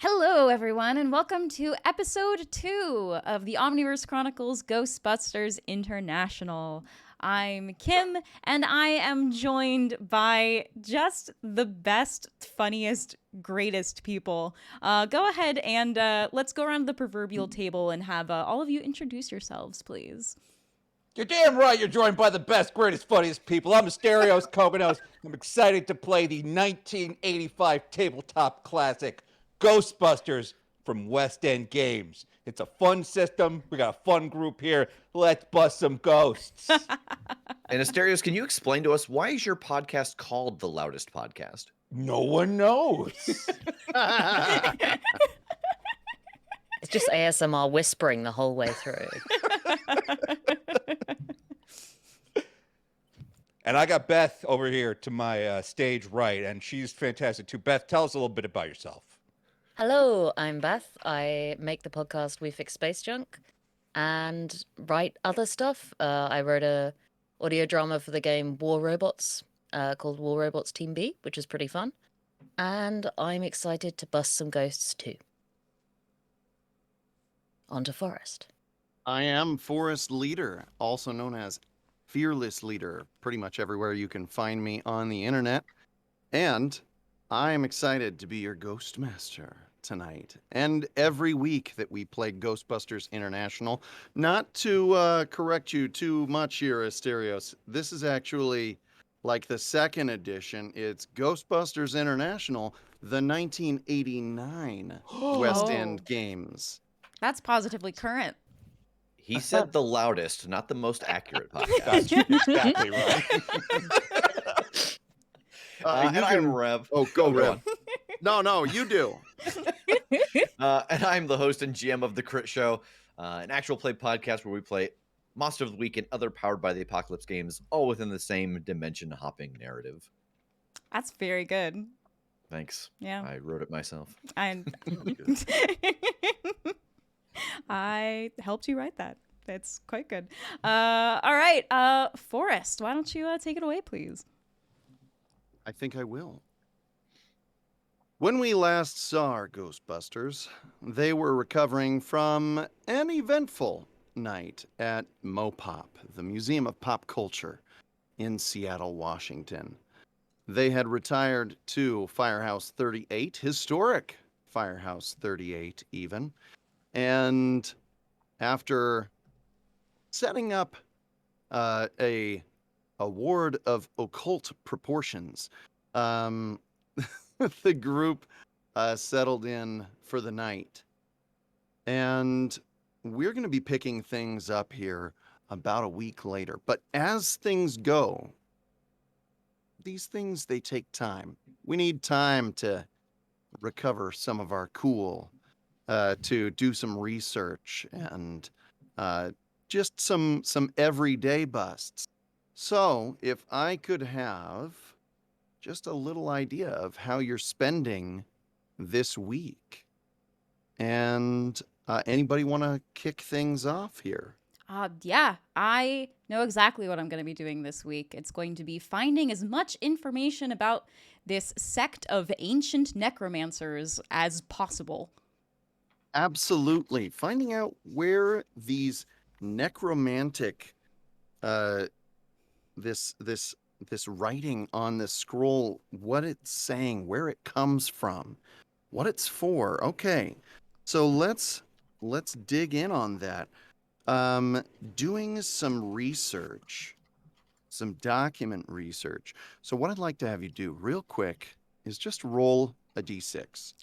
Hello, everyone, and welcome to episode 2 of the Omniverse Chronicles Ghostbusters International. I'm Kim, and I am joined by just the best, funniest, greatest people. Go ahead and let's go around the proverbial table and have all of you introduce yourselves, please. You're damn right you're joined by the best, greatest, funniest people. I'm Asterios, Kokkinos. I'm excited to play the 1985 tabletop classic, Ghostbusters from West End Games. It's a fun system. We got a fun group here. Let's bust some ghosts. And Asterios, can you explain to us, why is your podcast called The Loudest Podcast? No one knows. It's just ASMR whispering the whole way through. And I got Beth over here to my stage right, and she's fantastic too. Beth, tell us a little bit about yourself. Hello, I'm Beth. I make the podcast We Fix Space Junk and write other stuff. I wrote a audio drama for the game War Robots called War Robots Team B, which is pretty fun. And I'm excited to bust some ghosts too. On to Forrest. I am Forrest Leder, also known as Fearless Leader, pretty much everywhere you can find me on the internet. And I am excited to be your Ghost Master tonight and every week that we play Ghostbusters International. Not to correct you too much here, Asterios. This is actually like the second edition. It's Ghostbusters International, the 1989 West End Games. That's positively current. He said the loudest, not the most accurate podcast. That's exactly right. And I'm Rev. Oh, go Rev. No, you do. And I'm the host and GM of The Crit Show, an actual play podcast where we play Monster of the Week and other Powered by the Apocalypse games, all within the same dimension-hopping narrative. That's very good. Thanks. Yeah. I wrote it myself. I helped you write that. It's quite good. All right, Forrest, why don't you take it away, please? I think I will. When we last saw our Ghostbusters, they were recovering from an eventful night at MoPop, the Museum of Pop Culture in Seattle, Washington. They had retired to Firehouse 38, historic Firehouse 38 even, and after setting up a ward of occult proportions, the group settled in for the night. And we're going to be picking things up here about a week later. But as things go, these things, they take time. We need time to recover some of our cool, to do some research and just some everyday busts. So if I could have just a little idea of how you're spending this week. And anybody want to kick things off here? Yeah, I know exactly what I'm going to be doing this week. It's going to be finding as much information about this sect of ancient necromancers as possible. Absolutely. Finding out where these necromantic, this writing on this scroll, what it's saying, where it comes from, what it's for. Okay, so let's dig in on that. Doing some research, some document research. So what I'd like to have you do real quick is just roll a d6.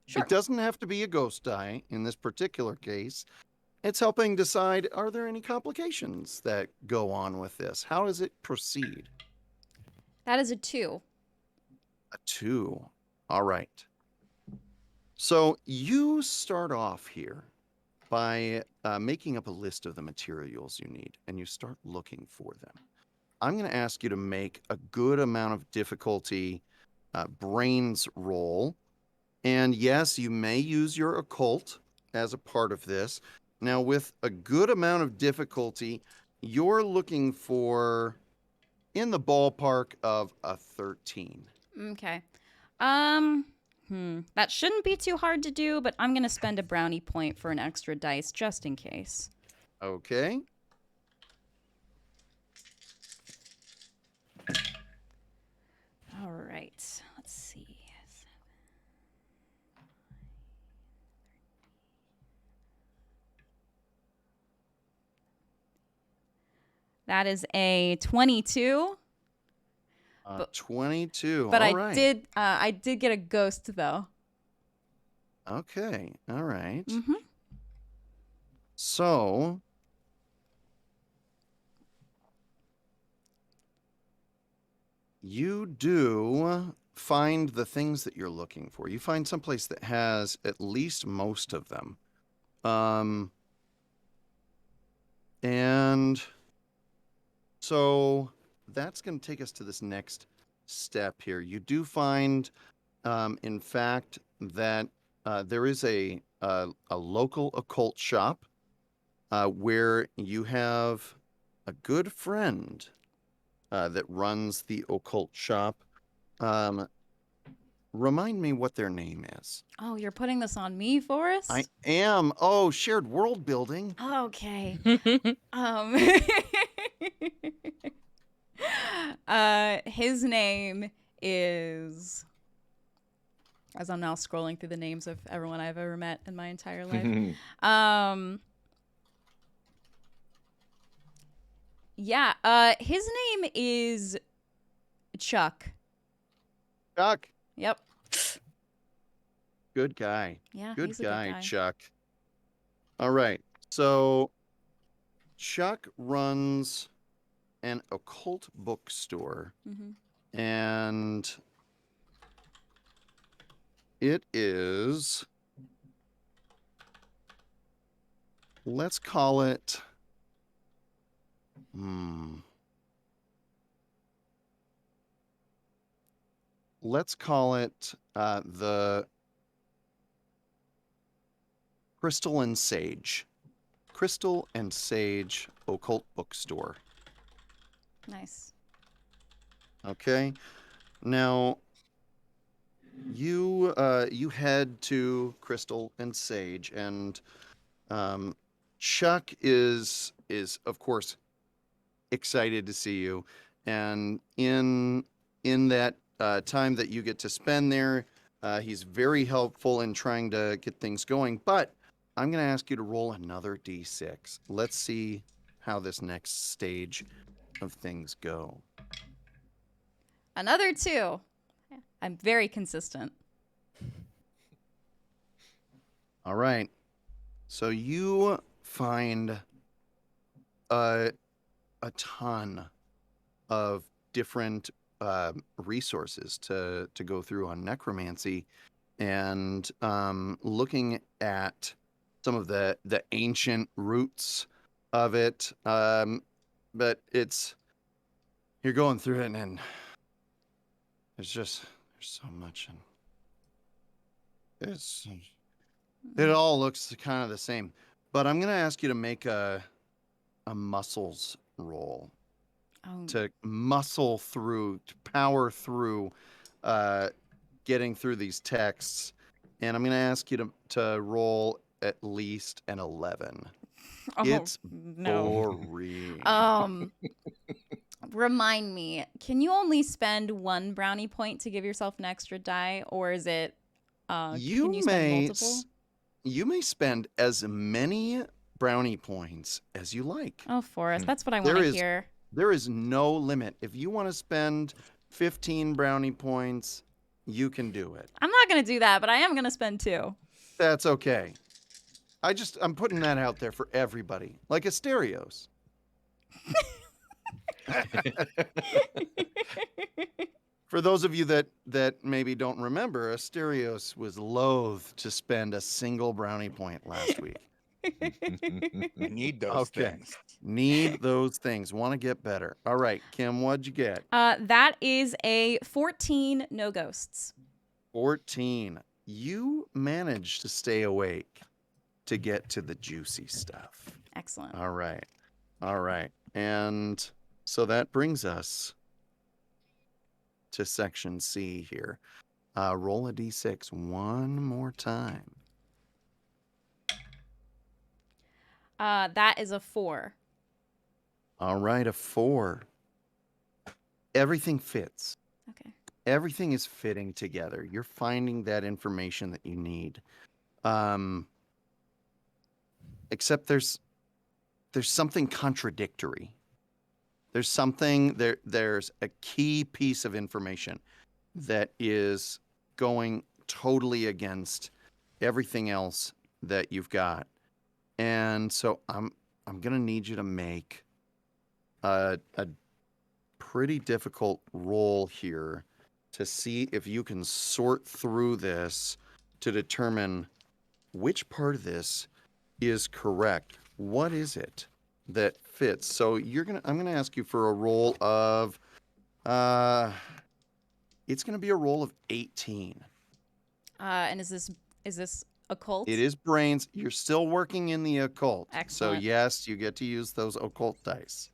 Sure. It doesn't have to be a ghost die in this particular case. It's helping decide, are there any complications that go on with this? How does it proceed? That is a 2. A 2. All right. So you start off here by making up a list of the materials you need, and you start looking for them. I'm going to ask you to make a good amount of difficulty brains roll. And yes, you may use your occult as a part of this. Now, with a good amount of difficulty, you're looking for in the ballpark of a 13. Okay. That shouldn't be too hard to do, but I'm going to spend a brownie point for an extra dice just in case. Okay. All right. Let's see. That is a 22. 22. But All right. I did get a ghost though. Okay. All right. Mm-hmm. So you do find the things that you're looking for. You find someplace that has at least most of them. And so that's going to take us to this next step here. You do find, in fact, that there is a local occult shop where you have a good friend that runs the occult shop. Remind me what their name is. Oh, you're putting this on me, Forrest? I am. Oh, shared world building. Okay. His name is, as I'm now scrolling through the names of everyone I've ever met in my entire life. His name is Chuck. Chuck. Yep. Good guy. Yeah, Good he's a guy, good guy. Chuck. All right. So Chuck runs an occult bookstore, and it is, let's call it, let's call it the Crystal and Sage Occult Bookstore. Nice. Okay. Now you head to Crystal and Sage, and Chuck is of course excited to see you, and in that time that you get to spend there, he's very helpful in trying to get things going. But I'm going to ask you to roll another d6. Let's see how this next stage of things go. Another 2. I'm very consistent. All right. So you find a ton of different resources to go through on necromancy, and looking at some of the ancient roots of it. But you're going through it, and there's so much, and it all looks kind of the same. But I'm gonna ask you to make a muscles roll. To muscle through, to power through getting through these texts. And I'm going to ask you to roll at least an 11. It's boring. Remind me, can you only spend 1 brownie point to give yourself an extra die, or is it can you spend multiple? You may spend as many brownie points as you like. Oh, Forrest, that's what I want to hear. There is no limit. If you want to spend 15 brownie points, you can do it. I'm not going to do that, but I am going to spend 2. That's okay. I'm putting that out there for everybody. Like Asterios. For those of you that maybe don't remember, Asterios was loath to spend a single brownie point last week. I need those things. Need those things. Want to get better. All right, Kim, what'd you get? That is a 14, no ghosts. 14. You managed to stay awake to get to the juicy stuff. Excellent. All right. And so that brings us to section C here. Roll a d6 one more time. That is a 4. All right, a 4. Everything fits. Okay. Everything is fitting together. You're finding that information that you need. Except there's something contradictory. There's a key piece of information that is going totally against everything else that you've got. And so I'm going to need you to make a pretty difficult roll here to see if you can sort through this to determine which part of this is correct. What is it that fits? So I'm gonna ask you for a roll of it's gonna be a roll of 18. And is this occult? It is brains. You're still working in the occult. Excellent. So yes, you get to use those occult dice.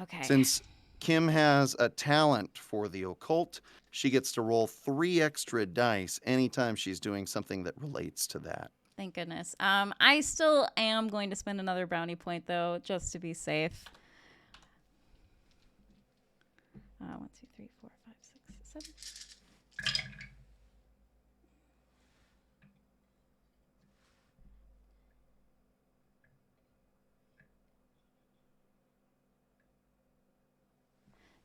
Okay. Since Kim has a talent for the occult, she gets to roll 3 extra dice anytime she's doing something that relates to that. Thank goodness. I still am going to spend another brownie point though, just to be safe. 1, 2, 3, 4, 5, 6, 7.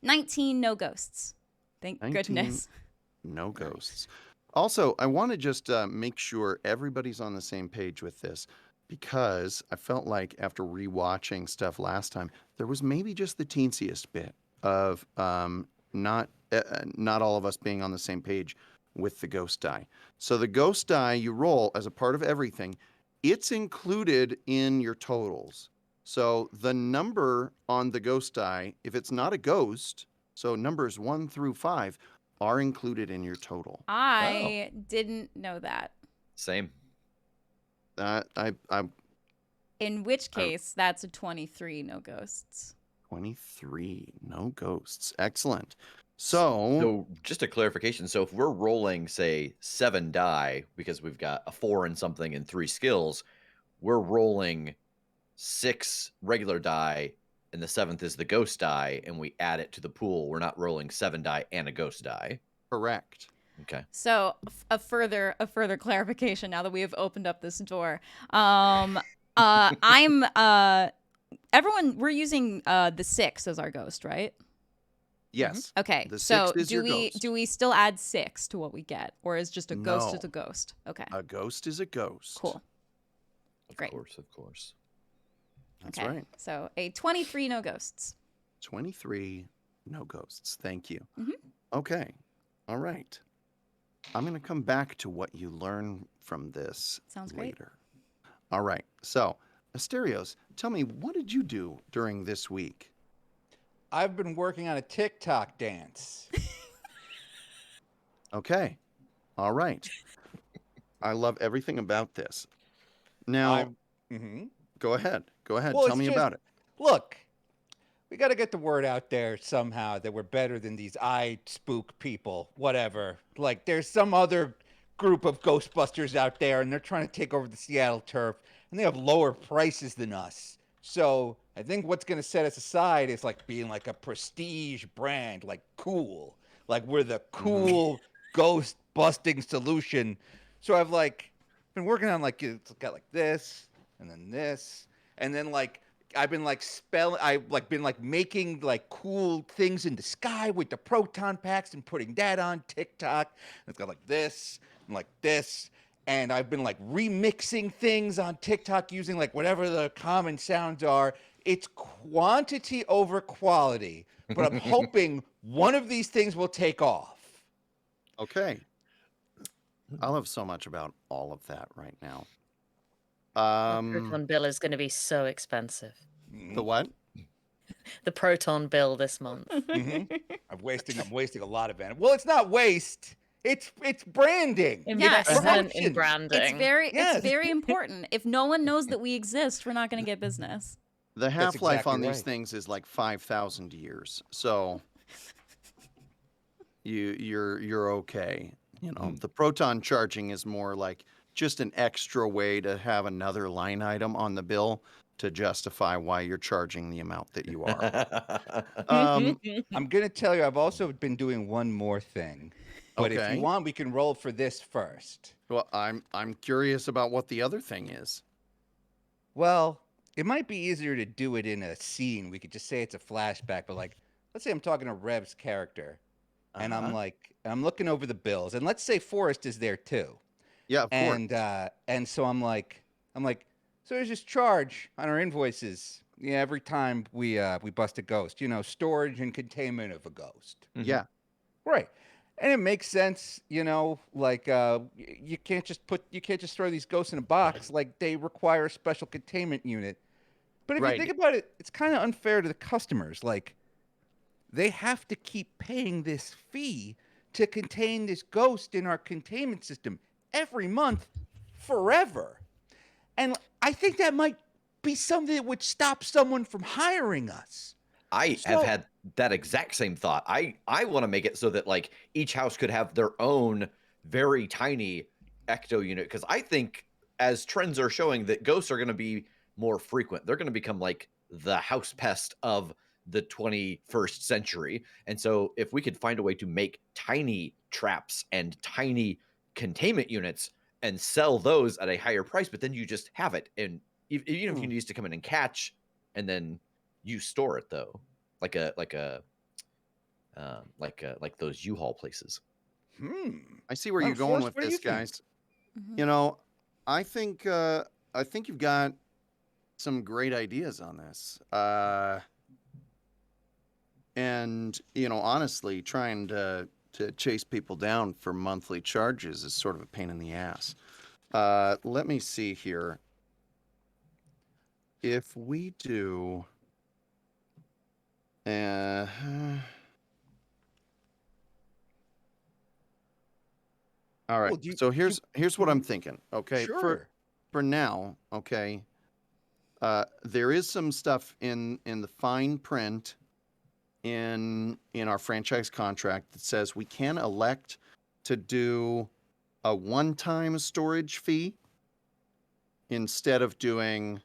$19, no ghosts. Thank 19. goodness. No ghosts. Also, I want to just make sure everybody's on the same page with this, because I felt like after rewatching stuff last time, there was maybe just the teensiest bit of not all of us being on the same page with the ghost die. So the ghost die you roll as a part of everything, it's included in your totals. So the number on the ghost die, if it's not a ghost, so numbers 1 through 5 are included in your total. I didn't know that. Same. In which case, that's a 23, no ghosts. 23, no ghosts. Excellent. So just a clarification. So if we're rolling, say, 7 die because we've got a 4 in something and 3 skills, we're rolling 6 regular die, and the 7th is the ghost die, and we add it to the pool. We're not rolling 7 die and a ghost die. correct. Okay. So a further clarification now that we have opened up this door. Everyone, we're using the 6 as our ghost, right? Yes. Okay. The So 6 is your ghost. do we still add 6 to what we get, or is just a ghost No. is a ghost? Okay. A ghost is a ghost. Cool. Great. Of course. That's Okay. right. So a 23, no ghosts. 23, no ghosts. Thank you. Mhm. Okay. All right. I'm going to come back to what you learn from this Sounds great. later. All right. So, Asterios, tell me, what did you do during this week? I've been working on a TikTok dance. Okay. All right. I love everything about this. Now, Mhm. go ahead. Go ahead. Well, Tell it's me just- about it. Look, we got to get the word out there somehow that we're better than these eye spook people. Whatever. Like, there's some other group of Ghostbusters out there, and they're trying to take over the Seattle turf, and they have lower prices than us. So I think what's going to set us aside is like being like a prestige brand, like cool. Like we're the cool ghost busting solution. So I've like been working on like, it's got like this, and then like I've been like I've like been like making like cool things in the sky with the proton packs and putting that on TikTok. And it's got like this and like this. And I've been like remixing things on TikTok using like whatever the common sounds are. It's quantity over quality, but I'm hoping one of these things will take off. Okay. I love so much about all of that right now. The proton bill is going to be so expensive. The what? The proton bill this month. I'm wasting a lot of energy. Well, it's not waste. It's branding. Yes. Investment in Promotion. branding. It's very important. If no one knows that we exist, we're not going to get business. The half-life exactly on these right. things is like 5,000 years. So you're okay. The proton charging is more like just an extra way to have another line item on the bill to justify why you're charging the amount that you are. Um, I'm gonna tell you, I've also been doing one more thing, but if you okay. want, we can roll for this first. Well, I'm curious about what the other thing is. Well, it might be easier to do it in a scene. We could just say it's a flashback, but like, let's say I'm talking to Rev's character, and Uh-huh. I'm looking over the bills, and let's say Forrest is there too, Yeah, of course. and so I'm like, so there's this charge on our invoices. Yeah, every time we bust a ghost, storage and containment of a ghost. Yeah. Right. And it makes sense, like you can't just throw these ghosts in a box. Like they require a special containment unit. But if you Right. think about it, it's kind of unfair to the customers. Like they have to keep paying this fee to contain this ghost in our containment system every month forever. And I think that might be something that would stop someone from hiring us. I have So, had that exact same thought. I want to make it so that like each house could have their own very tiny ecto unit, because I think as trends are showing that ghosts are going to be more frequent. They're going to become like the house pest of the 21st century. And so if we could find a way to make tiny traps and tiny containment units and sell those at a higher price, but then you just have it, and even if you need to come in and catch, and then you store it though, like those U-Haul places. I see where Well, you're going Forrest, with what do you this, think? guys. You know, I think you've got some great ideas on this. And honestly, trying to chase people down for monthly charges is sort of a pain in the ass. Let me see here. If we do, uh, all right. Well, do So you here's what I'm thinking. Okay, sure. for now, okay. There is some stuff in the fine print in our franchise contract that says we can elect to do a one-time storage fee instead of doing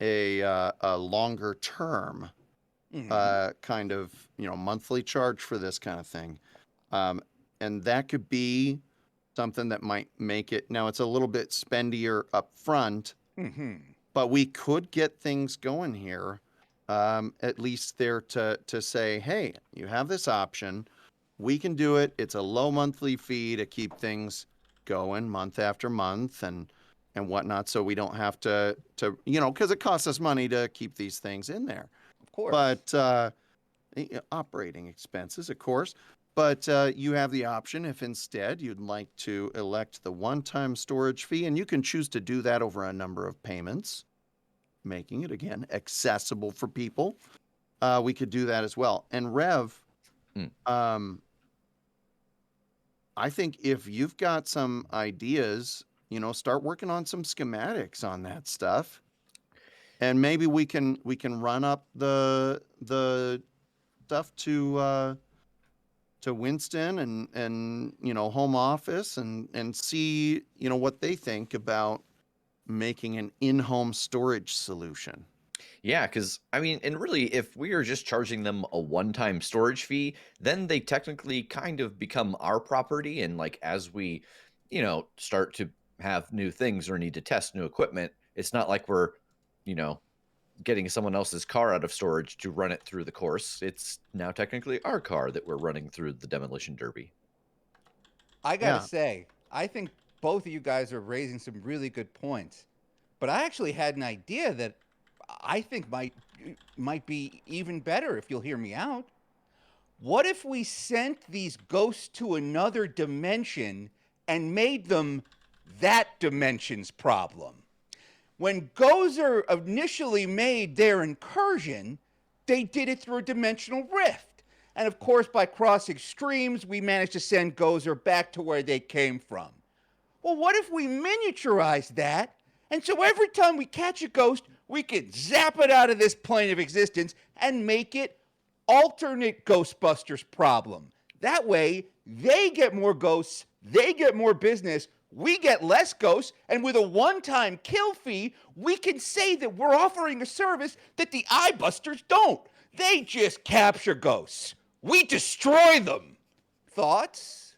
a longer term kind of monthly charge for this kind of thing, and that could be something that might make it. Now it's a little bit spendier up front, but we could get things going here. At least there to say, hey, you have this option. We can do it. It's a low monthly fee to keep things going month after month and whatnot. So we don't have to because it costs us money to keep these things in there. Of course. But operating expenses, of course. But you have the option if instead you'd like to elect the one-time storage fee, and you can choose to do that over a number of payments, making it, again, accessible for people. We could do that as well. And Rev, I think if you've got some ideas, start working on some schematics on that stuff. And maybe we can run up the stuff to Winston and home office and see what they think about making an in-home storage solution. Yeah, because I mean, and really, if we are just charging them a one-time storage fee, then they technically kind of become our property. And like as we, start to have new things or need to test new equipment, it's not like we're, getting someone else's car out of storage to run it through the course. It's now technically our car that we're running through the demolition derby. I gotta Yeah. say, I think both of you guys are raising some really good points. But I actually had an idea that I think might be even better if you'll hear me out. What if we sent these ghosts to another dimension and made them that dimension's problem? When Gozer initially made their incursion, they did it through a dimensional rift. And of course, by crossing streams, we managed to send Gozer back to where they came from. Well, what if we miniaturize that? And so every time we catch a ghost, we can zap it out of this plane of existence and make it alternate Ghostbusters problem. That way, They get more ghosts, they get more business, we get less ghosts, and with a one-time kill fee, we can say that we're offering a service that the Eyebusters don't. They just capture ghosts. We destroy them. Thoughts?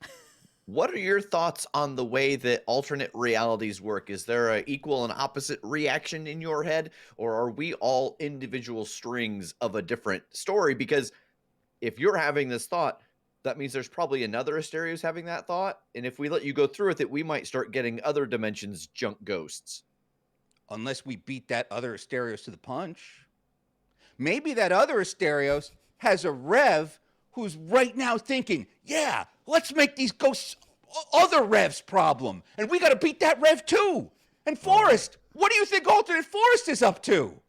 What are your thoughts on the way that alternate realities work? Is there an equal and opposite reaction in your head, or are we all individual strings of a different story? Because if you're having this thought, that means there's probably another Asterios having that thought. And if we let you go through with it, we might start getting other dimensions junk ghosts. Unless we beat that other Asterios to the punch. Maybe that other Asterios has a Rev who's right now thinking, yeah, let's make these ghosts other Rev's problem. And we got to beat that Rev too. And Forrest, what do you think alternate Forrest is up to?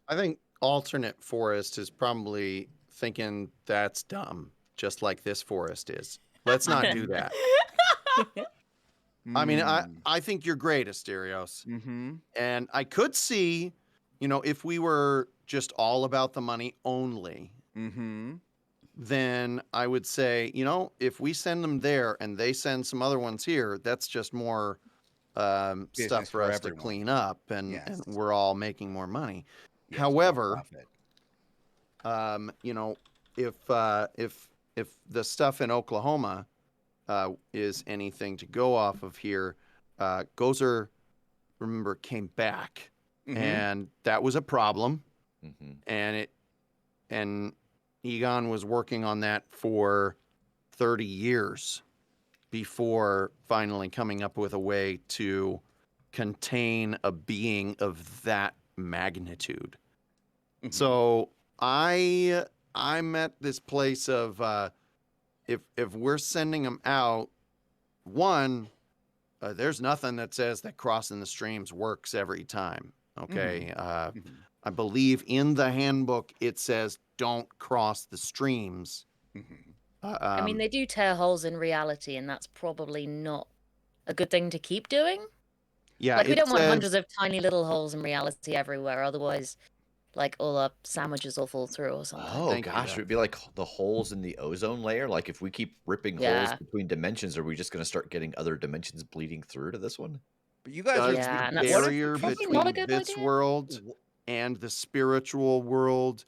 I think alternate Forrest is probably thinking that's dumb, just like this Forrest is. Let's not do that. I mean, I think you're great, Asterios. Mm-hmm. And I could see, if we were just all about the money only, Mm-hmm. then I would say, if we send them there and they send some other ones here, that's just more stuff Business for for us to everyone. clean up, and Yes. we're all making more money. Yes, However, profit. if the stuff in Oklahoma is anything to go off of here, Gozer, remember, came back, Mhm. and that was a problem. Mm-hmm. And Egon was working on that for 30 years before finally coming up with a way to contain a being of that magnitude. Mhm. So I'm at this place of if we're sending them out, one, there's nothing that says that crossing the streams works every time. Okay. Mhm. I believe in the handbook it says don't cross the streams. Mhm. I mean, they do tear holes in reality, and that's probably not a good thing to keep doing. Yeah, Like, we it don't want says- hundreds of tiny little holes in reality everywhere. Otherwise, like, all our sandwiches will fall through or something. Oh Thank you, gosh, Beth. it would be like the holes in the ozone layer. Like if we keep ripping holes Yeah. between dimensions, are we just going to start getting other dimensions bleeding through to this one? But you guys Does are Yeah, and the that's barrier probably not a between good this idea. world and the spiritual world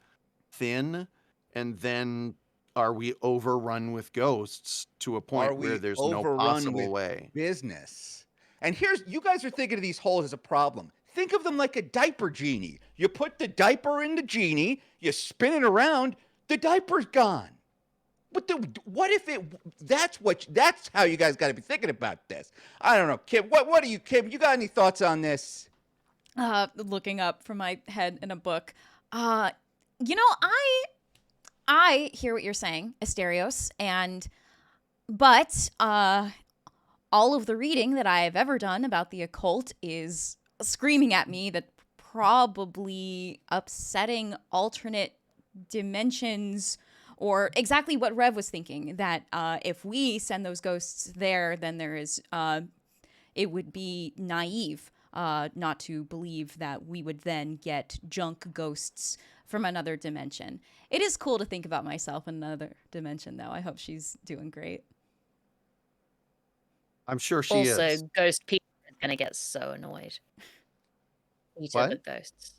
thin? And then are we overrun with ghosts to a point Are where we there's no overrun possible with way? business? And you guys are thinking of these holes as a problem. Think of them like a diaper genie. You put the diaper in the genie, you spin it around, the diaper's gone. What if that's how you guys got to be thinking about this? I don't know, Kim. What do you, Kim? You got any thoughts on this? Looking up from my head in a book. I hear what you're saying, Asterios, but all of the reading that I've ever done about the occult is screaming at me that probably upsetting alternate dimensions, or exactly what Rev was thinking, that if we send those ghosts there, then it would be naive not to believe that we would then get junk ghosts from another dimension. It is cool to think about myself in another dimension, though. I hope she's doing great. I'm sure she Also, is. Ghost Peter is going to get so annoyed. Peter What? the Ghosts.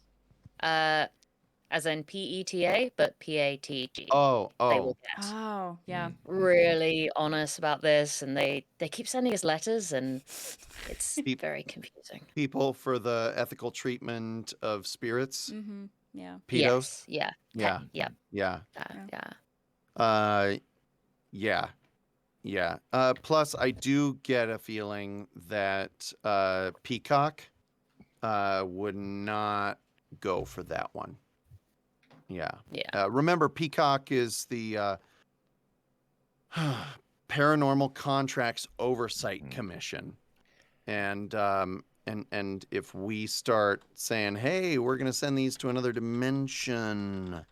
As in PETA, but PATG. Oh, They will get Oh, yeah. really honest about this, and they keep sending us letters, and it's Peop- very confusing. people for the ethical treatment of spirits, Mm-hmm. Yeah. pedos. Yes, Yeah, yeah, yeah, yeah. yeah. Plus, I do get a feeling that Peacock would not go for that one. Yeah. Yeah. Remember, Peacock is the Paranormal Contracts Oversight Commission, and if we start saying, "Hey, we're going to send these to another dimension,"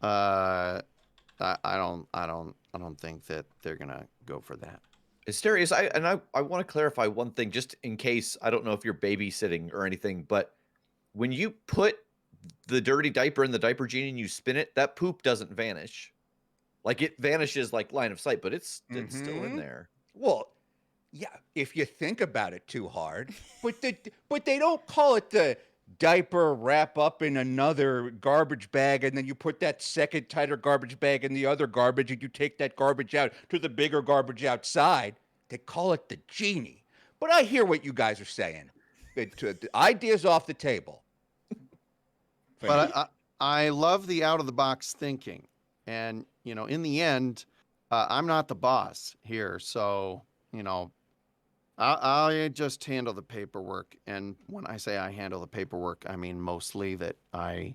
I don't think that they're going to go for that. Asterios, I want to clarify one thing, just in case. I don't know if you're babysitting or anything, but when you put the dirty diaper in the diaper genie and you spin it, that poop doesn't vanish. Like it vanishes like line of sight, but it's still in Mhm. there. Well, yeah, if you think about it too hard, but they don't call it the diaper wrap up in another garbage bag, and then you put that second tighter garbage bag in the other garbage, and you take that garbage out to the bigger garbage outside. They call it the genie. But I hear what you guys are saying. The ideas off the table. For now. But I love the out of the box thinking, and in the end, I'm not the boss here, so I just handle the paperwork. And when I say I handle the paperwork, I mean mostly that I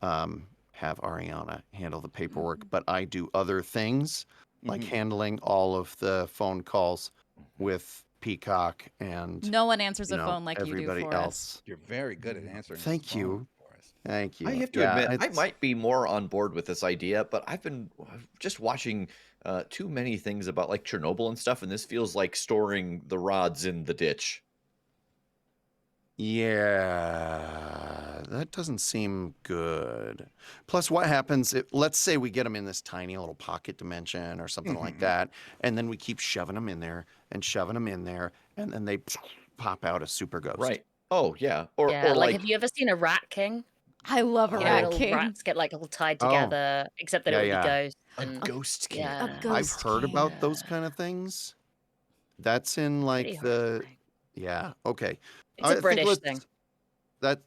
have Ariana handle the paperwork, but I do other things like Mhm. handling all of the phone calls with Peacock and No one answers a phone like you do, everybody Forrest. else. You're very good at answering. Thank the phone, you. Forrest. Thank you. I have to Yeah, admit, I it's- might be more on board with this idea, but I've been just watching too many things about like Chernobyl and stuff, and this feels like storing the rods in the ditch. Yeah, that doesn't seem good. Plus, what happens if, let's say we get them in this tiny little pocket dimension or something like Mhm. that, and then we keep shoving them in there and shoving them in there, and then they pop out a super ghost. Right. Oh, yeah. Or Yeah, or like like have you ever seen a rat king? I love a You know, rat when all king. rats get like all tied Oh, together, except that it yeah, would be yeah. ghosts. a And ghost king. yeah, ghost I've heard king. about those Yeah. kind of things. That's in pretty like the, horrifying. yeah, okay. It's a I think British thing.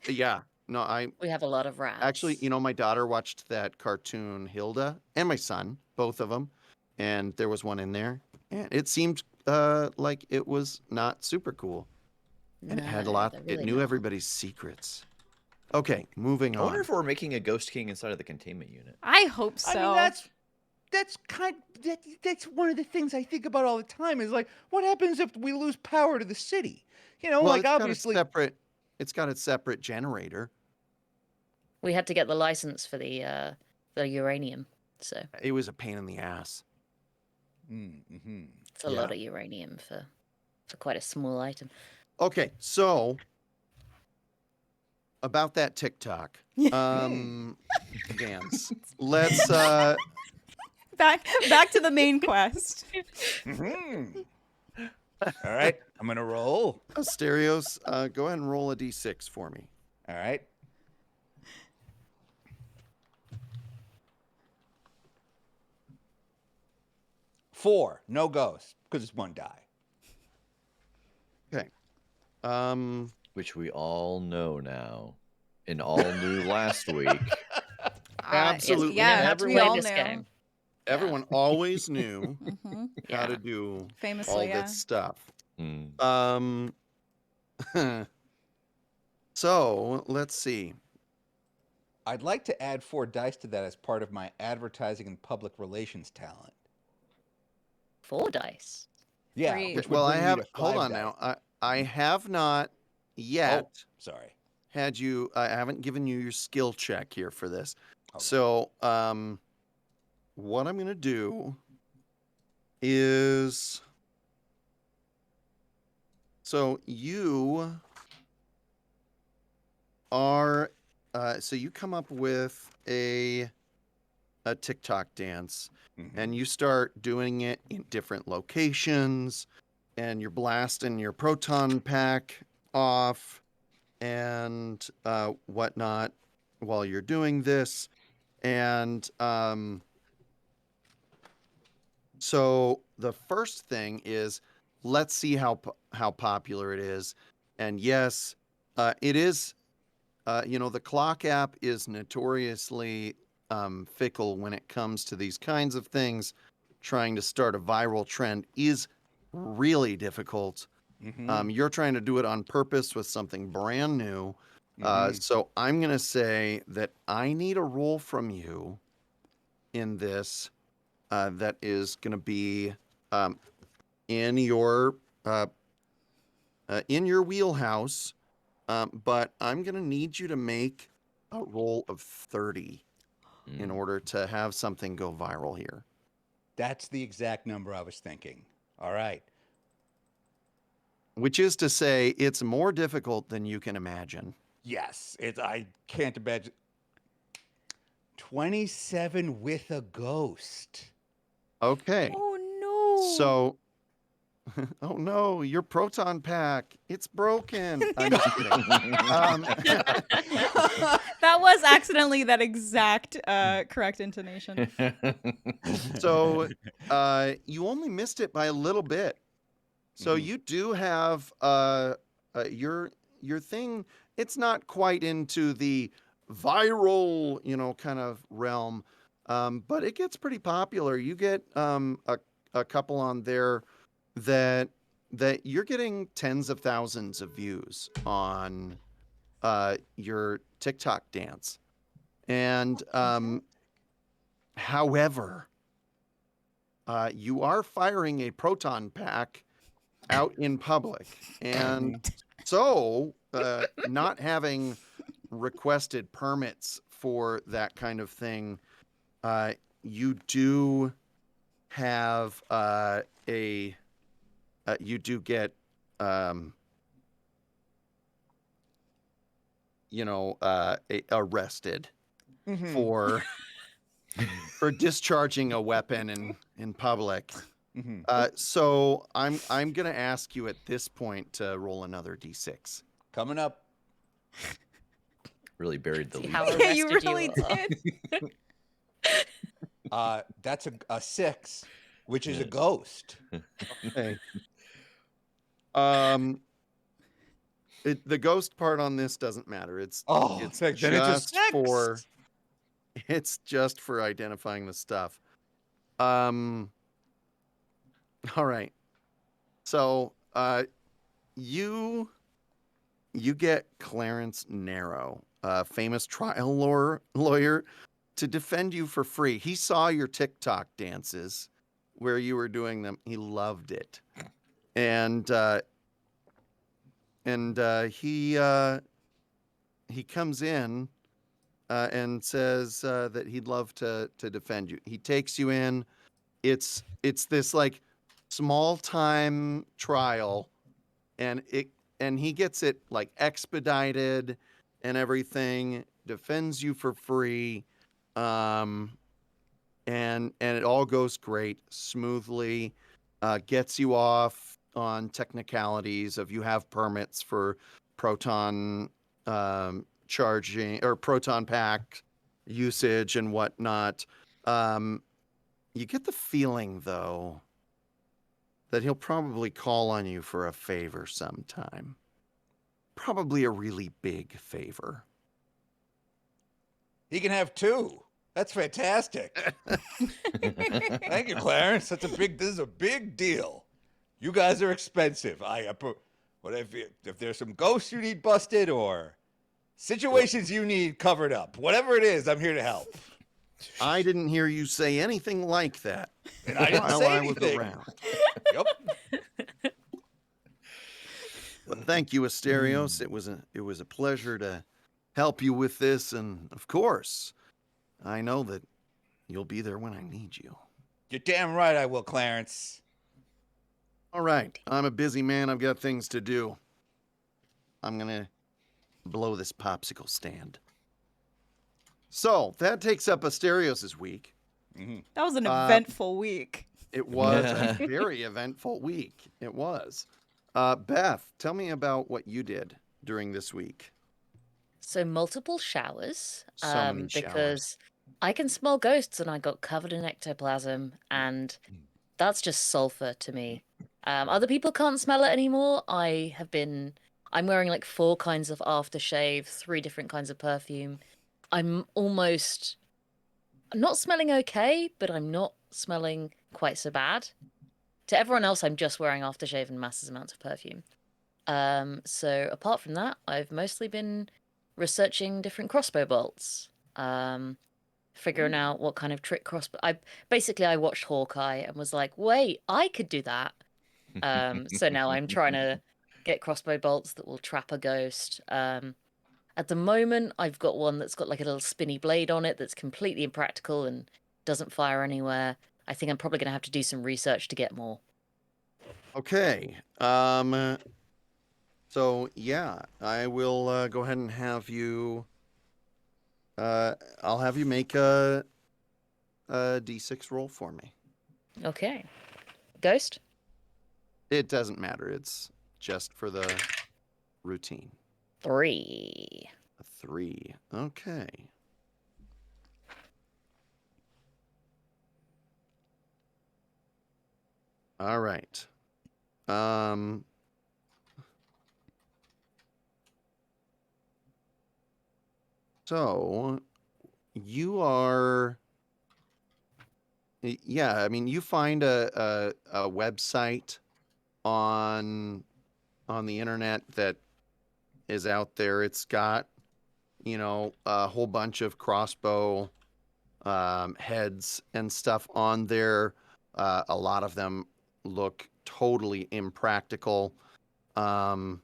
yeah. No, We have a lot of rats. actually, my daughter watched that cartoon Hilda, and my son, both of them, and there was one in there, and it seemed like it was not super cool, and it had a No, lot. they're It really knew not. everybody's secrets. Okay, moving I wonder on. if we're making a ghost king inside of the containment unit. I hope so. I mean, that's one of the things I think about all the time. Is like, what happens if we lose power to the city? Well, Like it's got a obviously. separate. It's got a separate generator. We had to get the license for the uranium, so It was a pain in the ass. Mm-hmm. it's a Yeah. lot of uranium for quite a small item. Okay, so about that TikTok dance. Let's back to the main quest. Mm-hmm. All right, I'm gonna roll. Asterios, go ahead and roll a d6 for me. All right. Four, no ghost, because it's one die. Okay. Which we all know now. And all knew last week. Absolutely. Yes, we know how to we play all this knew. game. Everyone always knew Hmm how Yeah. to do Famously, all yeah. that stuff. Mm. So let's see. I'd like to add 4 dice to that as part of my advertising and public relations talent. 4 dice. Yeah, Three. which would Well, I bring me have. to 5 Hold on dice. now. I have not yet Oh, sorry. had you. I haven't given you your skill check here for this. Okay. So what I'm gonna do is. So you are. So you come up with a TikTok dance, Mhm. and you start doing it in different locations, and you're blasting your proton pack off and whatnot while you're doing this. And so the first thing is, let's see how popular it is. And yes, it is. The clock app is notoriously fickle when it comes to these kinds of things. Trying to start a viral trend is really difficult. Mhm. You're trying to do it on purpose with something brand new. Mhm. So I'm going to say that I need a roll from you in this that is going to be in your wheelhouse. But I'm going to need you to make a roll of 30 in Mm. order to have something go viral here. That's the exact number I was thinking. All right. Which is to say, it's more difficult than you can imagine. Yes, I can't imagine. 27 with a ghost. Okay. Oh no. So, oh no, your proton pack, it's broken. I'm just kidding. That was accidentally that exact correct intonation. So, you only missed it by a little bit. So Mhm. you do have your thing. It's not quite into the viral, kind of realm, but it gets pretty popular. You get a couple on there that you're getting tens of thousands of views on your TikTok dance, and however, you are firing a proton pack out in public. And so, not having requested permits for that kind of thing, you do have you do get, arrested Mhm. for discharging a weapon in public. Mhm. So I'm gonna ask you at this point to roll another d6. Coming up. Really buried the See lead. how there. Yeah, you arrested really you are. did. That's a 6, which is a Yeah. ghost. Okay. Um, the ghost part on this doesn't matter. It's Oh, it's then it's a just 6. for it's just for identifying the stuff. All right. So, you get Clarence Narrow, a famous trial lawyer, to defend you for free. He saw your TikTok dances where you were doing them. He loved it, and he comes in and says that he'd love to defend you. He takes you in. It's this like small time trial, and he gets it like expedited and everything. Defends you for free, and it all goes great, smoothly. Gets you off on technicalities of you have permits for proton charging or proton pack usage and whatnot. You get the feeling, though, that he'll probably call on you for a favor sometime. Probably a really big favor. He can have 2. That's fantastic. Thank you, Clarence. This is a big deal. You guys are expensive. What if there's some ghosts you need busted or situations you need covered up, whatever it is, I'm here to help. I didn't hear you say anything like that And I didn't while say I was anything. around. Yep. But thank you, Asterios. It was a pleasure to help you with this, and of course, I know that you'll be there when I need you. You're damn right I will, Clarence. All right, I'm a busy man. I've got things to do. I'm gonna blow this popsicle stand. So that takes up Asterios' week. That was an eventful week. It was a very eventful week. It was. Beth, tell me about what you did during this week. So multiple showers. So many showers. Because I can smell ghosts and I got covered in ectoplasm, and that's just sulfur to me. Other people can't smell it anymore. I'm wearing like 4 kinds of aftershave, 3 different kinds of perfume. I'm not smelling okay, but I'm not smelling quite so bad. To everyone else, I'm just wearing aftershave and massive amounts of perfume. So apart from that, I've mostly been researching different crossbow bolts. Figuring out what kind of trick crossbow. I watched Hawkeye and was like, wait, I could do that. So now I'm trying to get crossbow bolts that will trap a ghost. At the moment, I've got one that's got like a little spinny blade on it that's completely impractical and doesn't fire anywhere. I think I'm probably going to have to do some research to get more. Okay. So yeah, I will go ahead and have you I'll have you make a d6 roll for me. Okay. Ghost? It doesn't matter. It's just for the routine. 3. A 3. Okay. All right. So you are, yeah, I mean, you find a website on the internet that is out there. It's got, a whole bunch of crossbow heads and stuff on there. A lot of them look totally impractical. And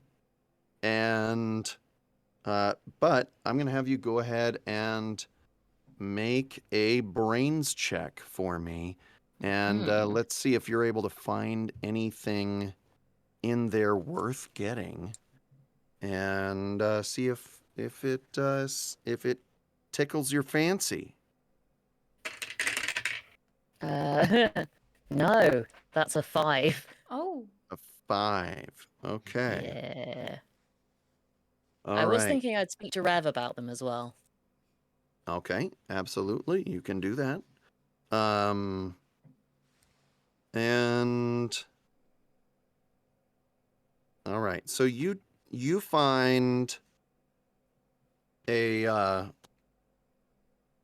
but I'm going to have you go ahead and make a brains check for me. And let's see if you're able to find anything in there worth getting. And see if it tickles your fancy. No, that's a 5. Oh. A 5. Okay. Yeah. All I was right. thinking I'd speak to Rev about them as well. Okay, absolutely. You can do that. And all right. So you find a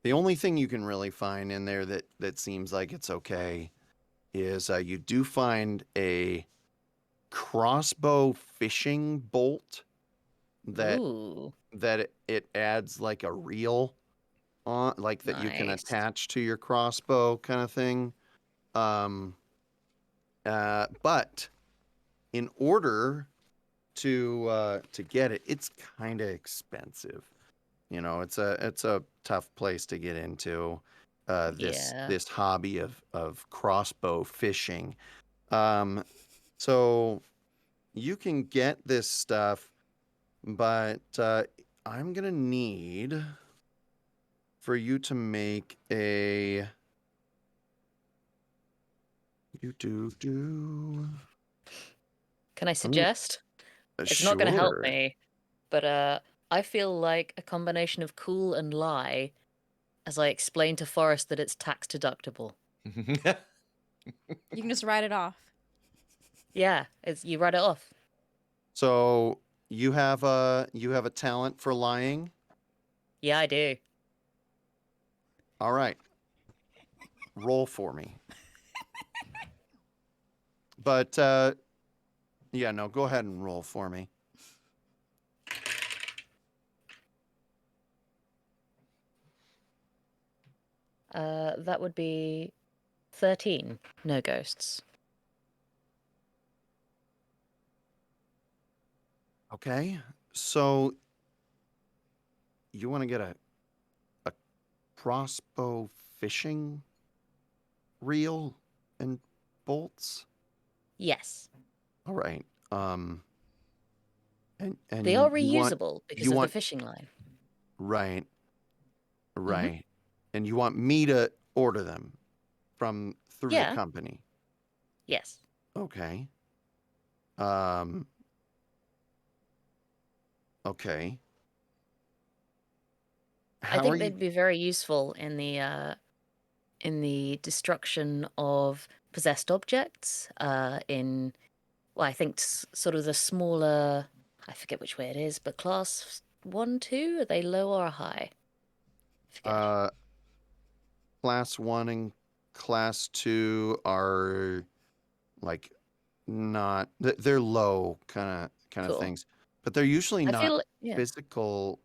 the only thing you can really find in there that seems like it's okay is you do find a crossbow fishing bolt that Ooh, it adds like a reel on, like that you can nice. attach to your crossbow kind of thing. But in order to get it, it's kind of expensive. It's a tough place to get into this Yeah. this hobby of crossbow fishing. So you can get this stuff, but I'm gonna need for you to make a Can I suggest? It's not going to help Sure. me, but I feel like a combination of cool and lie as I explain to Forrest that it's tax deductible. You can just write it off. Yeah, you write it off. So you have a talent for lying. Yeah, I do. All right. Roll for me. But yeah, no, go ahead and roll for me. That would be 13. No ghosts. Okay. So you want to get a crossbow fishing reel and bolts? Yes. All right. And They are you want reusable because you of want the fishing line. right. Right. And you want me to order them through the Yeah. company. Yes. Okay. Okay. I How are think you? they'd be very useful in the destruction of possessed objects. I think sort of the smaller. I forget which way it is, but class 1, 2. Are they low or high? Forget. Class 1 and class 2 are like not they're low kind of Cool. things, but they're usually I not feel yeah. physical.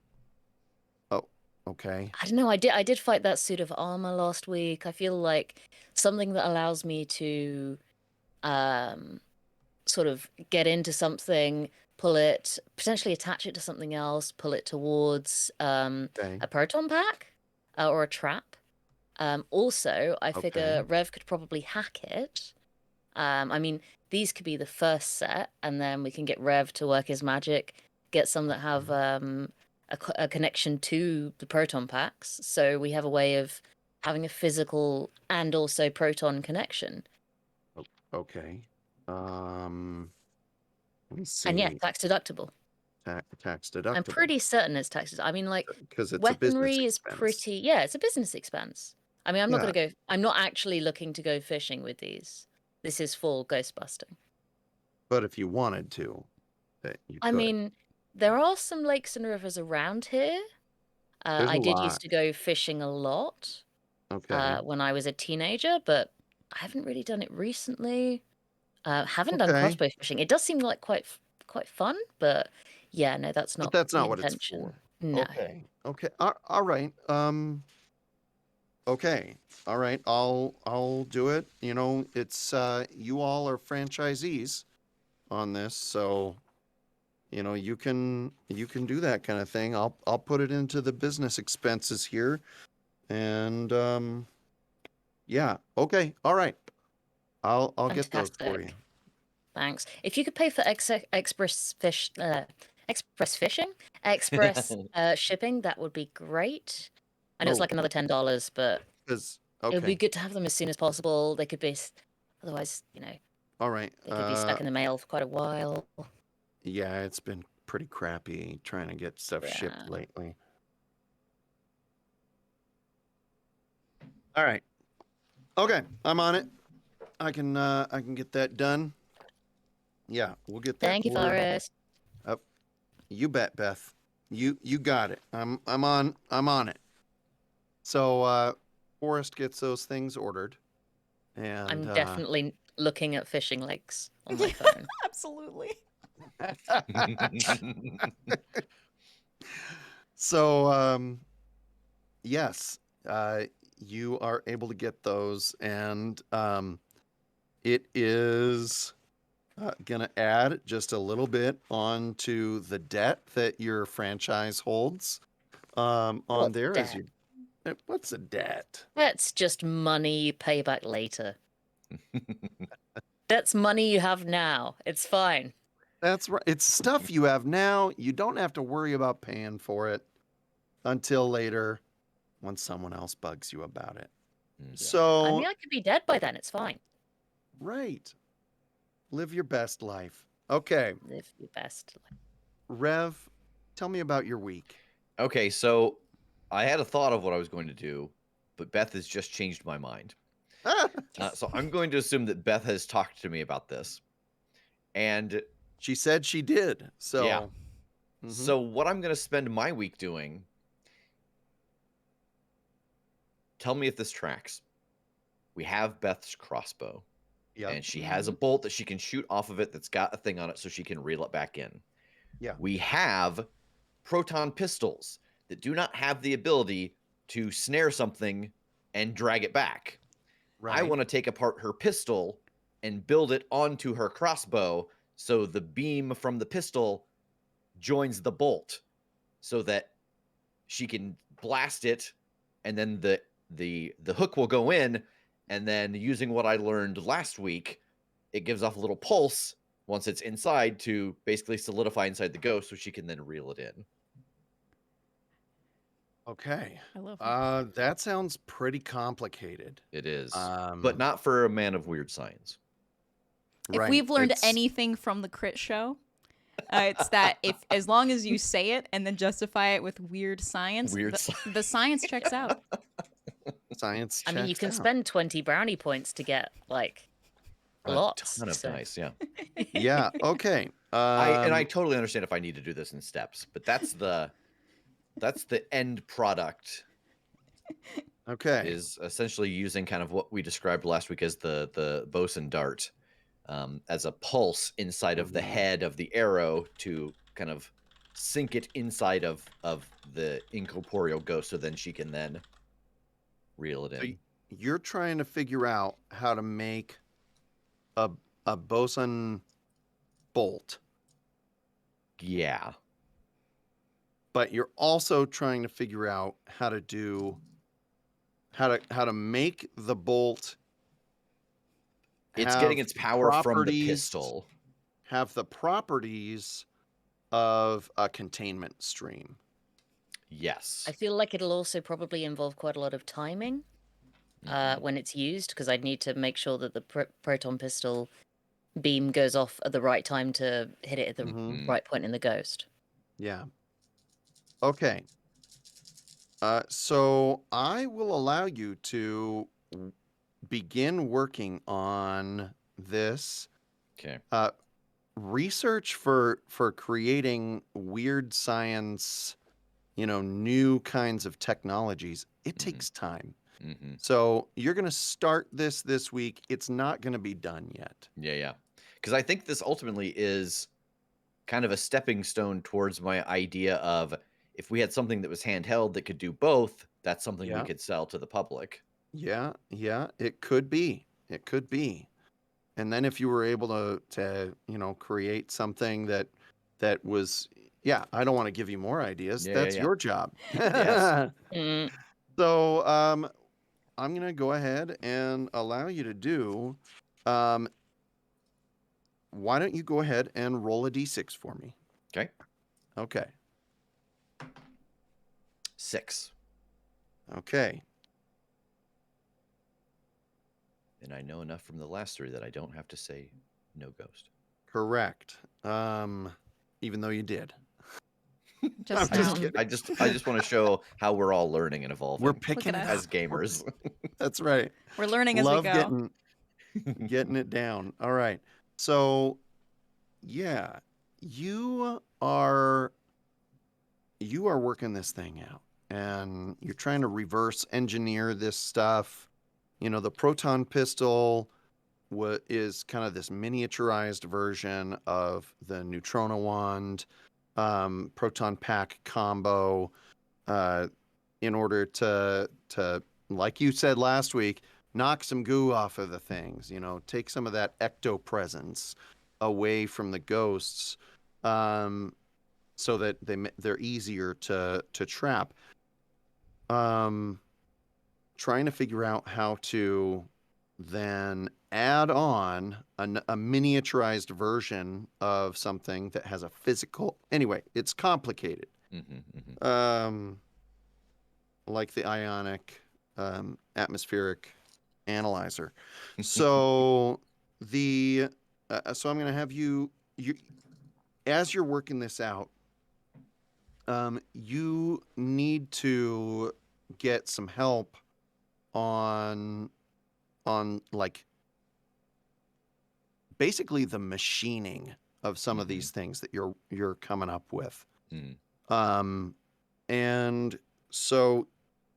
Oh, okay. I don't know. I did fight that suit of armor last week. I feel like something that allows me to sort of get into something, pull it, potentially attach it to something else, pull it towards Okay. a proton pack or a trap. Also, I figure Okay. Rev could probably hack it. I mean, these could be the first set, and then we can get Rev to work his magic, get some that have a connection to the proton packs. So we have a way of having a physical and also proton connection. Okay. Let me see. And yeah, tax deductible. Tax deductible. I'm pretty certain it's tax. I mean, like, because it's a business weaponry is expense. pretty. Yeah, it's a business expense. I mean, I'm not Yeah. going to go. I'm not actually looking to go fishing with these. This is for ghost busting. But if you wanted to, that you I could. mean, there are some lakes and rivers around here. There's I a did lot. used to go fishing a lot Okay. when I was a teenager, but I haven't really done it recently. Haven't done Okay. crossbow fishing. It does seem like quite fun, but yeah, no, that's But not that's the not what it's intention. for. No. Okay. Okay. All right. Okay. All right. I'll do it. You know, it's you all are franchisees on this, so you know, you can do that kind of thing. I'll put it into the business expenses here. And yeah. Okay. All right. I'll get those for you. Fantastic. Thanks. If you could pay for express shipping, that would be great. I know it's Oh, like another $10, but Because it would be okay. good to have them as soon as possible. They could be, otherwise, you know, All right. they could be stuck in the mail for quite a while. Yeah, it's been pretty crappy trying to get stuff shipped Yeah. lately. All right. Okay, I'm on it. I can get that done. Yeah, we'll get that. Thank you, ordered. Forrest. You bet, Beth. You got it. I'm on it. So Forrest gets those things ordered. And I'm definitely looking at fishing lakes on my phone. Absolutely. so yes, you are able to get those, and it is going to add just a little bit onto the debt that your franchise holds on What there. As debt? you, what's a debt? That's just money you pay back later. That's money you have now. It's fine. That's right. It's stuff you have now. You don't have to worry about paying for it until later when someone else bugs you about it. Yeah. So, I mean, I could be dead by then. It's fine. right. Live your best life. Okay. Live your best. Rev, tell me about your week. Okay, so I had a thought of what I was going to do, but Beth has just changed my mind. So I'm going to assume that Beth has talked to me about this. And She said she did. So, yeah. Mhm. So what I'm going to spend my week doing, tell me if this tracks. We have Beth's crossbow. Yeah. And she has a bolt that she can shoot off of it that's got a thing on it so she can reel it back in. Yeah. We have proton pistols that do not have the ability to snare something and drag it back. Right. I want to take apart her pistol and build it onto her crossbow so the beam from the pistol joins the bolt so that she can blast it and then the hook will go in, and then using what I learned last week, it gives off a little pulse once it's inside to basically solidify inside the ghost so she can then reel it in. Okay. I love it. That sounds pretty complicated. It is, but not for a man of weird science. If Right. we've learned It's- anything from the crit show, it's that if as long as you say it and then justify it with weird science, the science checks out. Science. I mean, you checks can out. spend 20 brownie points to get like lots. A ton of so- dice, yeah. Yeah. Okay. I totally understand if I need to do this in steps, but that's the end product. Okay. Is essentially using kind of what we described last week as the bosun dart as a pulse inside of the head of the arrow to kind of sink it inside of the incorporeal ghost, so then she can then reel it in. So you're trying to figure out how to make a bosun bolt, Yeah. but you're also trying to figure out how to make the bolt. It's getting have its power from the properties- pistol. Have the properties of a containment stream. Yes. I feel like it'll also probably involve quite a lot of timing when it's used, because I'd need to make sure that the proton pistol beam goes off at the right time to hit it at the right point in the ghost. Yeah. Okay. So I will allow you to begin working on this. Okay. Research for creating weird science, new kinds of technologies. It takes time. So you're going to start this week. It's not going to be done yet. Yeah. Because I think this ultimately is kind of a stepping stone towards my idea of if we had something that was handheld that could do both, that's something we Yeah. could sell to the public. Yeah, it could be. It could be. And then if you were able to create something that was, yeah, I don't want to give you more ideas. That's Yeah. your job. Yes. So I'm gonna go ahead and allow you to do. Why don't you go ahead and roll a d6 for me? Okay. Okay. 6. Okay. And I know enough from the last 3 that I don't have to say no ghost. Correct. Even though you did. Just, I'm just um, kidding. I just want to show how we're all learning and evolving. We're picking at it us. as gamers. That's right. We're learning as we Love go. getting it down. All right. So, yeah, you are working this thing out, and you're trying to reverse engineer this stuff. The proton pistol is kind of this miniaturized version of the neutrona wand, proton pack combo, in order to like you said last week, knock some goo off of the things. Take some of that ectopresence away from the ghosts, so that they're easier to trap. Trying to figure out how to then add on a miniaturized version of something that has a physical. Anyway, it's complicated. Like the Ionic atmospheric analyzer. So so I'm going to have you as you're working this out, you need to get some help on like basically the machining of some of these things that you're coming up with. And so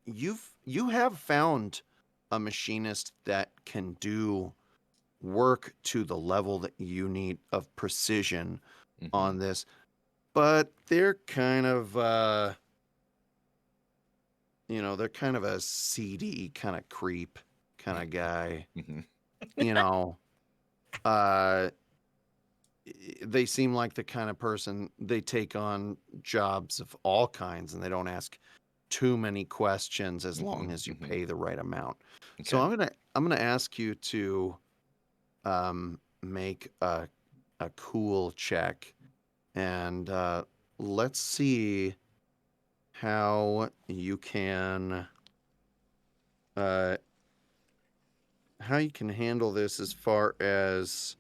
you have found a machinist that can do work to the level that you need of precision on this, but they're kind of they're kind of a seedy kind of creep kind of guy. They seem like the kind of person, they take on jobs of all kinds and they don't ask too many questions as long as you pay the right amount. Okay. So I'm gonna ask you to make a cool check, and let's see how you can handle this as far as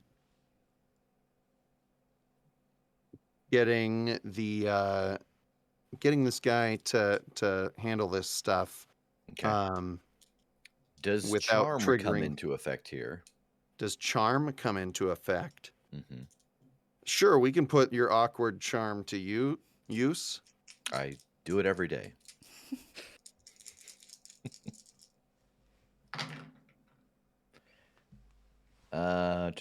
getting this guy to handle this stuff. Okay. Does without charm triggering. come into effect here? Does charm come into effect? Sure, we can put your awkward charm to use. I do it every day. I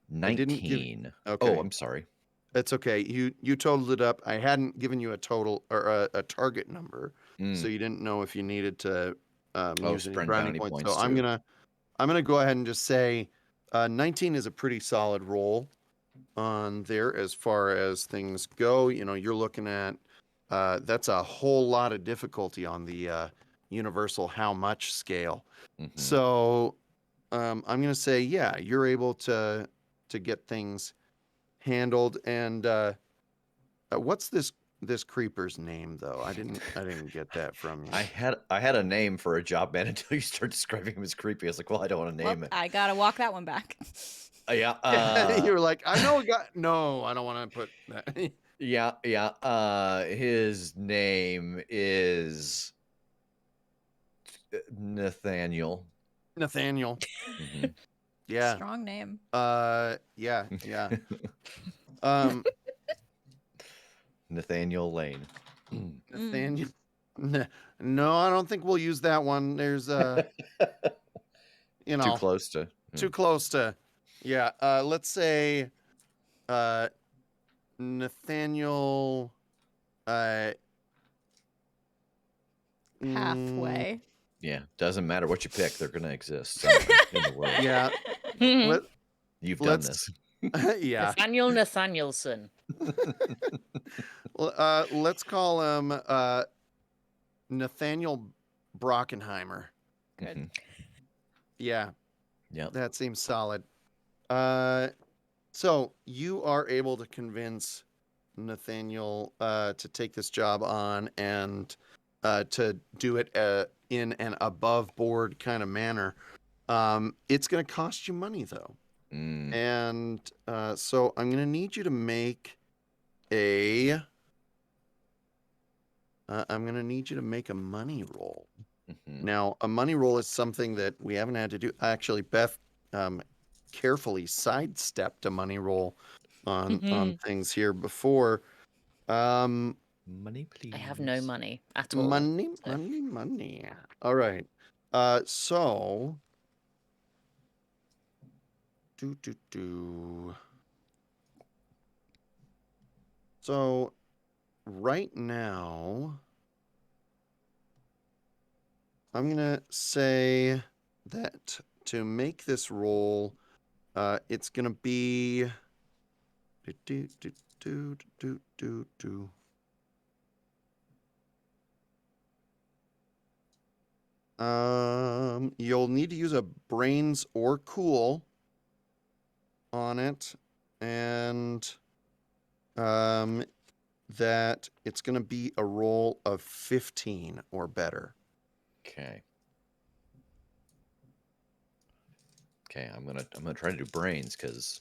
19. Okay. Oh, I'm sorry. That's okay. You totaled it up. I hadn't given you a total or a target number, so you didn't know if you needed to use any spend brownie bounty points. points So I'm too. gonna go ahead and just say 19 is a pretty solid roll on there as far as things go. You're looking at that's a whole lot of difficulty on the universal how much scale. So I'm gonna say, yeah, you're able to get things handled. And what's this this creeper's name though? I didn't get that from you. I had a name for a job man until you start describing him as creepy. I was like, well, I don't want to Well, name it. I gotta walk that one back. Yeah. You were like, I know a guy. No, I don't want to put that. Yeah. His name is Nathaniel. Nathaniel. Mhm. Yeah. Strong name. Yeah. Um, Nathaniel Lane. Nathaniel. No, I don't think we'll use that one. There's you Too know, close to. too close to. Yeah. Let's say Nathaniel. Uh, Halfway. Yeah, doesn't matter what you pick; they're gonna exist somewhere in the world. Yeah. Let, You've done let's. this. Yeah. Nathaniel Nathanielson. Let's call him Nathaniel Brockenheimer. Good. Mhm. Yeah, Yep. that seems solid. So you are able to convince Nathaniel to take this job on and to do it in an above board kind of manner. It's going to cost you money though. Mm. And so I'm going to need you to make a money roll. Mhm. Now, a money roll is something that we haven't had to do. Actually, Beth carefully sidestepped a money roll on things here before. Money, please. I have no money at all. Money, so- money. All right. So do. So right now, I'm gonna say that to make this roll, it's gonna be. You'll need to use a brains or cool on it, and that it's gonna be a roll of 15 or better. Okay. Okay, I'm gonna try to do brains because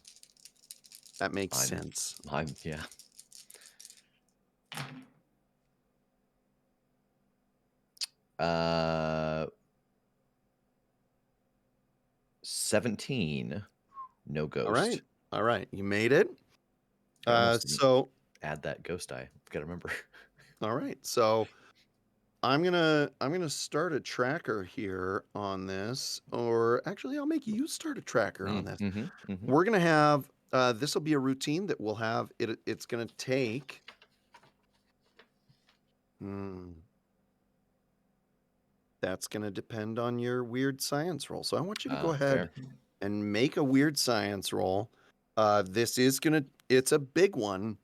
That makes I'm- sense. yeah. Uh, 17. No ghost. All right, you made it. I almost didn't So add that ghost die. Gotta remember. all right, so I'm gonna start a tracker here on this, or actually, I'll make you start a tracker on this. We're gonna have this will be a routine that we'll have. It's gonna take. That's gonna depend on your weird science roll. So I want you to go ahead and make a weird science roll. This is it's a big one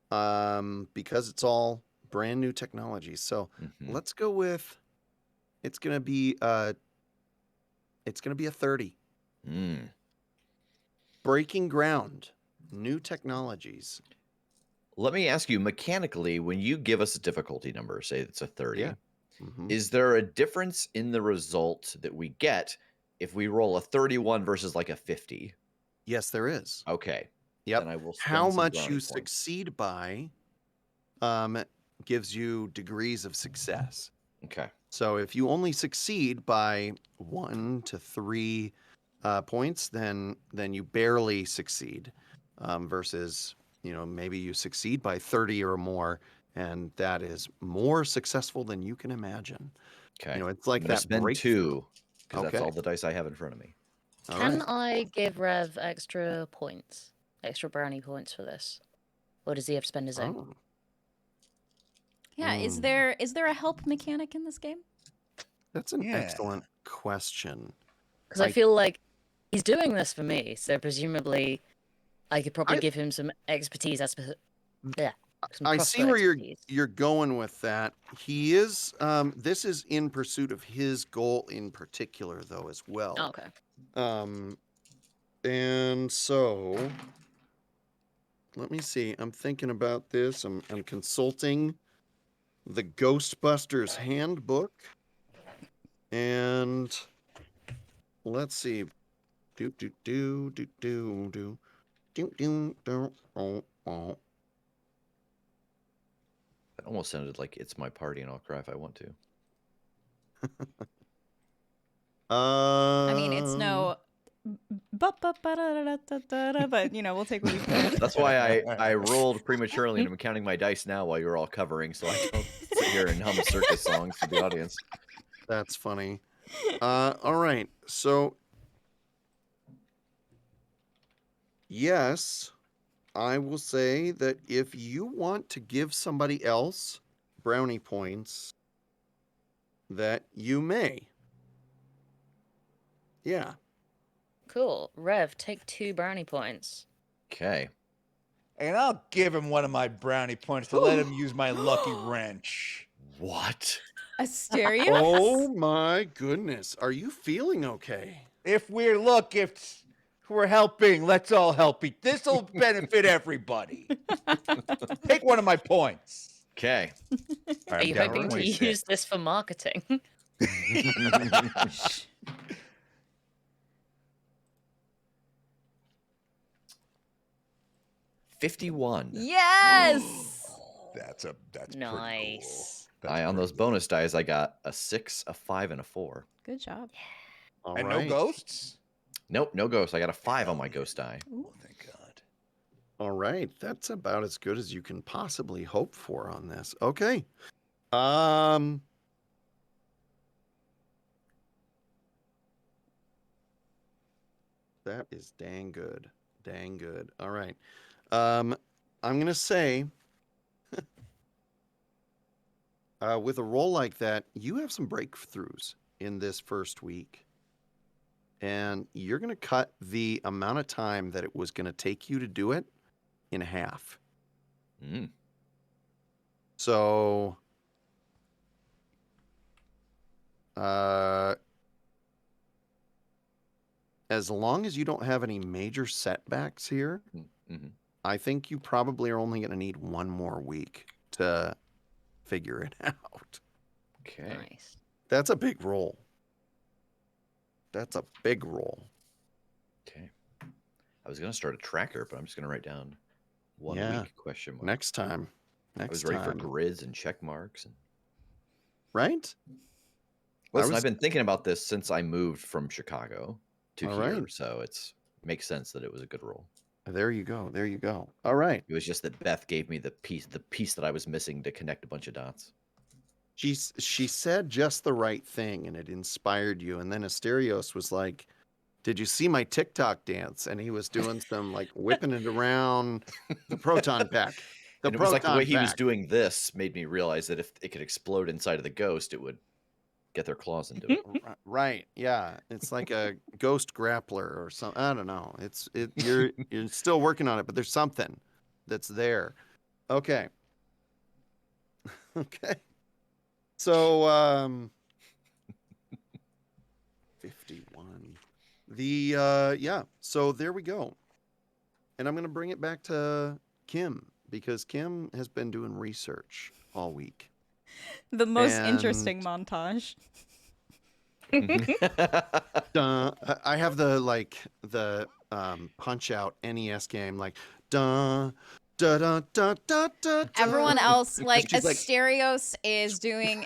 because it's all brand new technology. So let's go with it's gonna be a 30. Breaking ground, new technologies. Let me ask you, mechanically, when you give us a difficulty number, say it's a 30, Yeah. is there a difference in the result that we get if we roll a 31 versus like a 50? Yes, there is. Okay. Yep. Then I will spend How some much brownie you points. succeed by gives you degrees of success. Okay. So if you only succeed by 1 to 3 points, then you barely succeed. Versus, maybe you succeed by 30 or more, and that is more successful than you can imagine. Okay. It's like I'm gonna that spend breakthrough. 2 because that's all the dice I have in front of me. All Can right. I give Rev extra points, extra brownie points for this, or does he have to spend his own? Oh. Yeah, is there a help mechanic in this game? That's an excellent question. Because I feel like he's doing this for me, so presumably I could probably give him some expertise as per. Yeah. I see where you're going with that. He is this is in pursuit of his goal in particular though as well. Oh, okay. And so let me see. I'm thinking about this. I'm consulting the Ghostbusters handbook. And let's see. Do do do do do do do do do oh oh. That almost sounded like it's my party and I'll cry if I want to. I mean, it's no. But we'll take what we can. That's why I rolled prematurely and I'm counting my dice now while you're all covering, so I don't sit here and hum a circus song for the audience. That's funny. All right. So, yes, I will say that if you want to give somebody else brownie points, that you may. Yeah. Cool. Rev, take 2 brownie points. Okay. And I'll give him one of my brownie points to let him use my lucky wrench. What? Asterios? Oh my goodness. Are you feeling okay? If we're helping, let's all help. This'll benefit everybody. Take one of my points. Okay. All Are you down hoping to 26. use this for marketing? 51. Yes. That's pretty Nice. cool. On those bonus dice, I got a 6, a 5, and a 4. Good job. All And right. no ghosts? Nope, no ghost. I got a 5 on my ghost die. Oh, thank God. All right. That's about as good as you can possibly hope for on this. Okay. That is dang good. Dang good. All right. I'm going to say with a roll like that, you have some breakthroughs in this first week. And you're going to cut the amount of time that it was going to take you to do it in half. Mm. So, as long as you don't have any major setbacks here, Mm-hmm. I think you probably are only going to need one more week to figure it out. Okay. Nice. That's a big roll. That's a big roll. Okay. I was going to start a tracker, but I'm just going to write down 1 Yeah. week question mark. Next time. I was ready for grids and check marks. And... Right? Listen, I've been thinking about this since I moved from Chicago to All here, right. so it makes sense that it was a good roll. There you go. There you go. All right. It was just that Beth gave me the piece that I was missing to connect a bunch of dots. She said just the right thing, and it inspired you. And then Asterios was like, "Did you see my TikTok dance?" And he was doing some like whipping it around the proton pack. And it was like the way he was doing this made me realize that if it could explode inside of the ghost, it would get their claws into it. Right. Yeah. It's like a ghost grappler or something. I don't know. You're still working on it, but there's something that's there. Okay. Okay. So 51. So there we go. And I'm going to bring it back to Kim because Kim has been doing research all week. The most interesting montage. I have the punch out NES game like dun da da da da da. Everyone else, like She's like- Asterios, is doing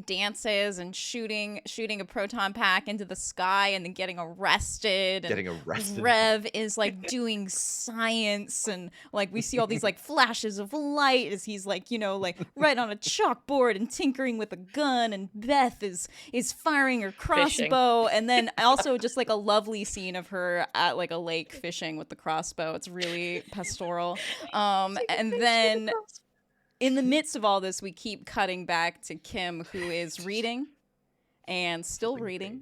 dances and shooting a proton pack into the sky and then getting arrested. And Rev is like doing science and like we see all these like flashes of light as he's like like right on a chalkboard and tinkering with a gun, and Beth is firing her crossbow, and then also just like a lovely scene of her at like a lake fishing with the crossbow. It's really pastoral. And then in the midst of all this, we keep cutting back to Kim, who is reading and still reading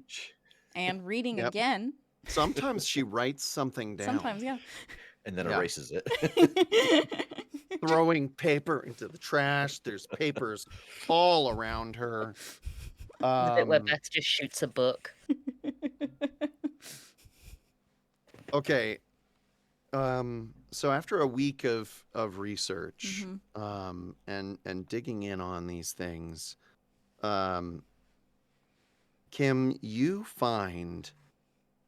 and reading Yep. again. Sometimes she writes something down. Sometimes, yeah. And then erases it. Throwing paper into the trash. There's papers all around her. The bit where Beth just shoots a book. Okay. so after a week of research, Mhm. and digging in on these things, um, Kim, you find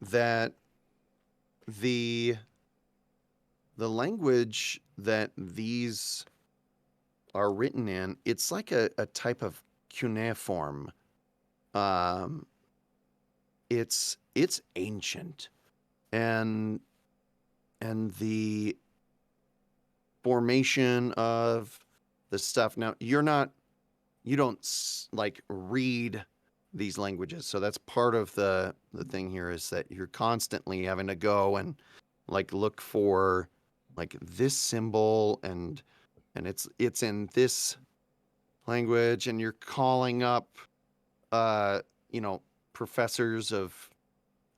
that the language that these are written in, it's like a type of cuneiform. Um, it's ancient, and the formation of the stuff. Now, you don't like read these languages, so that's part of the thing here, is that you're constantly having to go and like look for like this symbol, and it's in this language, and you're calling up you know, professors of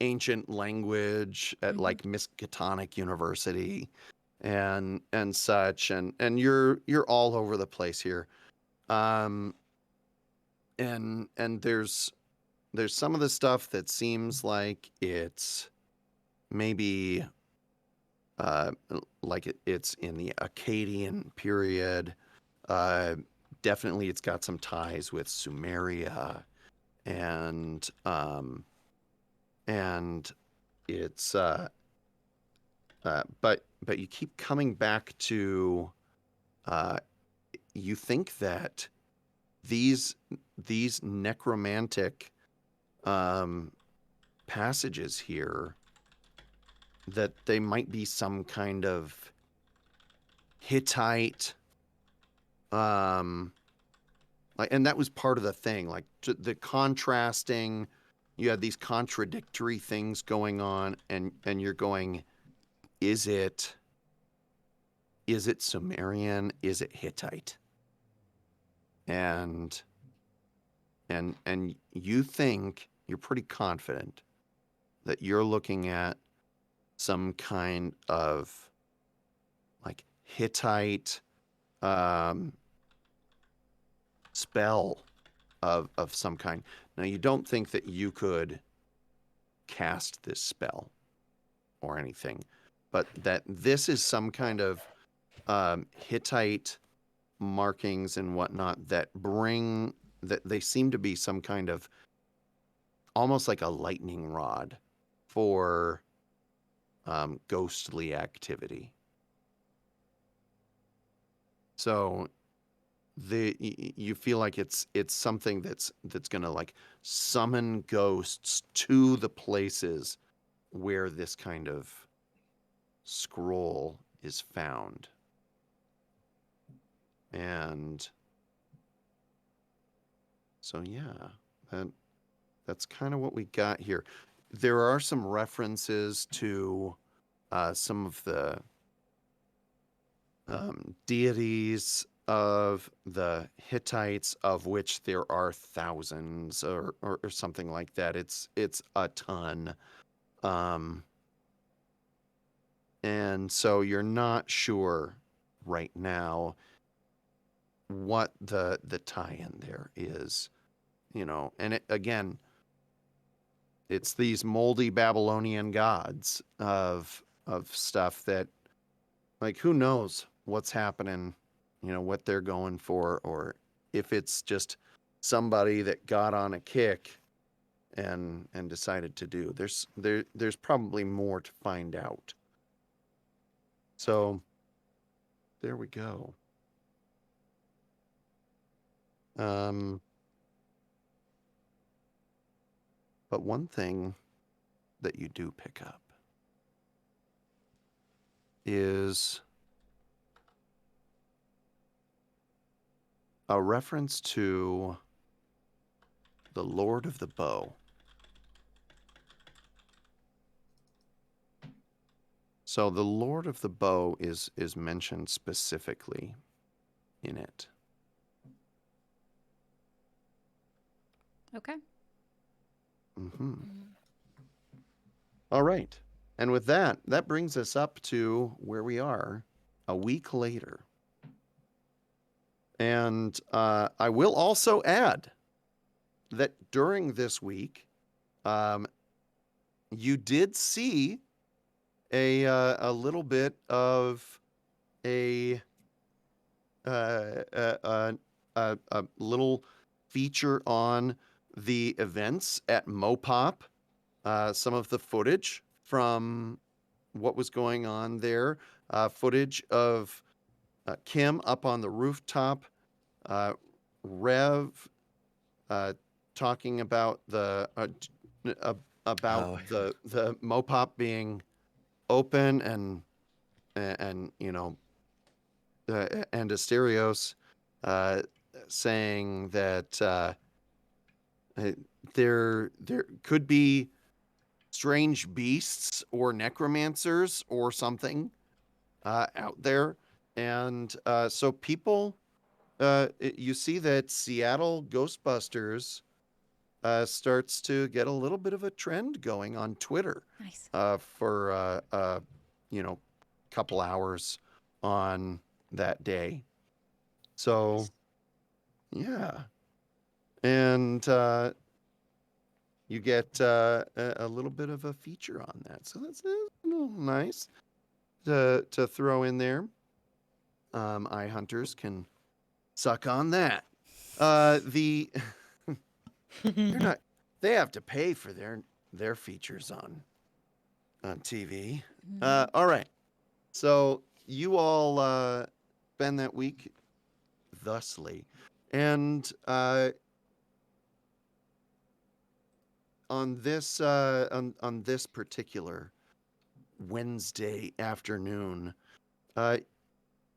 ancient language at Mhm. like Miskatonic University and such, and you're all over the place here. um and there's some of the stuff that seems like it's maybe like it's in the Akkadian period. uh Definitely it's got some ties with Sumeria, and and it's but you keep coming back to, uh you think that these necromantic um passages here, that they might be some kind of Hittite, um like, and that was part of the thing, like the contrasting. You had these contradictory things going on, and you're going, is it Sumerian? Is it Hittite? And you think, you're pretty confident that you're looking at some kind of like Hittite um, spell of some kind. Now, you don't think that you could cast this spell or anything, but that this is some kind of Hittite markings and whatnot that they seem to be some kind of almost like a lightning rod for ghostly activity. So you feel like it's something that's gonna like summon ghosts to the places where this kind of scroll is found. And so yeah, that's kind of what we got here. There are some references to some of the deities of the Hittites, of which there are thousands, or something like that. It's a ton. Um, and so you're not sure right now what the tie-in there is, you know. And again, it's these moldy Babylonian gods of stuff that, like, who knows what's happening, you know, what they're going for, or if it's just somebody that got on a kick and decided to do. There's probably more to find out. So there we go. But one thing that you do pick up is a reference to the Lord of the Bow. So the Lord of the Bow is mentioned specifically in it. Okay. Mm-hmm. All right. And with that, that brings us up to where we are a week later. And I will also add that during this week, you did see a little bit of a little feature on the events at Mopop. Some of the footage from what was going on there. Footage of Kim up on the rooftop. Rev talking about the Oh. the Mopop being open and and Asterios saying that there could be strange beasts or necromancers or something out there, and so people, you see that Seattle Ghostbusters starts to get a little bit of a trend going on Twitter Nice. for couple hours on that day. So yeah, and you get a little bit of a feature on that, so that's nice to throw in there. Eye hunters can suck on that. The they're not. They have to pay for their features on TV. All right. So you all spend that week thusly, and on this particular Wednesday afternoon,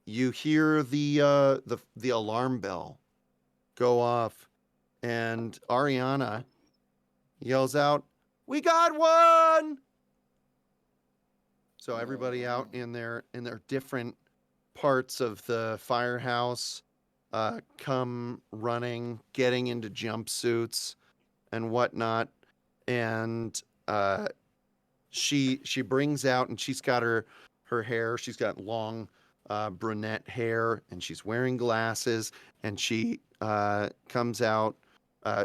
you hear the alarm bell go off, and Ariana yells out, "We got one!" So everybody out in their different parts of the firehouse come running, getting into jumpsuits and whatnot, and she brings out, and she's got her hair. She's got long brunette hair, and she's wearing glasses, and she comes out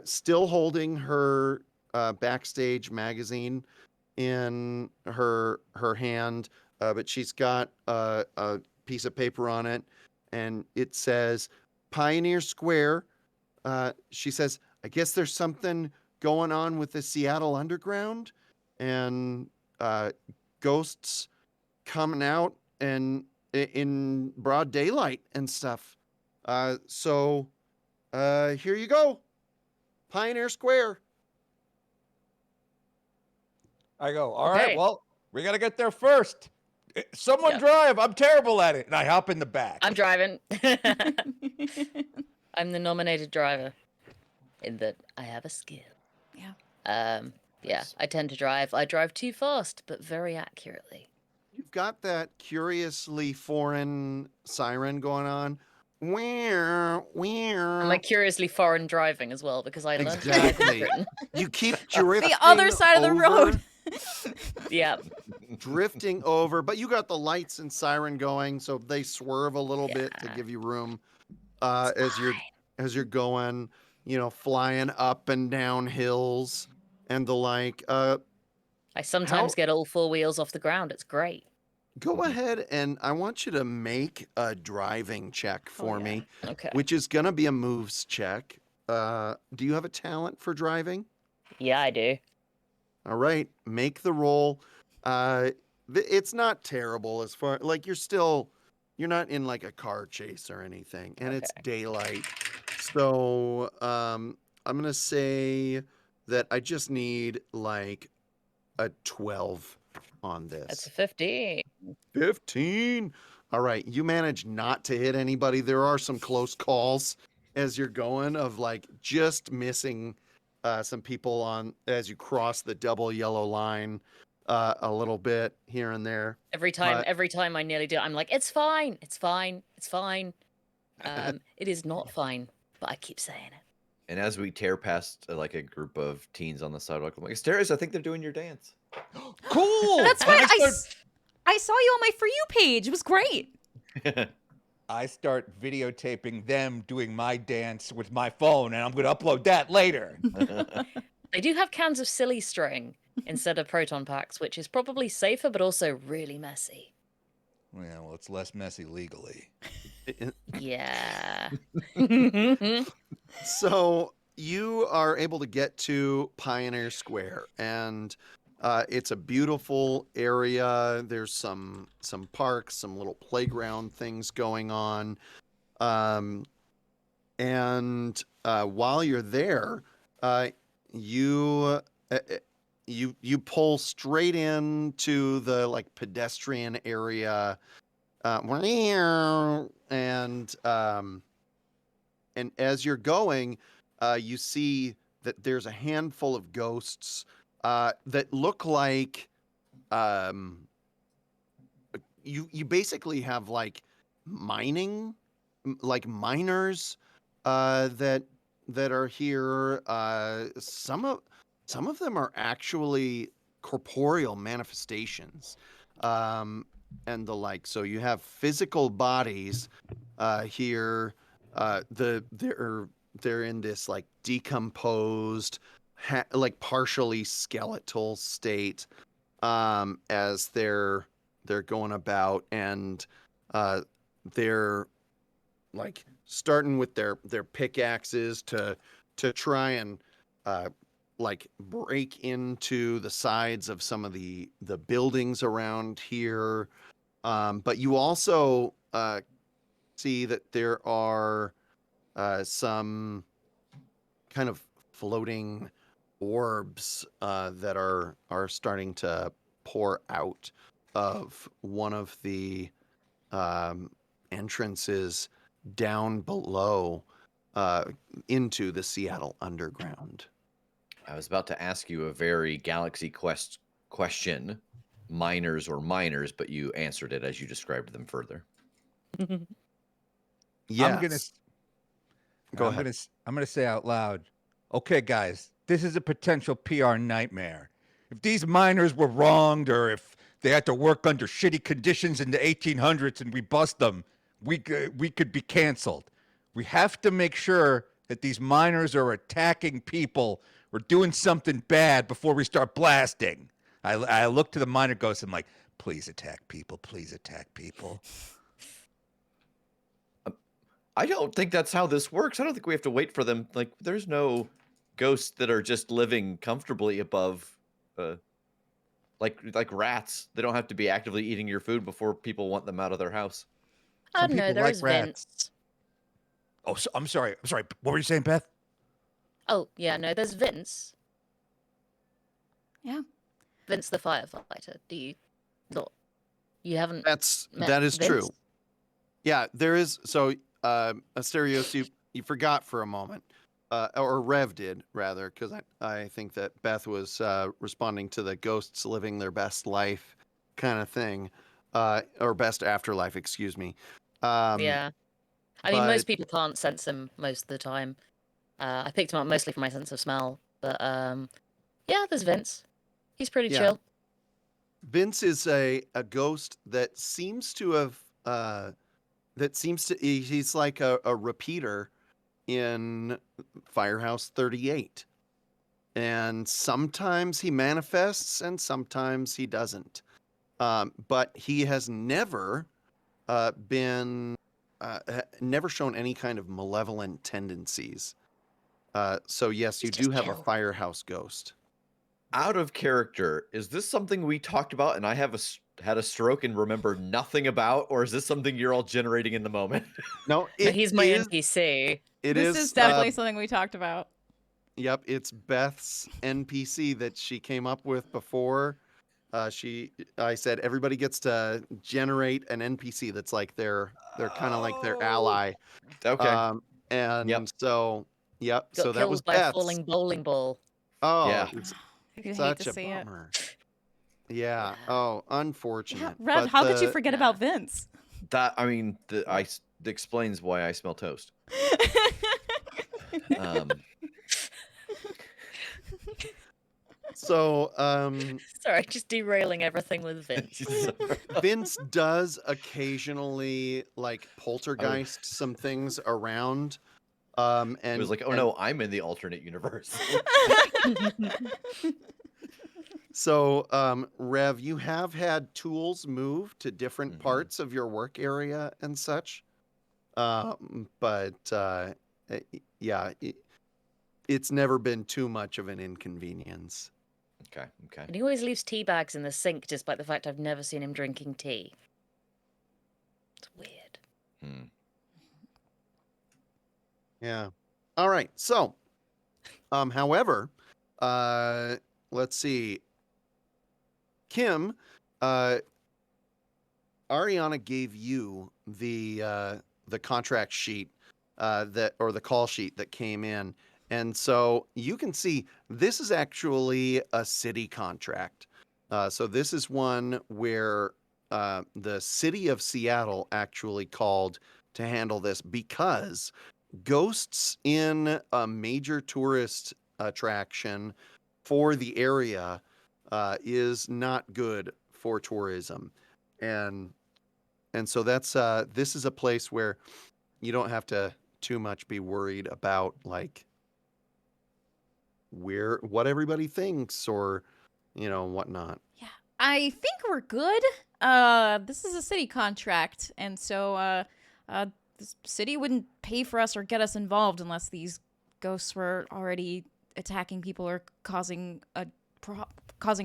still holding her Backstage magazine in her hand, but she's got a piece of paper on it, and it says Pioneer Square. She says, "I guess there's something going on with the Seattle Underground, and ghosts coming out and in broad daylight and stuff. So here you go, Pioneer Square." I go, all Okay. right, well, we got to get there first. Someone Yeah. drive. I'm terrible at it. And I hop in the back. I'm driving. I'm the nominated driver in that I have a skill. Yeah. Yeah, I tend to drive. I drive too fast, but very accurately. You've got that curiously foreign siren going on. Where? And my curiously foreign driving as well, because I learned to drive in Exactly. Britain. You keep drifting The other side of the over, road. Yeah. drifting over, but you got the lights and siren going, so they swerve a little bit to Yeah. give you room It's as you're going, flying up and down hills and the like. I sometimes get all four wheels off the ground. It's great. Go ahead, and I want you to make a driving check for yeah. me, Okay. which is going to be a moves check. Do you have a talent for driving? Yeah, I do. All right, make the roll. It's not terrible as far like you're not in like a car chase or anything, and it's daylight. So I'm gonna say that I just need like a 12 on this. That's a 50. 15. All right, you manage not to hit anybody. There are some close calls as you're going of like just missing some people on as you cross the double yellow line a little bit here and there. Every time I nearly do, I'm like, it's fine, it's fine, it's fine. It is not fine, but I keep saying it. And as we tear past like a group of teens on the sidewalk, I'm like, Asterios, I think they're doing your dance. Cool. That's And right. I saw you on my For You page. It was great. I start videotaping them doing my dance with my phone, and I'm going to upload that later. They do have cans of silly string, instead of proton packs, which is probably safer but also really messy. Yeah, well, it's less messy legally. Yeah. So you are able to get to Pioneer Square, and it's a beautiful area. There's some parks, some little playground things going on, and while you're there, you you pull straight into the like pedestrian area, and as you're going, you see that there's a handful of ghosts that look like you basically have like mining, like miners that are here. Some of them are actually corporeal manifestations, and the like. So you have physical bodies here. They're in this like decomposed, like partially skeletal state, as they're going about, and they're like starting with their pickaxes to try and like break into the sides of some of the buildings around here. But you also see that there are some kind of floating orbs that are starting to pour out of one of the entrances down below into the Seattle Underground. I was about to ask you a very Galaxy Quest question, miners or miners, but you answered it as you described them further. Yes. Go ahead. I'm gonna say out loud, okay, guys, this is a potential PR nightmare. If these miners were wronged, or if they had to work under shitty conditions in the 1800s and we bust them, we could be canceled. We have to make sure that these miners are attacking people or doing something bad before we start blasting. I look to the miner ghosts and I'm like, please attack people, please attack people. I don't think that's how this works. I don't think we have to wait for them. Like, there's no ghosts that are just living comfortably above, like rats. They don't have to be actively eating your food before people want them out of their house. I don't know. people There like is rats. Vince. Oh, I'm sorry. What were you saying, Beth? Oh, yeah, no, there's Vince. Yeah. Vince the firefighter. Do you not? You haven't met That is Vince? true. Yeah, there is. So Asterios, you forgot for a moment, or Rev did rather, because I think that Beth was responding to the ghosts living their best life kind of thing, or best afterlife, excuse me. Yeah. I mean, most but- people can't sense him most of the time. I picked him up mostly for my sense of smell, but yeah, there's Vince. He's pretty Yeah. chill. Vince is a ghost that seems to have he's like a repeater in Firehouse 38. And sometimes he manifests and sometimes he doesn't. But he has never never shown any kind of malevolent tendencies. So yes, He's you just do have a chill. Firehouse ghost. Out of character, is this something we talked about and I have had a stroke and remember nothing about, or is this something you're all generating in the moment? No, No, he's my is- NPC. This is definitely something we talked about. Yep, it's Beth's NPC that she came up with before. I said everybody gets to generate an NPC that's like they're kind of like their ally. Okay. And Yep. so yep, Got so that killed was by a Beth's. falling bowling ball. Oh, Yeah. it's You hate such to a see it. bummer. Yeah. Oh, Yeah, unfortunate. Rev, But how could you the- forget about Vince? That, I mean, that explains why I smell toast. So Sorry, just derailing everything with Vince. Vince does occasionally like poltergeist some things around. And It was like, oh no, I'm in the alternate universe. So, Rev, you have had tools move to different Mhm. parts of your work area and such. But yeah, it's never been too much of an inconvenience. Okay. Okay. And he always leaves tea bags in the sink, despite the fact I've never seen him drinking tea. It's weird. Hmm. Yeah. All right. So, however, let's see. Kim, Ariana gave you the contract sheet that or the call sheet that came in, and so you can see this is actually a city contract. So this is one where the city of Seattle actually called to handle this because ghosts in a major tourist attraction for the area is not good for tourism, and so that's this is a place where you don't have to too much be worried about like where what everybody thinks or whatnot. Yeah, I think we're good. This is a city contract, and so the city wouldn't pay for us or get us involved unless these ghosts were already attacking people or causing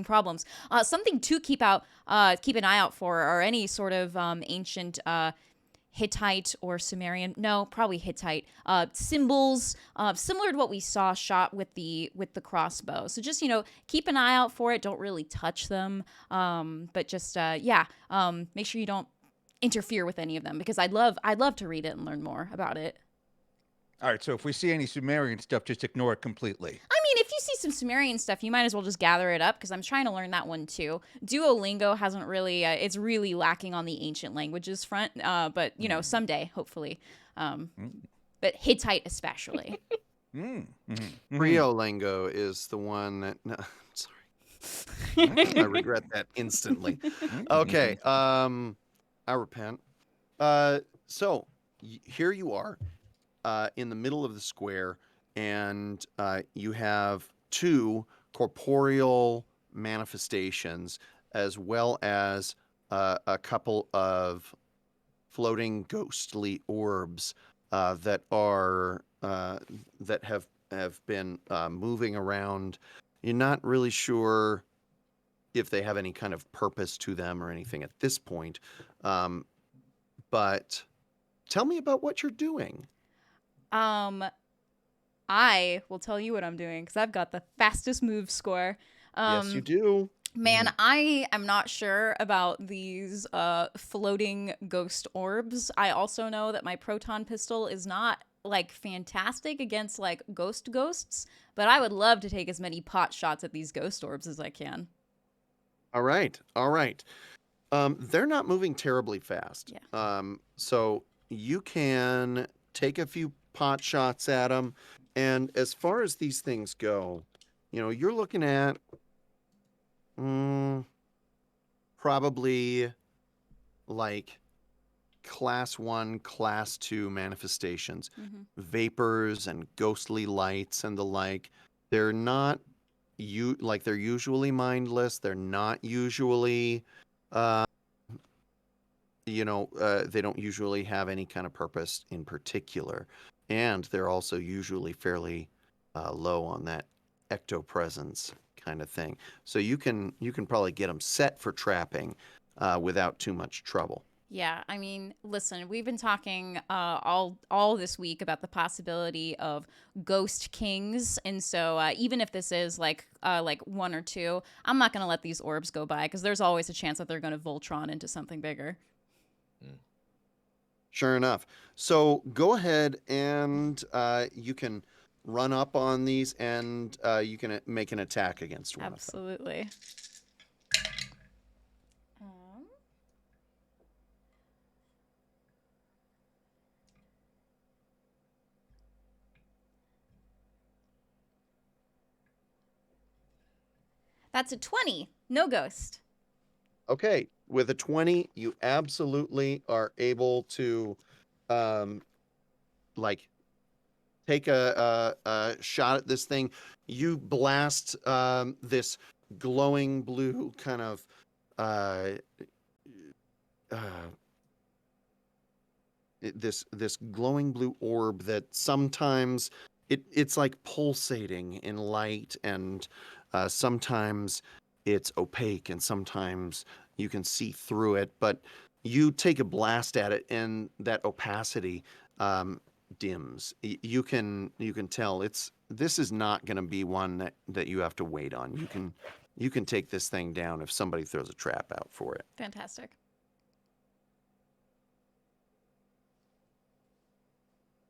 problems. Something to keep an eye out for are any sort of ancient Hittite or Sumerian, no, probably Hittite symbols, similar to what we saw shot with the crossbow. So just keep an eye out for it. Don't really touch them, but just make sure you don't interfere with any of them because I'd love to read it and learn more about it. All right, so if we see any Sumerian stuff, just ignore it completely. I mean, if you see some Sumerian stuff, you might as well just gather it up because I'm trying to learn that one too. Duolingo hasn't really, it's really lacking on the ancient languages front, but someday, hopefully. But Hittite especially. Priolingo is the one that no, sorry. I regret that instantly. Okay, I repent. So here you are in the middle of the square, and you have two corporeal manifestations as well as a couple of floating ghostly orbs that are that have been moving around. You're not really sure if they have any kind of purpose to them or anything at this point. But tell me about what you're doing. I will tell you what I'm doing because I've got the fastest move score. Yes, you do. Man, I am not sure about these floating ghost orbs. I also know that my proton pistol is not like fantastic against like ghosts, but I would love to take as many pot shots at these ghost orbs as I can. All right. All right. They're not moving terribly fast. Yeah. So you can take a few pot shots at them. And as far as these things go, you're looking at probably like class 1, class 2 manifestations, vapors and ghostly lights and the like. They're not they're usually mindless. They're not usually they don't usually have any kind of purpose in particular, and they're also usually fairly low on that ectopresence kind of thing. So you can probably get them set for trapping without too much trouble. Yeah, I mean, listen, we've been talking all this week about the possibility of ghost kings, and so even if this is like one or two, I'm not gonna let these orbs go by because there's always a chance that they're gonna Voltron into something bigger. Sure enough. So go ahead and you can run up on these, and you can make an attack against one of them. Absolutely. That's a 20. No ghost. Okay, with a 20, you absolutely are able to, like, take a shot at this thing. You blast this glowing blue kind of uh, this glowing blue orb that sometimes it's like pulsating in light, and sometimes it's opaque, and sometimes you can see through it. But you take a blast at it, and that opacity dims. You can tell this is not going to be one that you have to wait on. You can take this thing down if somebody throws a trap out for it. Fantastic.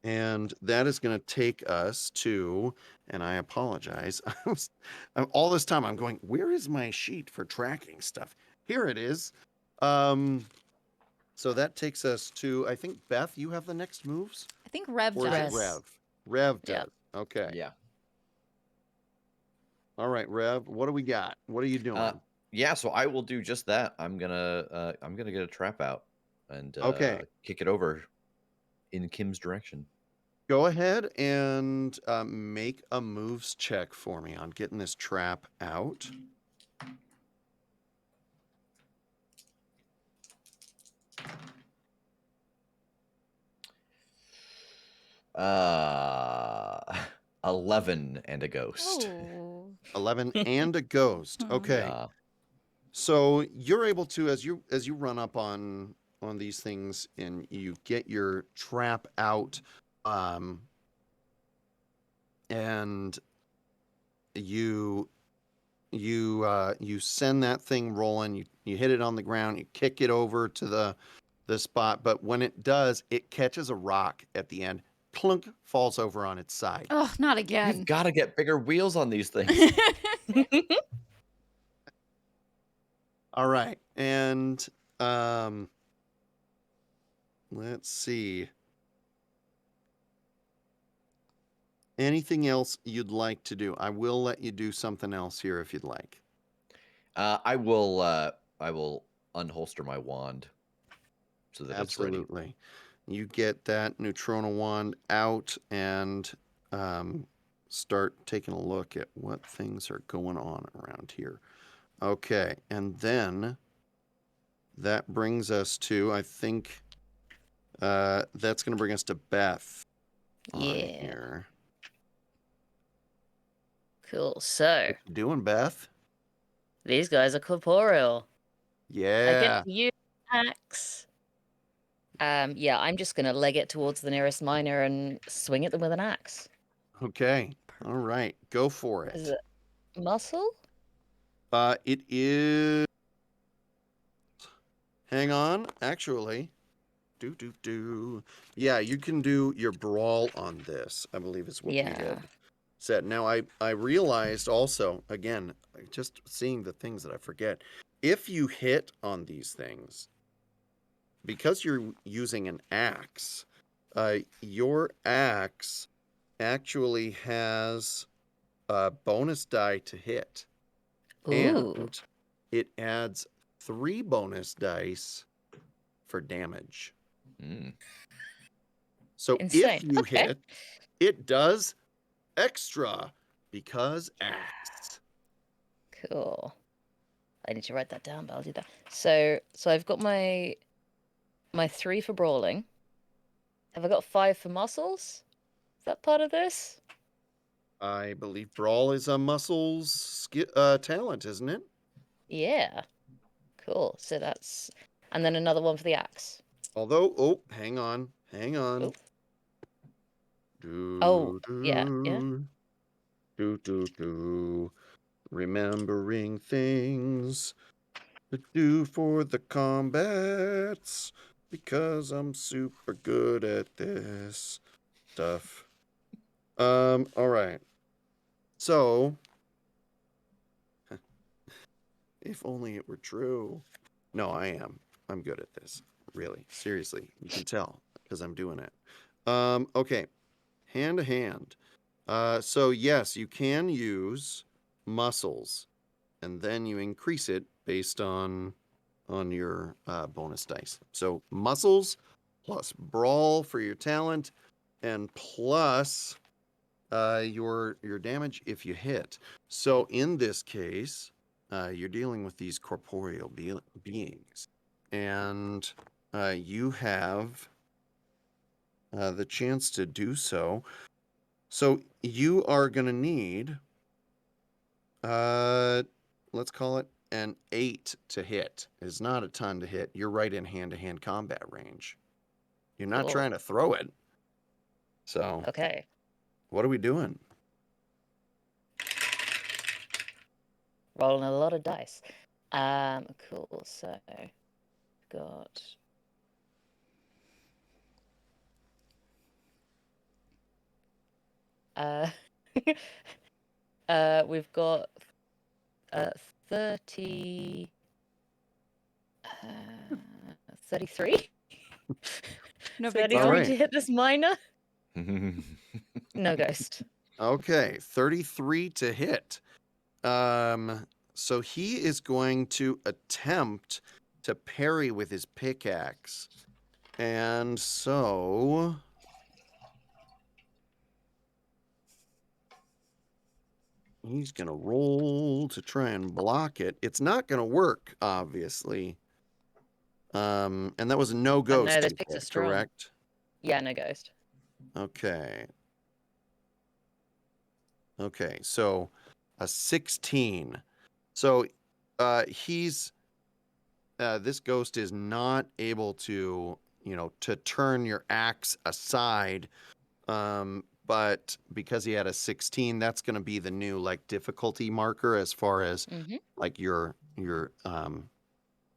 And that is going to take us to, and I apologize, all this time I'm going, where is my sheet for tracking stuff? Here it is. So that takes us to, I think, Beth, you have the next moves? I think Rev Or is does. it Rev? Rev does. Yeah. Okay. Yeah. All right, Rev, what do we got? What are you doing? Yeah, so I will do just that. I'm gonna get a trap out and Okay. kick it over in Kim's direction. Go ahead and make a moves check for me on getting this trap out. Uh 11 and a ghost. Oh. 11 and a ghost. Oh. Okay. Yeah. So you're able to, as you run up on these things and you get your trap out, and you send that thing rolling. You hit it on the ground. You kick it over to the spot, but when it does, it catches a rock at the end. Clunk, falls over on its side. Oh, not again. You've got to get bigger wheels on these things. All right, and let's see. Anything else you'd like to do? I will let you do something else here if you'd like. I will unholster my wand so that it's ready. Absolutely. You get that Neutrona wand out and start taking a look at what things are going on around here. Okay, and then that brings us to, I think, that's going to bring us to Beth on Yeah. here. Cool. So What you doing, Beth? these guys are corporeal. I Yeah. get to use an axe. Yeah, I'm just gonna leg it towards the nearest miner and swing at them with an axe. Okay. All right. Go for Is it. it muscle? It is. Hang on. Actually. Do. Yeah, you can do your brawl on this, I believe is what we Yeah. had said. Now, I realized also, again, just seeing the things that I forget. If you hit on these things, because you're using an axe, your axe actually has a bonus die to hit. Ooh. And it adds 3 bonus dice for damage. Mm. So Insane. if you Okay. hit, it does extra because axe. Cool. I need to write that down, but I'll do that. So I've got my 3 for brawling. Have I got 5 for muscles? Is that part of this? I believe brawl is a muscles talent, isn't it? Yeah. Cool. So that's, and then another one for the axe. Although, hang on. Oh. Do, Oh, yeah. do. Remembering things to do for the combats because I'm super good at this stuff. All right. So, if only it were true. No, I am. I'm good at this. Really. Seriously. You can tell because I'm doing it. Okay. Hand to hand. So yes, you can use muscles, and then you increase it based on your bonus dice. So muscles plus brawl for your talent, and plus your damage if you hit. So in this case, you're dealing with these corporeal beings, and you have the chance to do so. So you are going to need, let's call it an 8 to hit. It's not a ton to hit. You're right in hand-to-hand combat range. You're not Cool. trying to throw it. So Okay. what are we doing? Rolling a lot of dice. Cool. So, got. We've got 30. 33. No big 33 deal. Alright. to hit this minor. No ghost. Okay, 33 to hit. So he is going to attempt to parry with his pickaxe. And so he's going to roll to try and block it. It's not going to work, obviously. And that was a no ghost, no, this you picks said, are strong. correct? Yeah, no ghost. Okay. Okay, so a 16. So he's this ghost is not able to, to turn your axe aside. But because he had a 16, that's going to be the new like difficulty marker as far as like your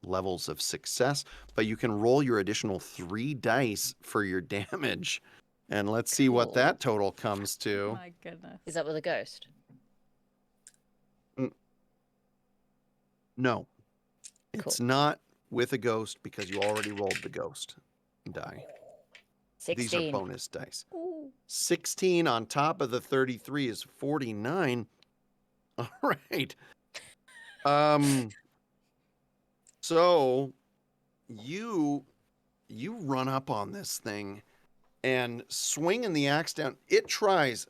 levels of success. But you can roll your additional 3 dice for your damage, and let's see what Cool. that total comes Oh to. my goodness. Is that with a ghost? No, Cool. it's not with a ghost because you already rolled the ghost die. 16. These are bonus dice. Ooh. 16 on top of the 33 is 49. All right. So you run up on this thing and swinging the axe down. It tries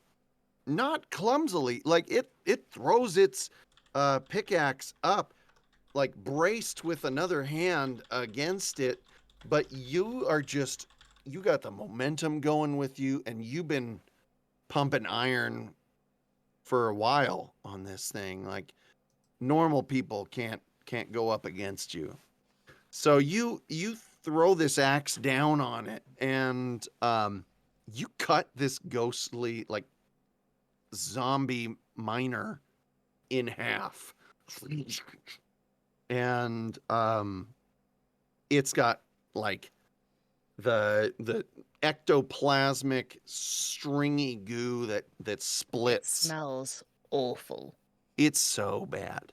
not clumsily, like it throws its pickaxe up, like braced with another hand against it, but you got the momentum going with you, and you've been pumping iron for a while on this thing. Like normal people can't go up against you. So you throw this axe down on it, and you cut this ghostly like zombie miner in half. And it's got like the ectoplasmic stringy goo that splits. Smells awful. It's so bad.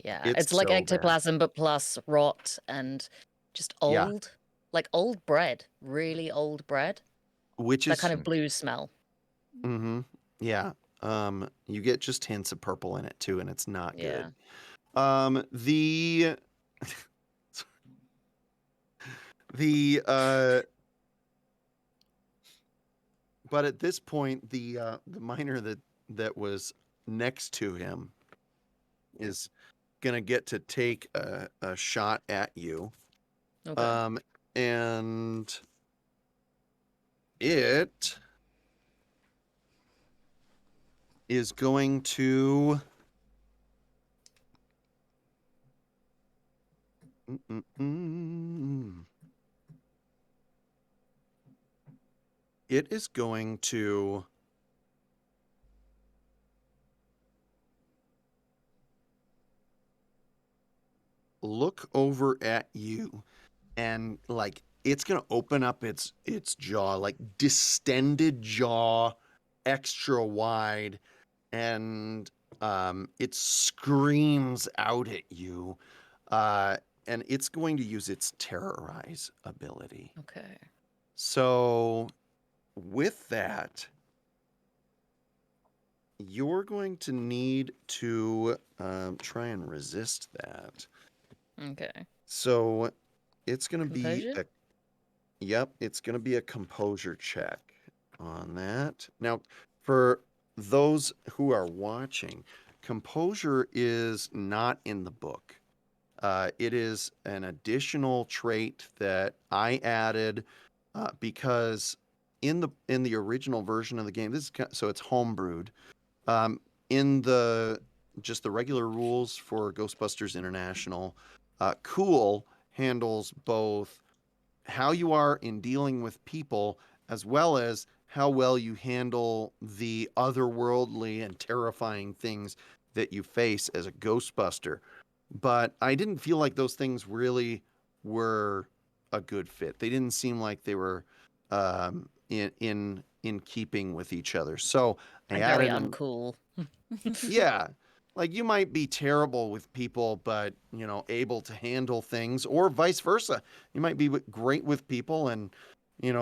Yeah, It's it's like so bad. ectoplasm, but plus rot and just Yeah. old, like old bread, really old bread. Which That is kind of blue smell. Mm-hmm. Yeah. You get just hints of purple in it too, and it's not Yeah. good. But at this point, the miner that was next to him is gonna get to take a shot at you. Okay. And it is going to it is going to look over at you, and like it's gonna open up its jaw, like distended jaw, extra wide, and it screams out at you, and it's going to use its terrorize ability. Okay. So with that, you're going to need to try and resist that. Okay. So it's going to be Composure? it's going to be a composure check on that. Now, for those who are watching, composure is not in the book. It is an additional trait that I added because in the original version of the game, so it's homebrewed. In the just the regular rules for Ghostbusters International, Cool handles both how you are in dealing with people as well as how well you handle the otherworldly and terrifying things that you face as a Ghostbuster. But I didn't feel like those things really were a good fit. They didn't seem like they were in keeping with each other. So I I'm very added uncool. yeah, like you might be terrible with people, but able to handle things, or vice versa. You might be great with people, and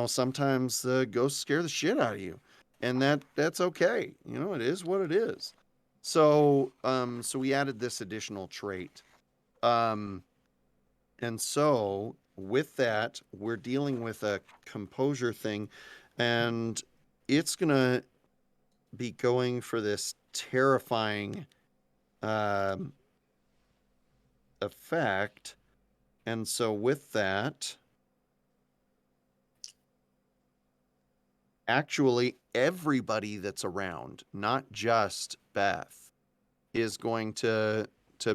sometimes the ghosts scare the shit out of you, and that's okay. It is what it is. So so we added this additional trait, and so with that, we're dealing with a composure thing, and it's gonna be going for this terrifying effect. And so with that, actually everybody that's around, not just Beth, is going to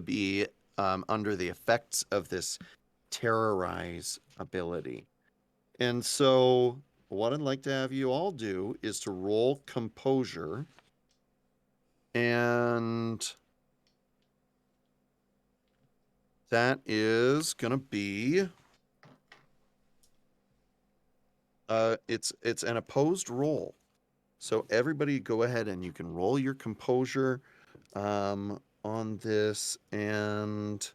be under the effects of this terrorize ability. And so what I'd like to have you all do is to roll composure, and that is gonna be it's an opposed roll. So everybody go ahead and you can roll your composure on this, and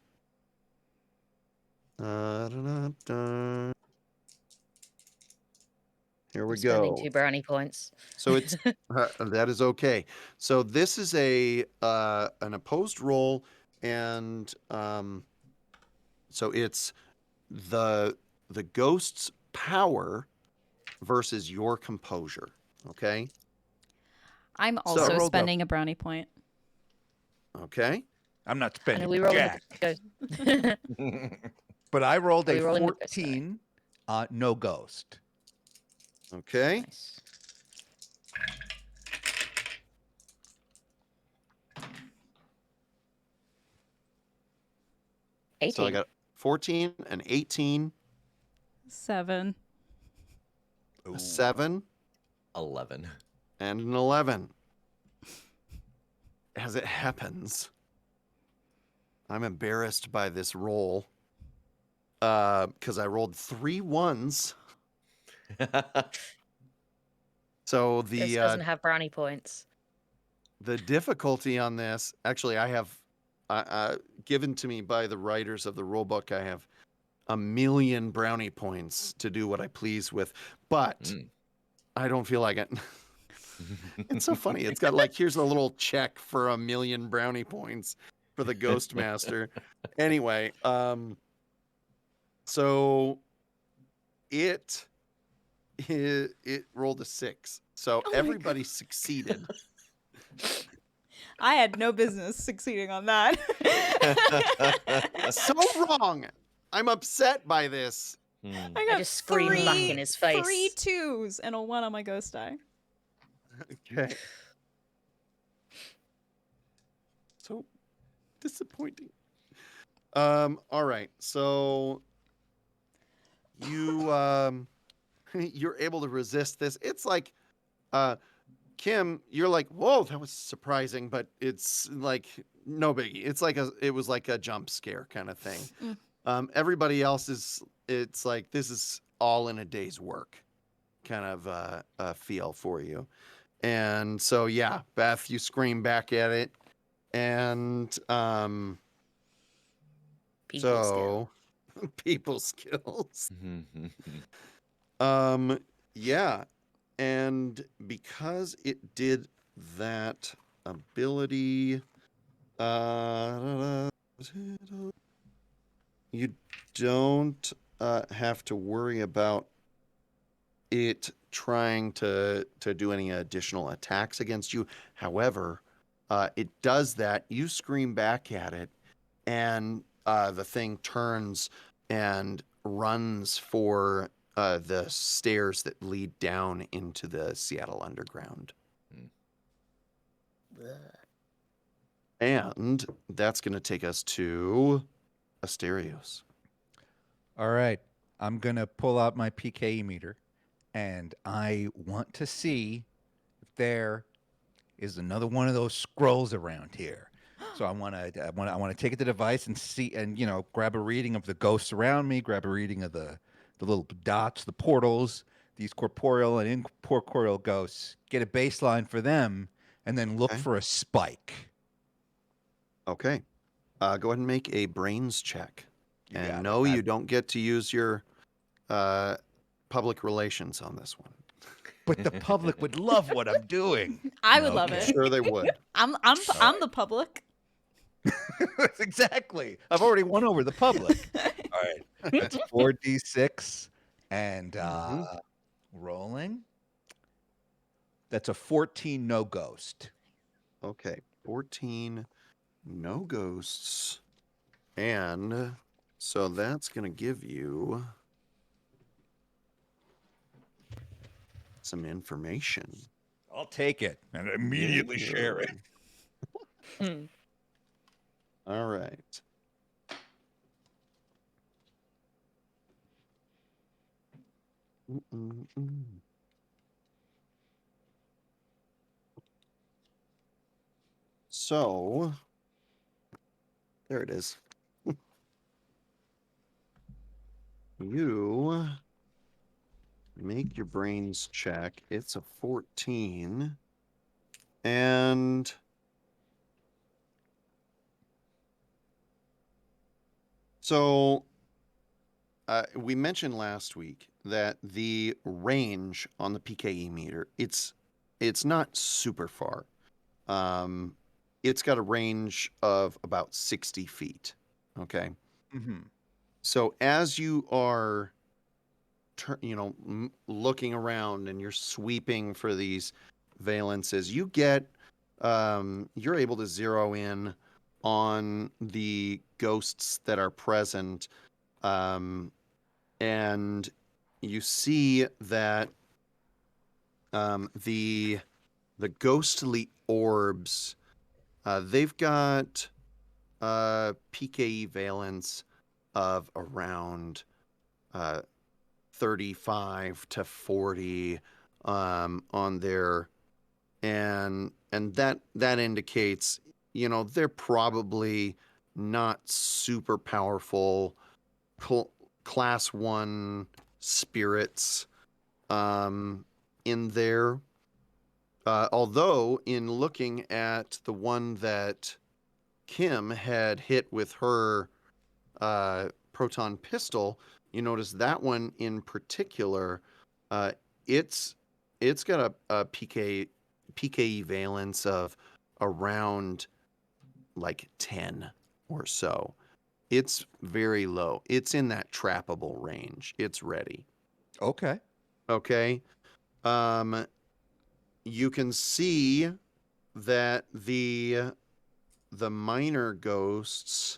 here we Spending go. 2 brownie points. So it's that is okay. So this is an opposed roll, and so it's the ghost's power versus your composure. Okay. I'm So- also rolled up. spending a brownie point. Okay. I'm not And spending are we rolling jack. the But I rolled Are a we rolling the ghost die? 14, no ghost. Okay. Nice. So I 18. got 14, an 18, 7. Ooh. a 7, 11. and an 11. As it happens, I'm embarrassed by this roll because I rolled 3 1s. So This doesn't have brownie points. the difficulty on this, actually, I have given to me by the writers of the rulebook. I have 1,000,000 brownie points to do what I please with, but Mm. I don't feel like it. It's so funny. It's got like, here's a little check for 1,000,000 brownie points for the Ghost Master. Anyway, so it rolled a 6. So Oh my everybody succeeded. I had no business succeeding on that. So wrong. I'm upset by this. Hmm. I got just screamed back in his face. 3 2s and a 1 on my ghost die. Okay. So disappointing. All right. So you you're able to resist this. It's like Kim, you're like, whoa, that was surprising, but it's like no biggie. It was like a jump scare kind of thing. Everybody else it's like this is all in a day's work kind of feel for you. And so yeah, Beth, you scream back at it, and People skill. people skills. Hmm. Yeah, and because it did that ability, you don't have to worry about it trying to do any additional attacks against you. However, It does that. You scream back at it, and the thing turns and runs for the stairs that lead down into the Seattle Underground. And that's going to take us to Asterios. All right. I'm going to pull out my PKE meter, and I want to see if there is another one of those scrolls around here. So I want to take it to the device and see, and grab a reading of the ghosts around me, grab a reading of the little dots, the portals, these corporeal and incorporeal ghosts, get a baseline for them, and then look Okay. for a spike. Okay. Go ahead and make a brains check. You got And it. no, you don't get to use your public relations on this one. But the public would love what I'm doing. I would love I'm it. sure they would. I'm the public. Exactly. I've already won over the public. All right. That's 4d6 and rolling. That's a 14 no ghost. Okay. 14, no ghosts. And so that's going to give you some information. I'll take it and immediately share it. All right. So, there it is. You make your brains check. It's a 14. And so we mentioned last week that the range on the PKE meter, it's not super far. It's got a range of about 60 feet. Okay. Mm-hmm. So as you are, looking around and you're sweeping for these valences, you get, you're able to zero in on the ghosts that are present, and you see that the ghostly orbs, they've got PKE valence of around 35 to 40 on there, and that indicates they're probably not super powerful class 1 spirits in there. Although in looking at the one that Kim had hit with her proton pistol, you notice that one in particular, it's got a PKE valence of around like 10 or so. It's very low. It's in that trappable range. It's ready. Okay. Okay. You can see that the minor ghosts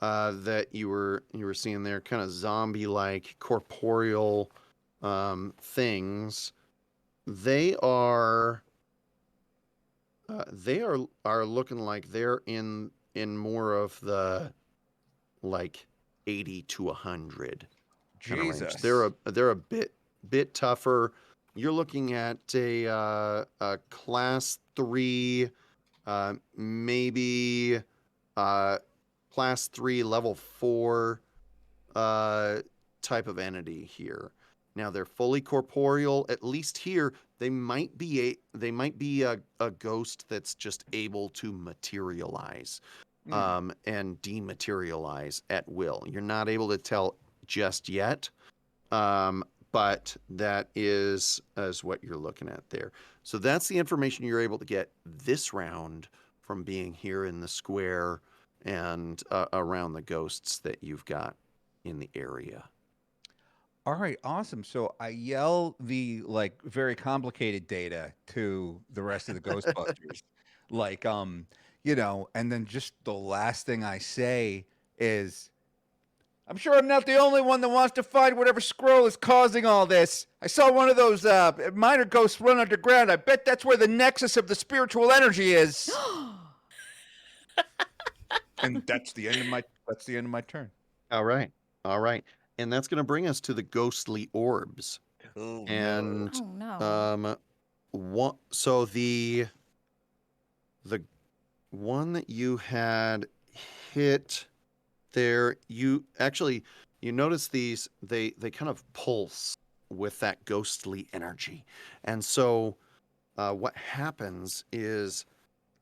that you were seeing there, kind of zombie-like corporeal things, they are looking like they're in more of the like 80 to 100 kind of range. Jesus. They're a bit tougher. You're looking at a class 3, maybe class 3 level 4 type of entity here. Now they're fully corporeal. At least here, they might be a ghost that's just able to materialize and dematerialize at will. You're not able to tell just yet, but that is what you're looking at there. So that's the information you're able to get this round from being here in the square and around the ghosts that you've got in the area. All right, awesome. So I yell the very complicated data to the rest of the Ghostbusters. Like, and then just the last thing I say is, I'm sure I'm not the only one that wants to find whatever scroll is causing all this. I saw one of those minor ghosts run underground. I bet that's where the nexus of the spiritual energy is. And that's the end of my turn. All right. All right. And that's going to bring us to the Ghostly Orbs. Oh And Oh no. so the one that you had hit there, you notice these, they kind of pulse with that ghostly energy. And so what happens is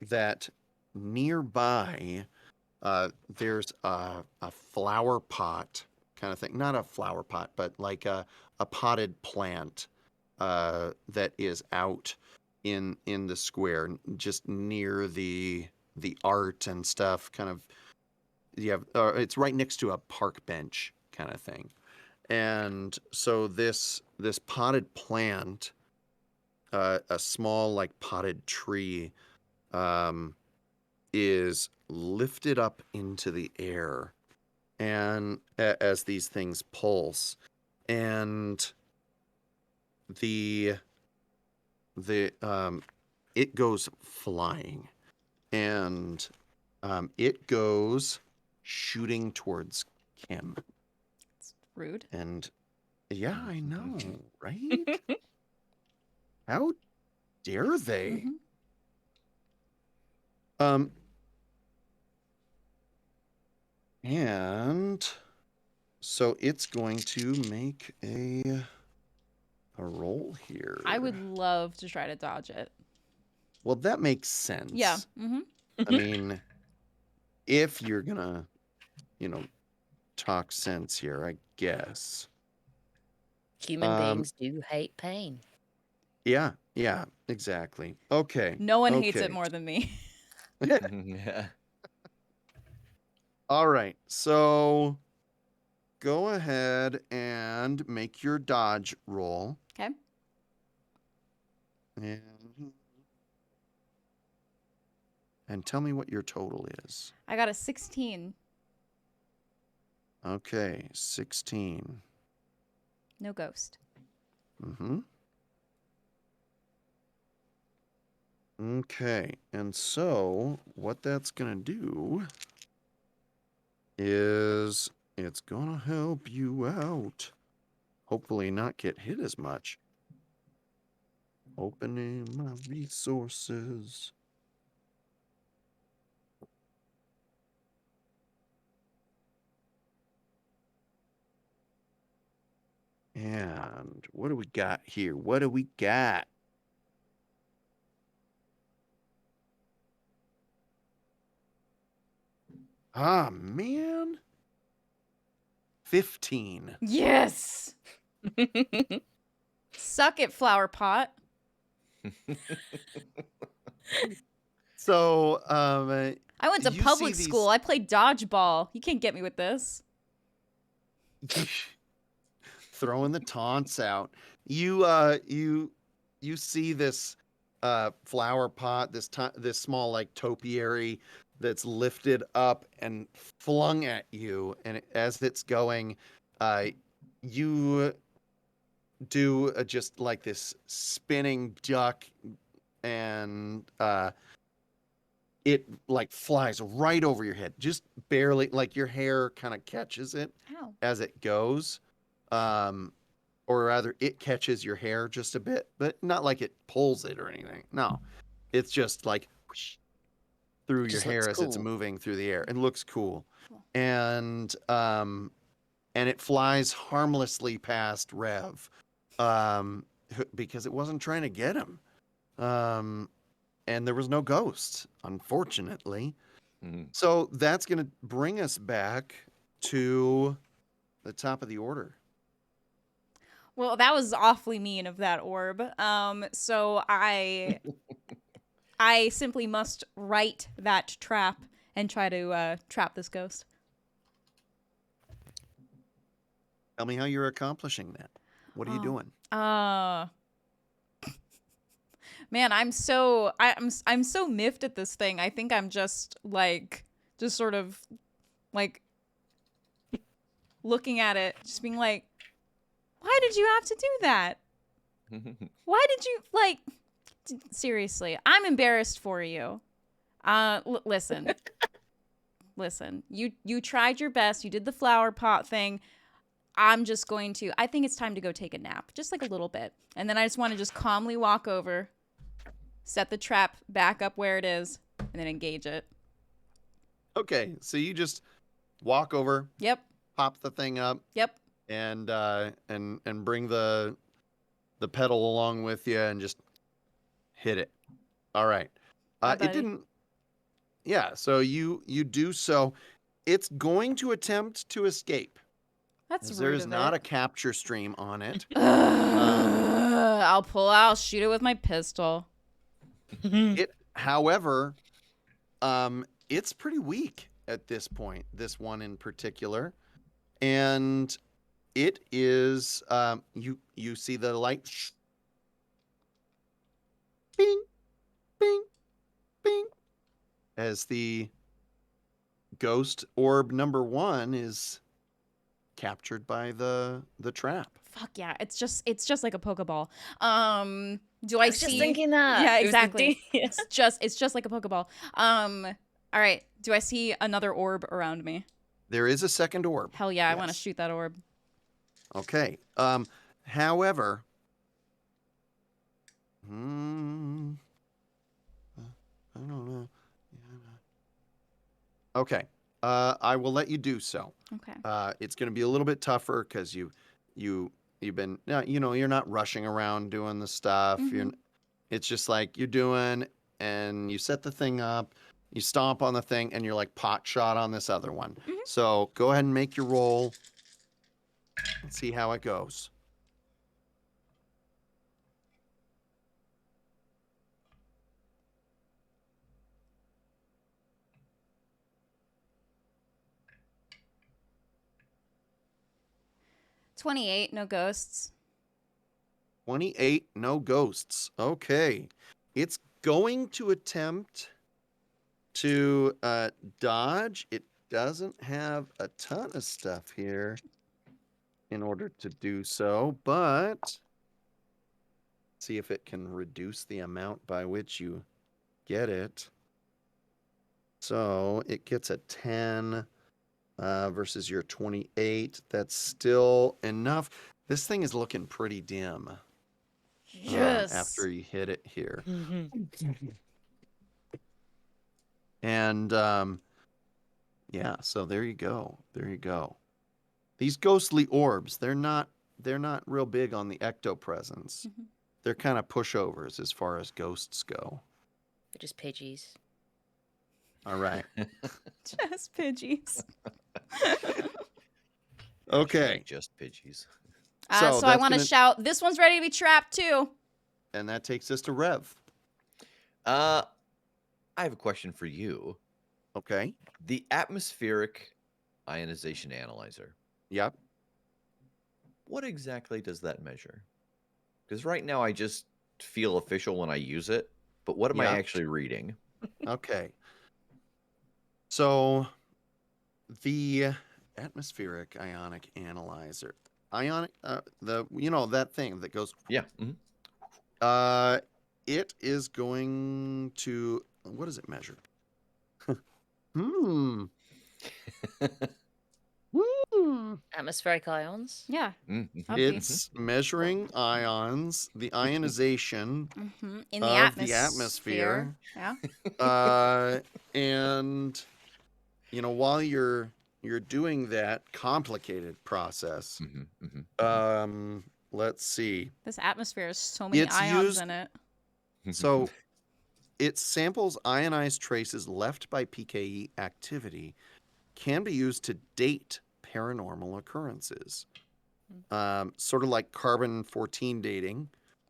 that nearby there's a flower pot kind of thing. Not a flower pot, but like a potted plant that is out in the square, just near the art and stuff. Kind of, it's right next to a park bench kind of thing. And so this potted plant, a small like potted tree, is lifted up into the air, and as these things pulse, and the it goes flying, and it goes shooting towards Kim. It's rude. And yeah, I know, right? How dare they? Mhm. And so it's going to make a roll here. I would love to try to dodge it. Well, that makes sense. Yeah. Mm-hmm. I mean, if you're gonna, talk sense here, I guess. Human beings do hate pain. Yeah, exactly. Okay. No one hates it okay. more than me. Yeah. All right. So go ahead and make your dodge roll. Okay. And tell me what your total is. I got a 16. Okay, 16. No ghost. Mm-hmm. Okay, and so what that's gonna do is it's gonna help you out. Hopefully not get hit as much. Opening my resources. And what do we got here? What do we got? Ah, man. 15. Yes. Suck it, flower pot. So, I went to you public see school. I played dodgeball. You can't get me with this. throwing the taunts out. You see this flower pot, this small like topiary that's lifted up and flung at you, and as it's going, you do just like this spinning duck, and it like flies right over your head, just barely, like your hair kind of catches it Ow. as it goes. Or rather, it catches your hair just a bit, but not like it pulls it or anything. No, it's just like whoosh, through your Just hair looks as it's cool. moving through the air. It looks cool, Cool. and it flies harmlessly past Rev, because it wasn't trying to get him. And there was no ghost, unfortunately. Mhm. So that's going to bring us back to the top of the order. Well, that was awfully mean of that orb. So I simply must right that trap and try to trap this ghost. Tell me how you're accomplishing that. What are you Oh. doing? Man, I'm so miffed at this thing. I think I'm just sort of like looking at it, just being like, why did you have to do that? Why did you seriously? I'm embarrassed for you. Listen. Listen. You tried your best. You did the flower pot thing. I think it's time to go take a nap, just like a little bit. And then I just want to just calmly walk over, set the trap back up where it is, and then engage it. Okay, so you just walk over, Yep. pop the thing up, Yep. and bring the pedal along with you and just hit it. All right. Bye, It buddy. didn't. Yeah. So you do so. It's going to attempt to escape. That's There rude is of not a it. capture stream on it. I'll shoot it with my pistol. However, it's pretty weak at this point. This one in particular, and it is. You see the light. Bing, bing, bing, as the ghost orb number 1 is captured by the trap. Fuck yeah! It's just like a Pokeball. Do I I was see? just thinking that. Yeah, It was the exactly. D- It's just like a Pokeball. All right. Do I see another orb around me? There is a second orb. Hell yeah! I want to Yes. shoot that orb. Okay. However, I don't know. Okay. I will let you do so. Okay. It's going to be a little bit tougher because you've been you're not rushing around doing the stuff. It's just like you're doing, and you set the thing up, you stomp on the thing, and you're like pot shot on this other one. So go ahead and make your roll. Let's see how it goes. $28. No ghosts. 28, no ghosts. Okay. It's going to attempt to dodge. It doesn't have a ton of stuff here in order to do so, but see if it can reduce the amount by which you get it. So it gets a 10 versus your 28. That's still enough. This thing is looking pretty dim. Yes. After you hit it here. And yeah, so there you go. There you go. These ghostly orbs, they're not real big on the ectopresence. They're kind of pushovers as far as ghosts go. They're just Pidgeys. All right. Just Pidgeys. Okay. Just Pidgeys. So I that's want to gonna- shout, this one's ready to be trapped too. And that takes us to Rev. I have a question for you. Okay. The atmospheric ionization analyzer. Yep. What exactly does that measure? Because right now I just feel official when I use it, but what am I Yeah. actually reading? Okay. So the atmospheric ionic analyzer. Ionic that thing that goes Yeah. it is going to, what does it measure? Atmospheric ions. Yeah. Upbeat. It's measuring ions, the ionization In the of atmosphere. the atmosphere. Yeah. And while you're doing that complicated process, let's see. This atmosphere has so many It's ions used- in it. So it samples ionized traces left by PKE activity, can be used to date paranormal occurrences. Sort of like carbon-14 dating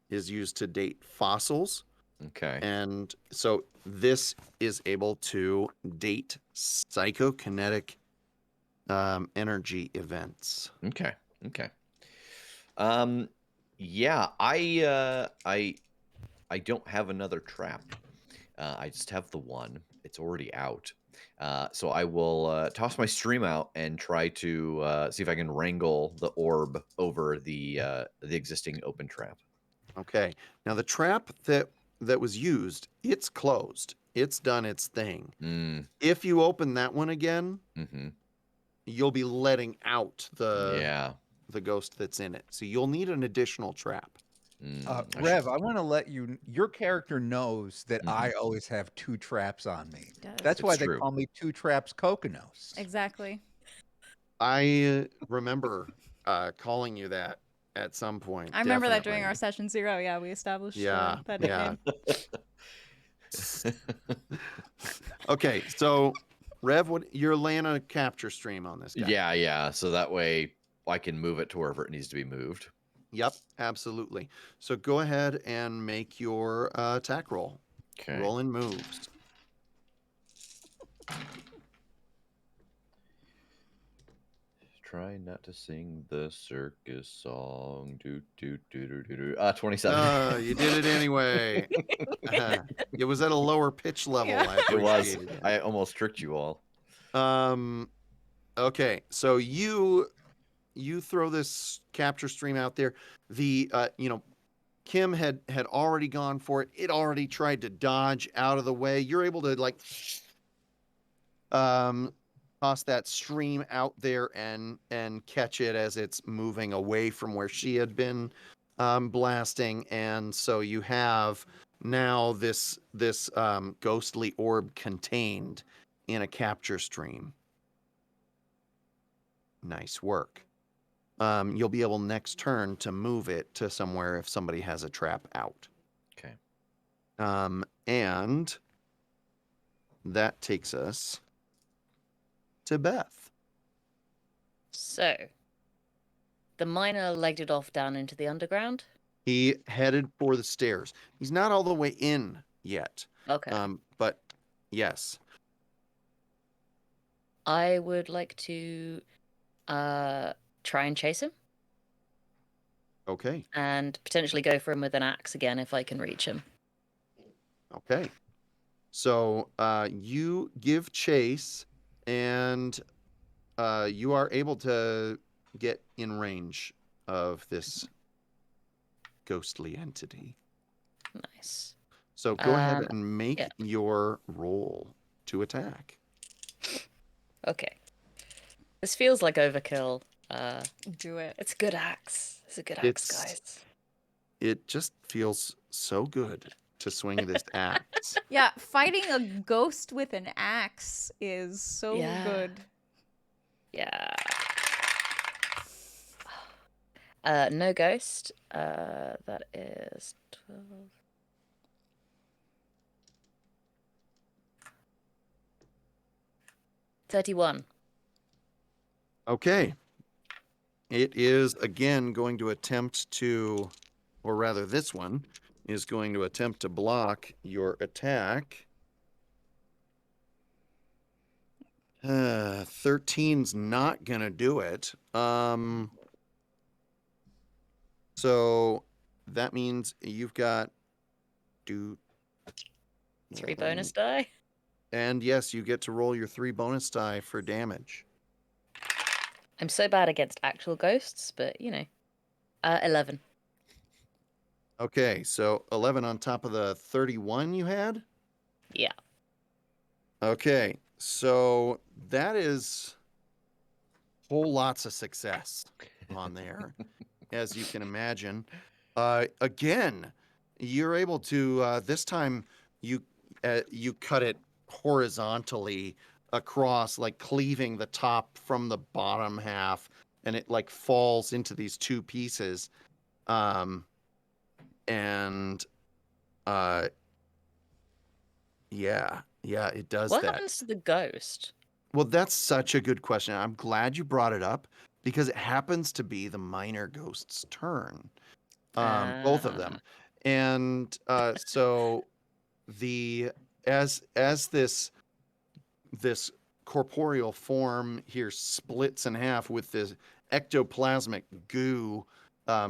is used to date fossils. Okay. And so this is able to date psychokinetic energy events. Okay. Yeah, I I don't have another trap. I just have the one. It's already out. So I will toss my stream out and try to see if I can wrangle the orb over the existing open trap. Okay. Now the trap that was used, it's closed. It's done its thing. Mm, If you open that one again, mm-hmm. you'll be letting out Yeah. the ghost that's in it. So you'll need an additional trap. Rev, I want to let your character knows that Mhm. I always have 2 traps on me. Does. That's why It's they true. call me 2 traps Kokkinos. Exactly. I remember calling you that at some point. I remember that during definitely. our session 0. Yeah, we established Yeah, that yeah. nickname. Okay, so Rev, you're laying a capture stream on this guy. Yeah. So that way I can move it to wherever it needs to be moved. Yep, absolutely. So go ahead and make your attack roll. Okay. Roll in moves. Try not to sing the circus song. 27. You did it anyway. It was at a lower pitch level. Yeah. I It was. appreciated it. I almost tricked you all. Okay, so you throw this capture stream out there. The Kim had already gone for it. It already tried to dodge out of the way. You're able to like toss that stream out there and catch it as it's moving away from where she had been blasting. And so you have now this ghostly orb contained in a capture stream. Nice work. You'll be able next turn to move it to somewhere if somebody has a trap out. Okay. And that takes us to Beth. So, the miner legged it off down into the underground. He headed for the stairs. He's not all the way in yet. Okay. But yes. I would like to try and chase him Okay. and potentially go for him with an axe again if I can reach him. Okay. So you give chase, and you are able to get in range of this ghostly entity. Nice. So go ahead Um, and make yeah. your roll to attack. Okay. This feels like overkill. Do it. It's a good axe. It's a good axe, It's- guys. It just feels so good to swing this axe. Yeah, fighting a ghost with an axe is so Yeah. good. Yeah. No ghost. That is 12. $31. Okay. It is again going to attempt to, or rather, this one is going to attempt to block your attack. 13's not gonna do it. So that means you've got 3 bonus die. And yes, you get to roll your 3 bonus die for damage. I'm so bad against actual ghosts, but 11. Okay, so 11 on top of the 31 you had? Yeah. Okay, so that is whole lots of success on there, as you can imagine. Again, you're able to this time you cut it horizontally across, like cleaving the top from the bottom half, and it like falls into these 2 pieces. Yeah, it does What that. happens to the ghost? Well, that's such a good question. I'm glad you brought it up because it happens to be the minor ghost's turn. Both of them. And so as this corporeal form here splits in half with this ectoplasmic goo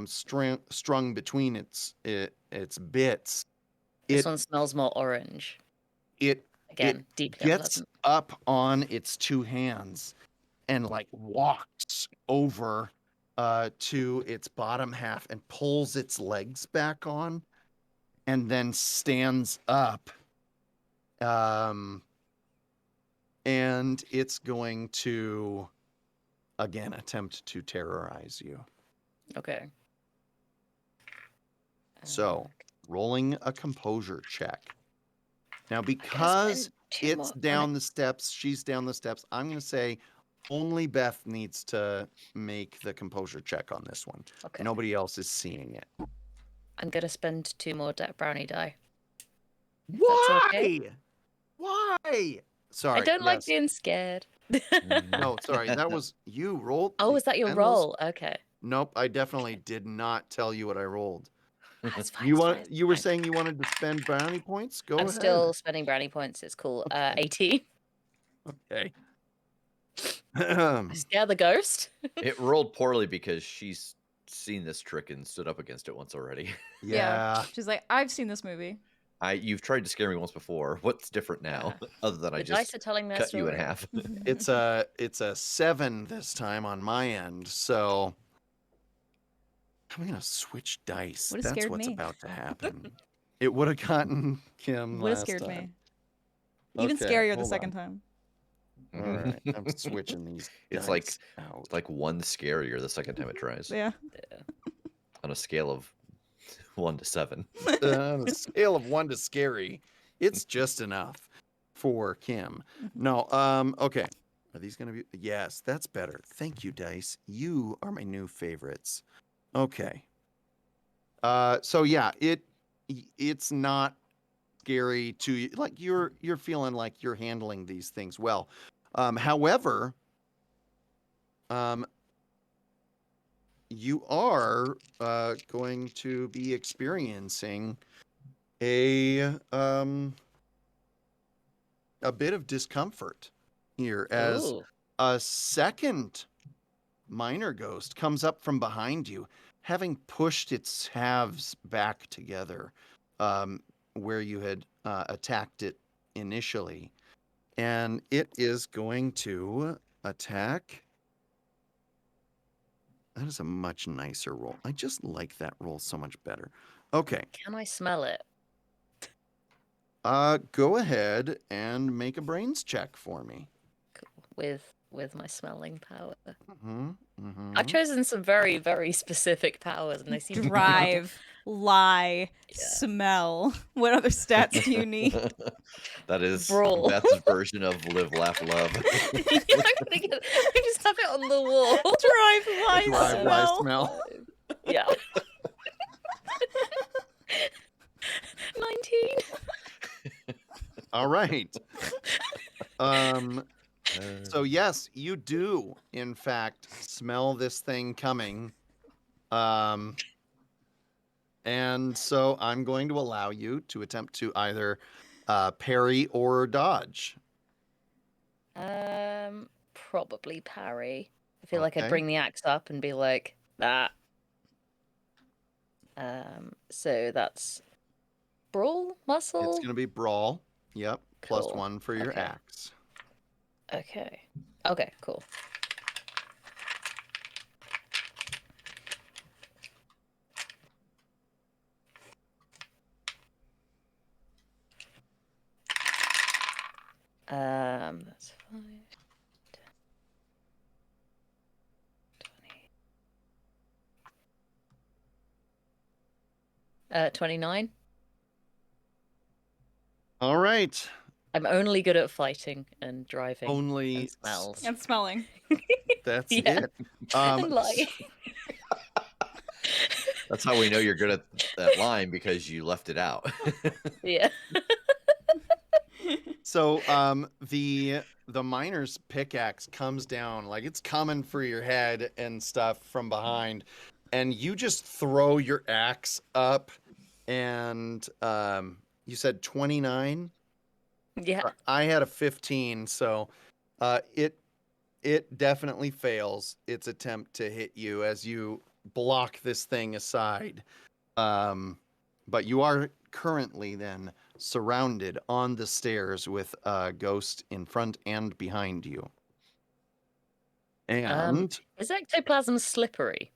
strung between its bits, This It one smells more orange. it Again, it deeply gets unpleasant. up on its two hands and like walks over to its bottom half and pulls its legs back on and then stands up. And it's going to again attempt to terrorize you. Okay. So, rolling a composure check. Now, I gotta because spend 2 it's more on down it. the steps, she's down the steps, I'm going to say only Beth needs to make the composure check on this one. Okay. Nobody else is seeing it. I'm gonna spend 2 more brownie die. Why? okay. Why? Sorry. I don't like yes. being scared. No, sorry. That was you rolled. Oh, the is that your endless- roll? Okay. Nope, I definitely did not tell you what I rolled. That's fine. You it's want? fine, it's You were fine. saying you wanted to spend brownie points? Go I'm ahead. still spending brownie points. It's cool. Okay. 18. Okay. I scare the ghost. It rolled poorly because she's seen this trick and stood up against it once already. Yeah. She's like, I've seen this movie. You've tried to scare me once before. What's different now? Other than I The dice just are telling their cut story. you in half. It's a 7 this time on my end, so I'm gonna switch dice. Would've That's scared what's me. about to happen. It would have gotten Kim Would have last scared time. me. Even Okay, scarier the hold second on. time. All right, I'm switching these. It's like- dice out. It's like 1 scarier the second time it tries. Yeah. On a scale of 1 to 7. On a scale of 1 to scary, it's just enough for Kim. No, okay. Are these gonna be? Yes, that's better. Thank you, dice. You are my new favorites. Okay. So yeah, it's not scary to you. Like you're feeling like you're handling these things well. However, you are going to be experiencing a bit of discomfort here as Ooh. a second minor ghost comes up from behind you, having pushed its halves back together where you had attacked it initially. And it is going to attack. That is a much nicer roll. I just like that roll so much better. Okay. Can I smell it? Go ahead and make a brains check for me. Cool. With my smelling power. Mm-hmm, mm-hmm. I've chosen some very, very specific powers, and they seem to be Drive, lie, Yeah. smell. What other stats do you need? That is Brawl. Beth's version of live, laugh, love. I just have it on the wall. Drive, lie, Drive, lie, smell. smell. Yeah. 19. All right. So yes, you do in fact smell this thing coming. And so I'm going to allow you to attempt to either parry or dodge. Probably parry. I feel like I'd Okay. bring the axe up and be like that. So that's brawl, muscle. It's going to be brawl. Yep. Plus Cool. 1 for your Okay. axe. Okay. Okay. Cool. That's 5, 10, 20. 29. All right. I'm only good at fighting and driving Only and smells. And smelling. that's Yeah. it. And lying. That's how we know you're good at that line, because you left it out. Yeah. So the miner's pickaxe comes down like it's coming for your head and stuff from behind, and you just throw your axe up, and you said 29. Yeah. I had a 15, so it definitely fails its attempt to hit you as you block this thing aside. but you are currently then surrounded on the stairs with a ghost in front and behind you. And Is ectoplasm slippery?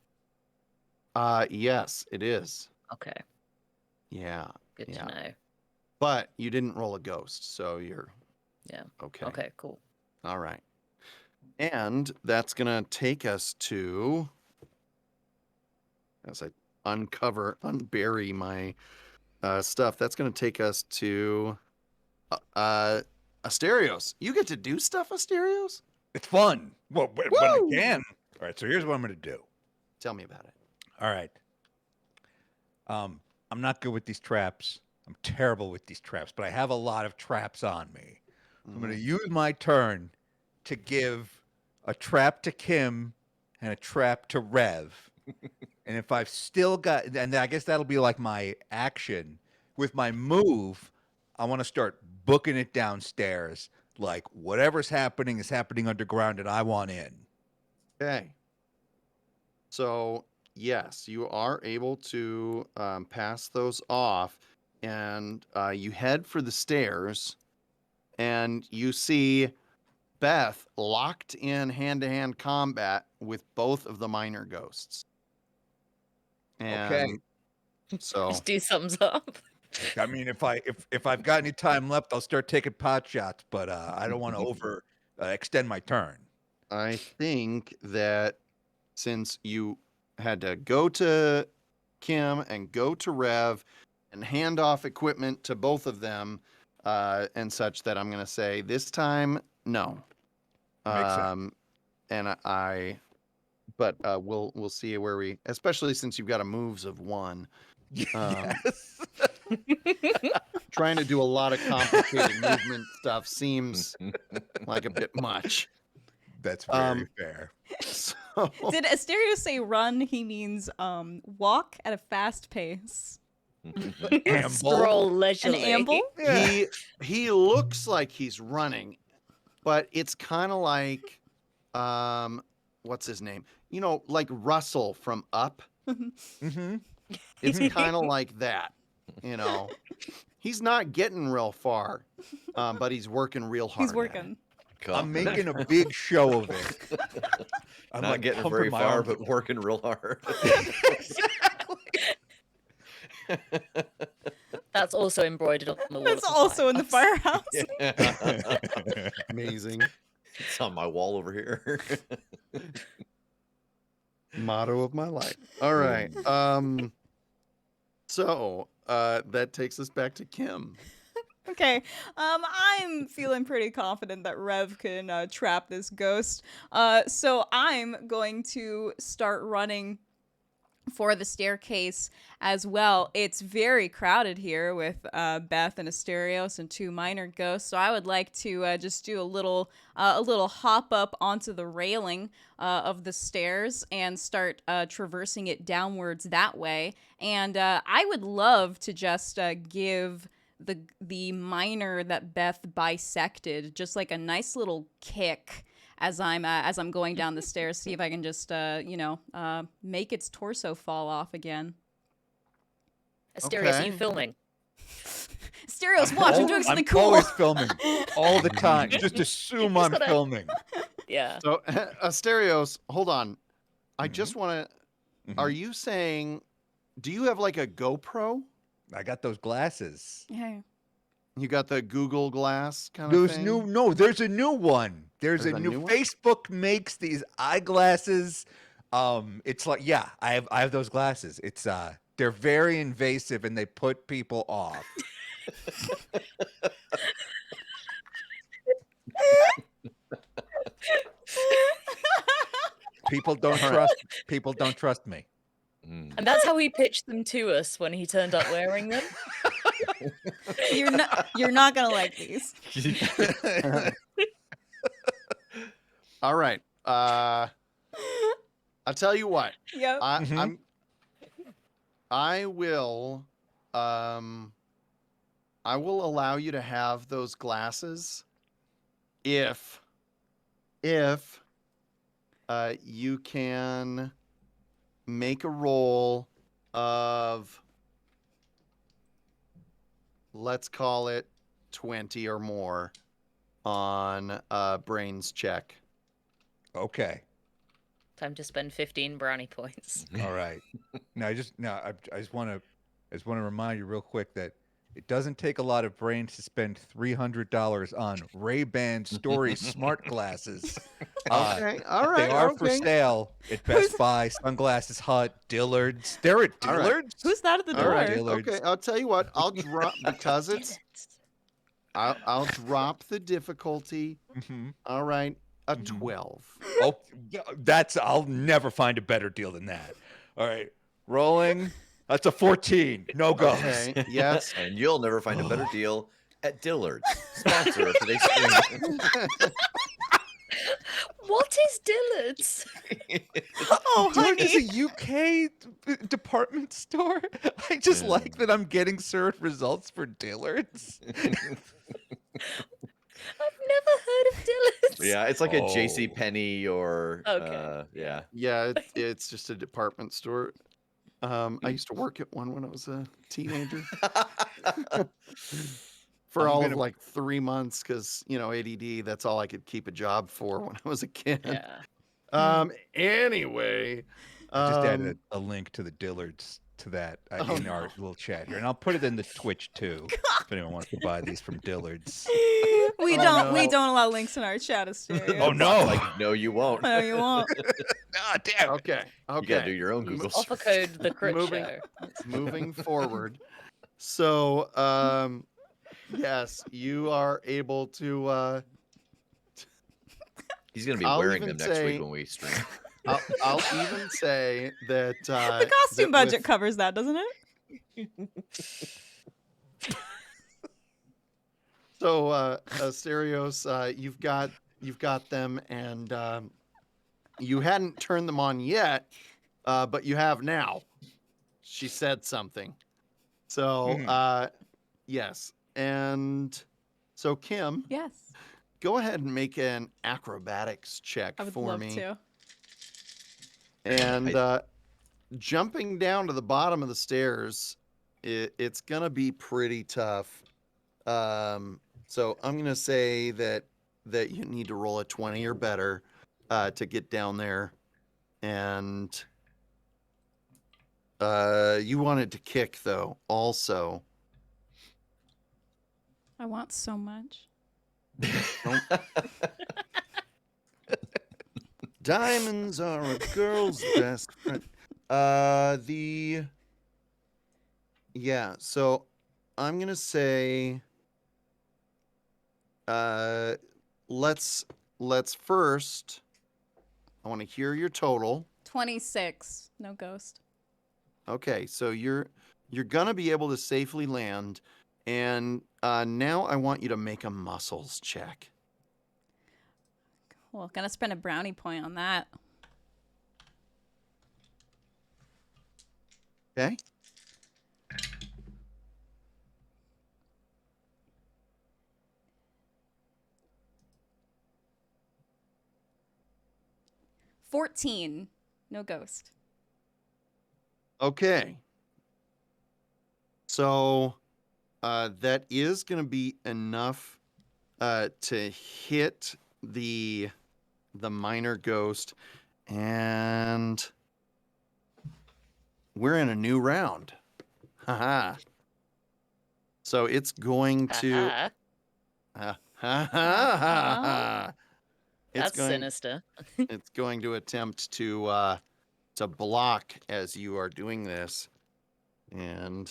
yes, it is. Okay, Yeah. good Yeah. to know. But you didn't roll a ghost, so you're Yeah. okay. Okay, cool. All right. And that's going to take us to, as I unbury my stuff, that's going to take us to Asterios. You get to do stuff, Asterios? It's fun. Well, when I Woo! can. All right, so here's what I'm going to do. Tell me about it. All right. I'm not good with these traps. I'm terrible with these traps, but I have a lot of traps on me. So I'm going to use my turn to give a trap to Kim and a trap to Rev. And if I've still got, and I guess that'll be like my action. With my move, I want to start booking it downstairs. Like whatever's happening is happening underground and I want in. Okay. So, yes, you are able to pass those off, and you head for the stairs, and you see Beth locked in hand-to-hand combat with both of the minor ghosts. Okay. And so, Just do thumbs up. I mean, if I've got any time left, I'll start taking pot shots, but I don't want to over extend my turn. I think that since you had to go to Kim and go to Rev and hand off equipment to both of them and such, that I'm going to say this time, no. Makes sense. And but we'll see where we, especially since you've got a moves of one. Yes. Trying to do a lot of complicated movement stuff seems like a bit much. That's very fair. So, Did Asterios say run? He means walk at a fast pace. Amble. Scroll An leisurely. amble? he looks like he's running, but it's kind of like what's his name? You know, like Russell from Up. Mm-hmm. It's kind of like that. You know, he's not getting real far, but he's working real hard. He's working. I'm making a big show of it. I'm Not like getting pumping very my far, arms. but working real hard. That's also embroidered on the wall. That's also in the firehouse. Amazing. It's on my wall over here. Motto of my life. All right. So that takes us back to Kim. Okay. I'm feeling pretty confident that Rev can trap this ghost. So I'm going to start running for the staircase as well. It's very crowded here with Beth and Asterios and two minor ghosts. So I would like to just do a little hop up onto the railing of the stairs and start traversing it downwards that way. And I would love to just give the minor that Beth bisected just like a nice little kick as I'm going down the stairs, see if I can just make its torso fall off again. Asterios, are Okay. you filming? Asterios, watch, I'm doing something I'm cool. always filming all the time. Just assume I'm gotta- filming. Yeah. So Asterios, hold on. I Mhm. just want to. Mhm. Are you saying? Do you have like a GoPro? I got those glasses. Yeah. You got the Google Glass kind of There's thing. there's a new one. There's a new one? Facebook makes these eyeglasses. It's like I have those glasses. It's they're very invasive and they put people off. People don't trust me. Mm. And that's how he pitched them to us when he turned up wearing them. You're not gonna like these. All right. I'll tell you what. Yep. Mhm. I will allow you to have those glasses if you can make a roll of let's call it 20 or more on brains check. Okay. Time to spend 15 brownie points. All right. I just want to remind you real quick that it doesn't take a lot of brains to spend $300 on Ray-Ban Story smart glasses. Okay, all They right, are for okay. sale at Best Buy, Sunglasses Hut, Dillard's. They're at All right. Dillard's. Who's that at the All door? right, Dillard's. okay. I'll tell you what. I'll drop because it's. I'll drop the difficulty. Mhm. All right, a Mhm. 12. Oh, yeah, I'll never find a better deal than that. All right, rolling. That's a 14. No goes. Okay, yes. And you'll never find a better deal at Dillard's, sponsor of today's stream. What is Dillard's? Oh, Dillard's honey. is a UK department store. I just Yeah. like that I'm getting served results for Dillard's. I've never heard of Dillard's. Yeah, it's like a J.C. Oh. Penney or Okay. yeah. Yeah, it's just a department store. I used to work at one when I was a teenager for I'm all gonna- of like 3 months because, ADD, that's all I could keep a job for when I was a kid. Yeah. Anyway. I just added a link to the Dillard's to that in our little chat here, and I'll put it in the Twitch too. If anyone wants to buy these from Dillard's. We Oh, don't no. allow links in our chat, Asterios. Oh no! Like, no, you won't. No, you won't. Ah, damn. Okay. You gotta do your own Mo- Google Offer search. code the crit Moving- show. Moving forward. So, yes, you are able to. He's gonna be I'll wearing even them next say- week when we stream. I'll even say that The costume budget covers that, doesn't it? So, Asterios, you've got them, and you hadn't turned them on yet, but you have now. She said something. So, yes, and so Kim, Yes. go ahead and make an acrobatics check I would for love me. to. And jumping down to the bottom of the stairs, it's gonna be pretty tough. So I'm gonna say that you need to roll a 20 or better to get down there, and you wanted to kick though also. I want so much. Diamonds are a girl's best friend. So I'm gonna say let's first, I want to hear your total. 26. No ghost. Okay, so you're gonna be able to safely land, and now I want you to make a muscles check. Well, gonna spend a brownie point on that. Okay. $14. No ghost. Okay. So that is going to be enough to hit the minor ghost, and we're in a new round. Haha. So it's going to. Ah, Ha ha ha ha. that's sinister. It's going to attempt to block as you are doing this, and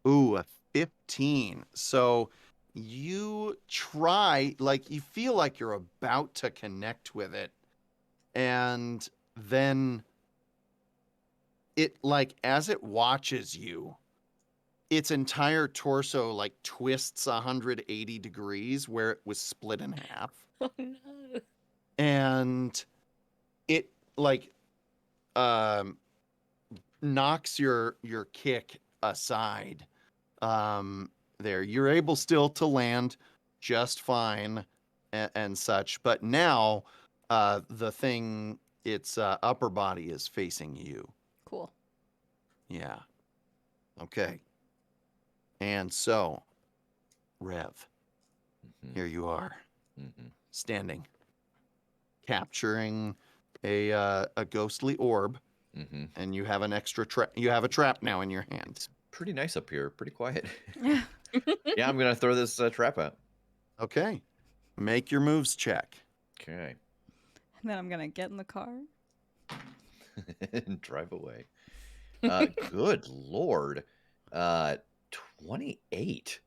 ooh, a 15. So you try, like, you feel like you're about to connect with it, and then it, like, as it watches you, its entire torso like twists 180 degrees where it was split in half, Oh no. and it like knocks your kick aside. There, you're able still to land just fine and such, but now the thing its upper body is facing you. Cool. Yeah. Okay. And so, Rev, Mhm, here you are, mhm. standing, capturing a ghostly orb, Mhm. and you have an extra trap. You have a trap now in your hand. It's pretty nice up here. Pretty quiet. Yeah. Yeah, I'm gonna throw this trap out. Okay. Make your moves check. Okay. And then I'm gonna get in the car. And drive away. Good lord. 28.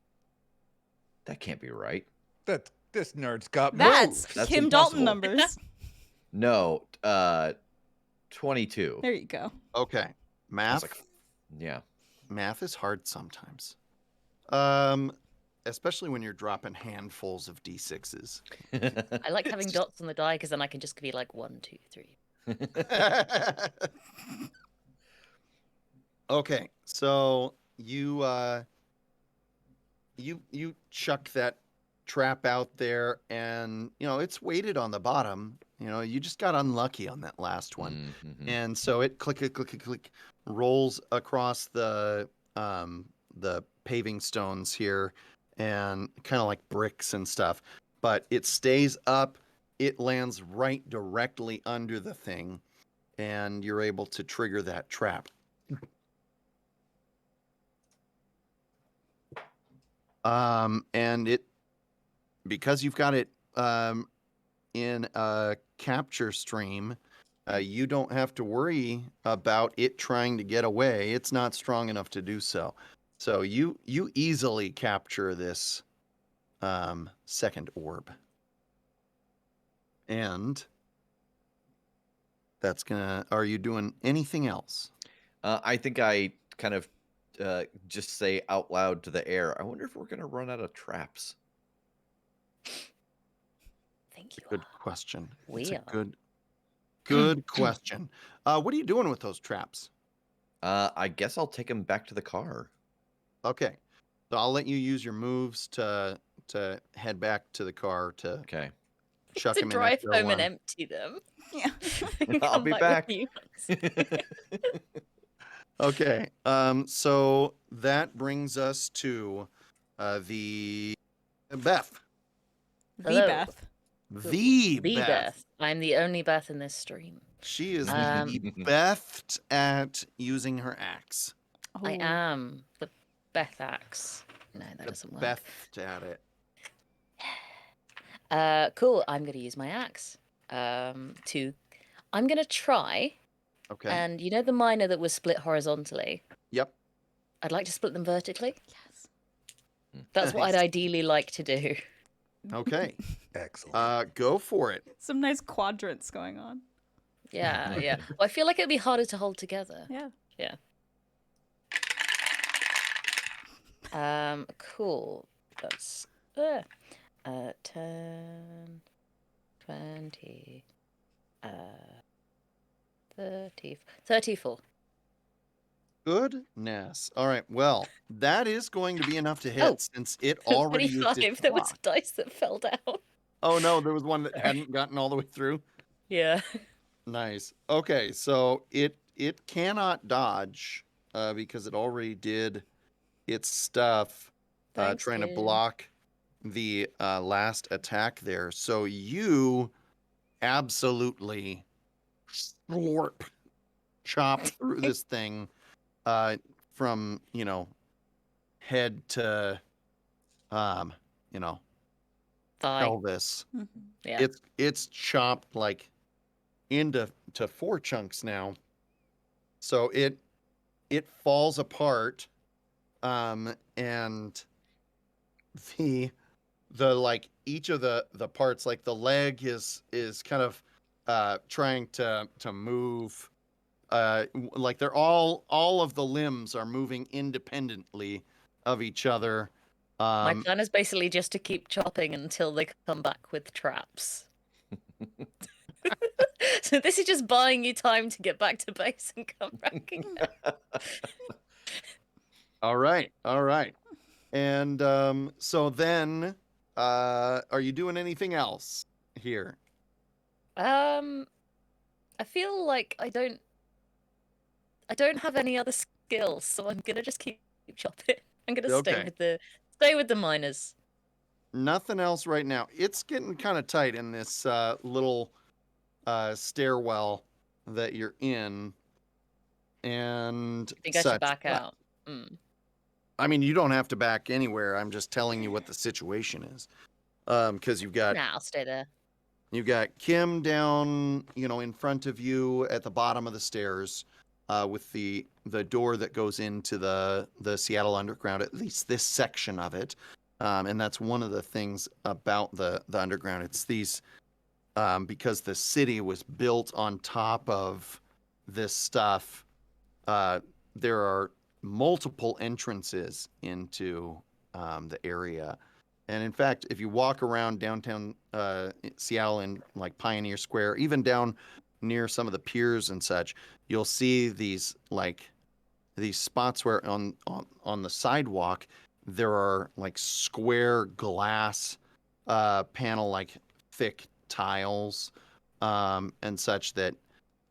That can't be right. This nerd's got That's moves. That's Kim Dalton impossible. numbers. No. 22. There you go. Okay. I was Math. like, yeah. Math is hard sometimes. Especially when you're dropping handfuls of d6s. I like having dots on the die because then I can just be like 1, 2, 3. Okay, so you you chuck that trap out there, and it's weighted on the bottom. You just got unlucky on that last one, Mhm. and so it click rolls across the paving stones here, and kind of like bricks and stuff. But it stays up. It lands right directly under the thing, and you're able to trigger that trap. And because you've got it in a capture stream, you don't have to worry about it trying to get away. It's not strong enough to do so. So you easily capture this second orb. And that's gonna. Are you doing anything else? I think I kind of just say out loud to the air, I wonder if we're gonna run out of traps. Thank you. Good question. We It's a are. good question. What are you doing with those traps? I guess I'll take him back to the car. Okay. So I'll let you use your moves to head back to the car to Okay. chuck To him in drive extra home one. and empty them. Yeah. I'll Come be with back. you. Okay. So that brings us to the Beth. The Hello. Beth. The The Beth. Beth. I'm the only Beth in this stream. She is Um, the best at using her axe. I Oh. am the Beth axe. No, that The doesn't work. best at it. Cool. I'm going to use my axe. I'm going to try. Okay. And you know the miner that was split horizontally? Yep. I'd like to split them vertically. Yes. That's what I'd Nice. ideally like to do. Okay. Excellent. Go for it. Some nice quadrants going on. Yeah, yeah. Well, I feel like it'd be harder to hold together. Yeah. Cool. That's 10, 20, 30, 34. Goodness. All right. Well, that is going to be enough to hit since it already used 25. its There was block. a dice that fell down. Oh no, there was one that hadn't gotten all the way through. Yeah. Nice. Okay, so it cannot dodge because it already did its stuff Thanks, trying to kid. block the last attack there. So you absolutely chop through this thing from head to Thigh. pelvis. Mhm. Yeah. It's chopped like into 4 chunks now. So it falls apart, and the like each of the parts, like the leg is kind of trying to move, like they're all of the limbs are moving independently of each other. My plan is basically just to keep chopping until they come back with traps. So this is just buying you time to get back to base and come back again. All right. And so then, are you doing anything else here? I I feel like I don't have any other skills, so I'm gonna just keep chopping. I'm gonna Okay. stay with the miners. Nothing else right now. It's getting kind of tight in this little stairwell that you're in and I think I should such. back out. Mm. I mean, you don't have to back anywhere. I'm just telling you what the situation is. Because you've got Nah, I'll stay there. Kim down, in front of you at the bottom of the stairs, with the door that goes into the Seattle Underground. At least this section of it, and that's one of the things about the underground. It's these because the city was built on top of this stuff. There are multiple entrances into the area. And in fact, if you walk around downtown Seattle in like Pioneer Square, even down near some of the piers and such, you'll see these spots where on the sidewalk there are like square glass panel, like thick tiles and such that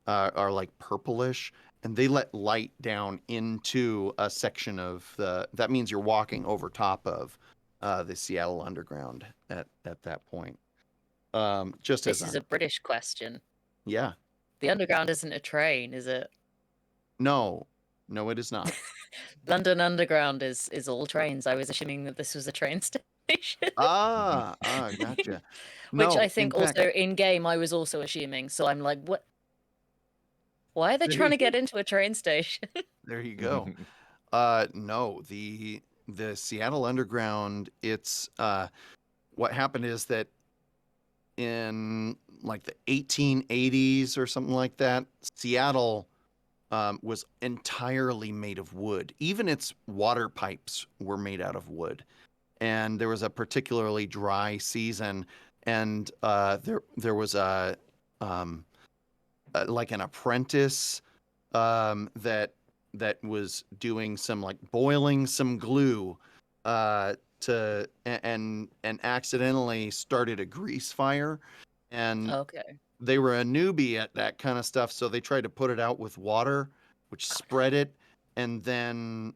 are like purplish, and they let light down into a section of that means you're walking over top of the Seattle Underground at that point. Just This as is a British question. yeah. The Underground isn't a train, is it? No, it is not. London Underground is all trains. I was assuming that this was a train station. Gotcha. Which No, I think in fact, also in game I was also assuming. So I'm like, what? Why are they There trying you- to get into a train station? there you go. No, the Seattle Underground, it's what happened is that in like the 1880s or something like that, Seattle was entirely made of wood. Even its water pipes were made out of wood. And there was a particularly dry season, and there was like an apprentice that was doing some like boiling some glue and accidentally started a grease fire, and Okay. they were a newbie at that kind of stuff, so they tried to put it out with water, which spread it, and then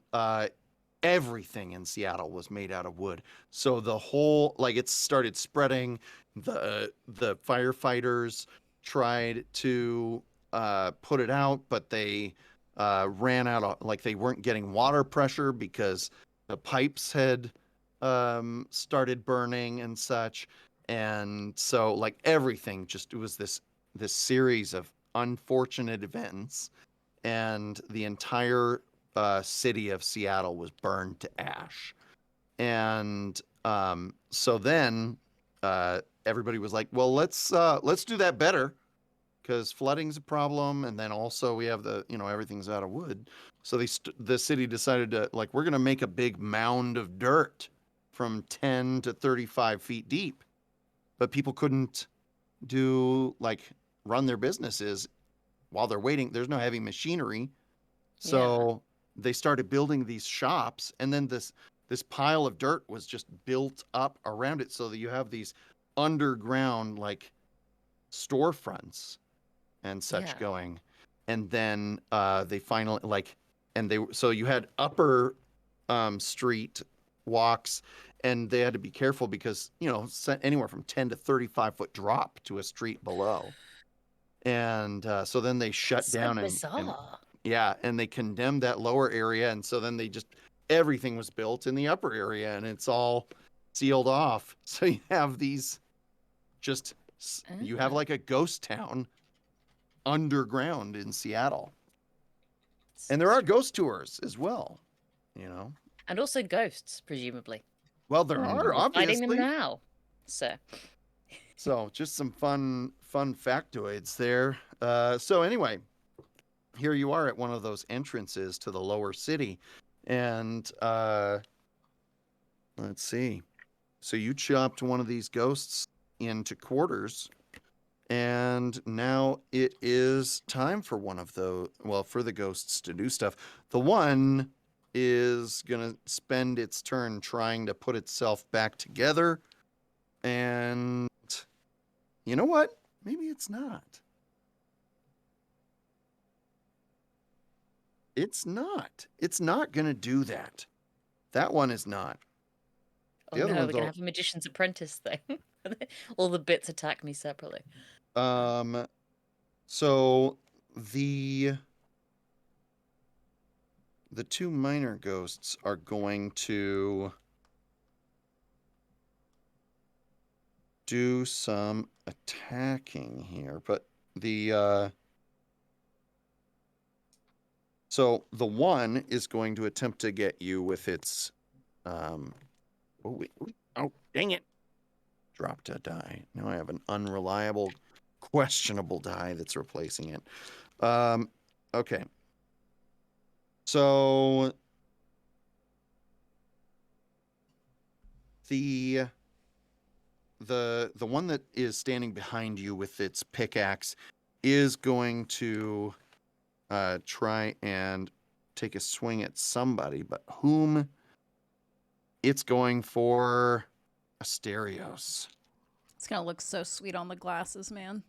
everything in Seattle was made out of wood. So the whole it started spreading. The firefighters tried to put it out, but they ran out of they weren't getting water pressure because the pipes had started burning and such. And so everything just it was this series of unfortunate events, and the entire city of Seattle was burned to ash. And so then everybody was like, well, let's do that better, because flooding's a problem, and then also we have everything's out of wood. So the city decided to we're going to make a big mound of dirt from 10 to 35 feet deep. But people couldn't run their businesses while they're waiting. There's no heavy machinery. So they started building these shops, and then this pile of dirt was just built up around it, so that you have these underground storefronts and such going. And then they finally so you had upper street walks, and they had to be careful because anywhere from 10 to 35 foot drop to a street below. And so then they shut down and they condemned that lower area, and so then everything was built in the upper area, and it's all sealed off. So you have these you have a ghost town underground in Seattle. And there are ghost tours as well, And also ghosts, presumably. Well, there are We're fighting them obviously. now. So just some fun factoids there. So anyway, here you are at one of those entrances to the lower city, and let's see. So you chopped one of these ghosts into quarters, and now it is time for for the ghosts to do stuff. The one is gonna spend its turn trying to put itself back together, and you know what? Maybe it's not. It's not. It's not going to do that. That one is not. Oh The other no, we're one's gonna all, have a magician's apprentice thing. All the bits attack me separately. so the two minor ghosts are going to do some attacking here, but so the one is going to attempt to get you with its oh dang it. Dropped a die. Now I have an unreliable, questionable die that's replacing it. Okay. So the one that is standing behind you with its pickaxe is going to try and take a swing at somebody, but whom? It's going for Asterios. It's gonna look so sweet on the glasses, man.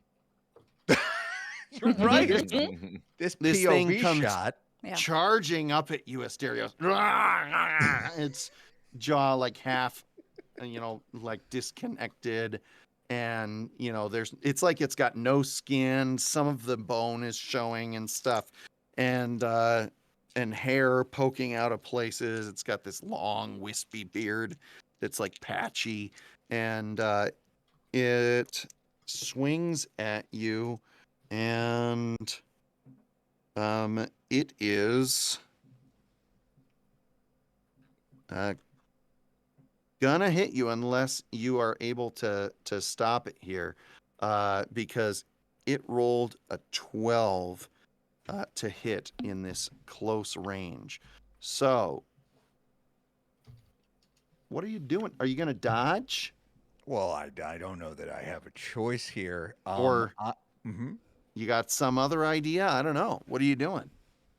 You're right. This This thing POV comes shot. Yeah. charging up at you, Asterios. Its jaw like half, like disconnected, and it's like it's got no skin. Some of the bone is showing and stuff, and hair poking out of places. It's got this long wispy beard that's like patchy, and it swings at you, and it is gonna hit you unless you are able to stop it here, because it rolled a 12 to hit in this close range. So, what are you doing? Are you gonna dodge, Well, I don't know that I have a choice here. or Mhm. you got some other idea? I don't know. What are you doing?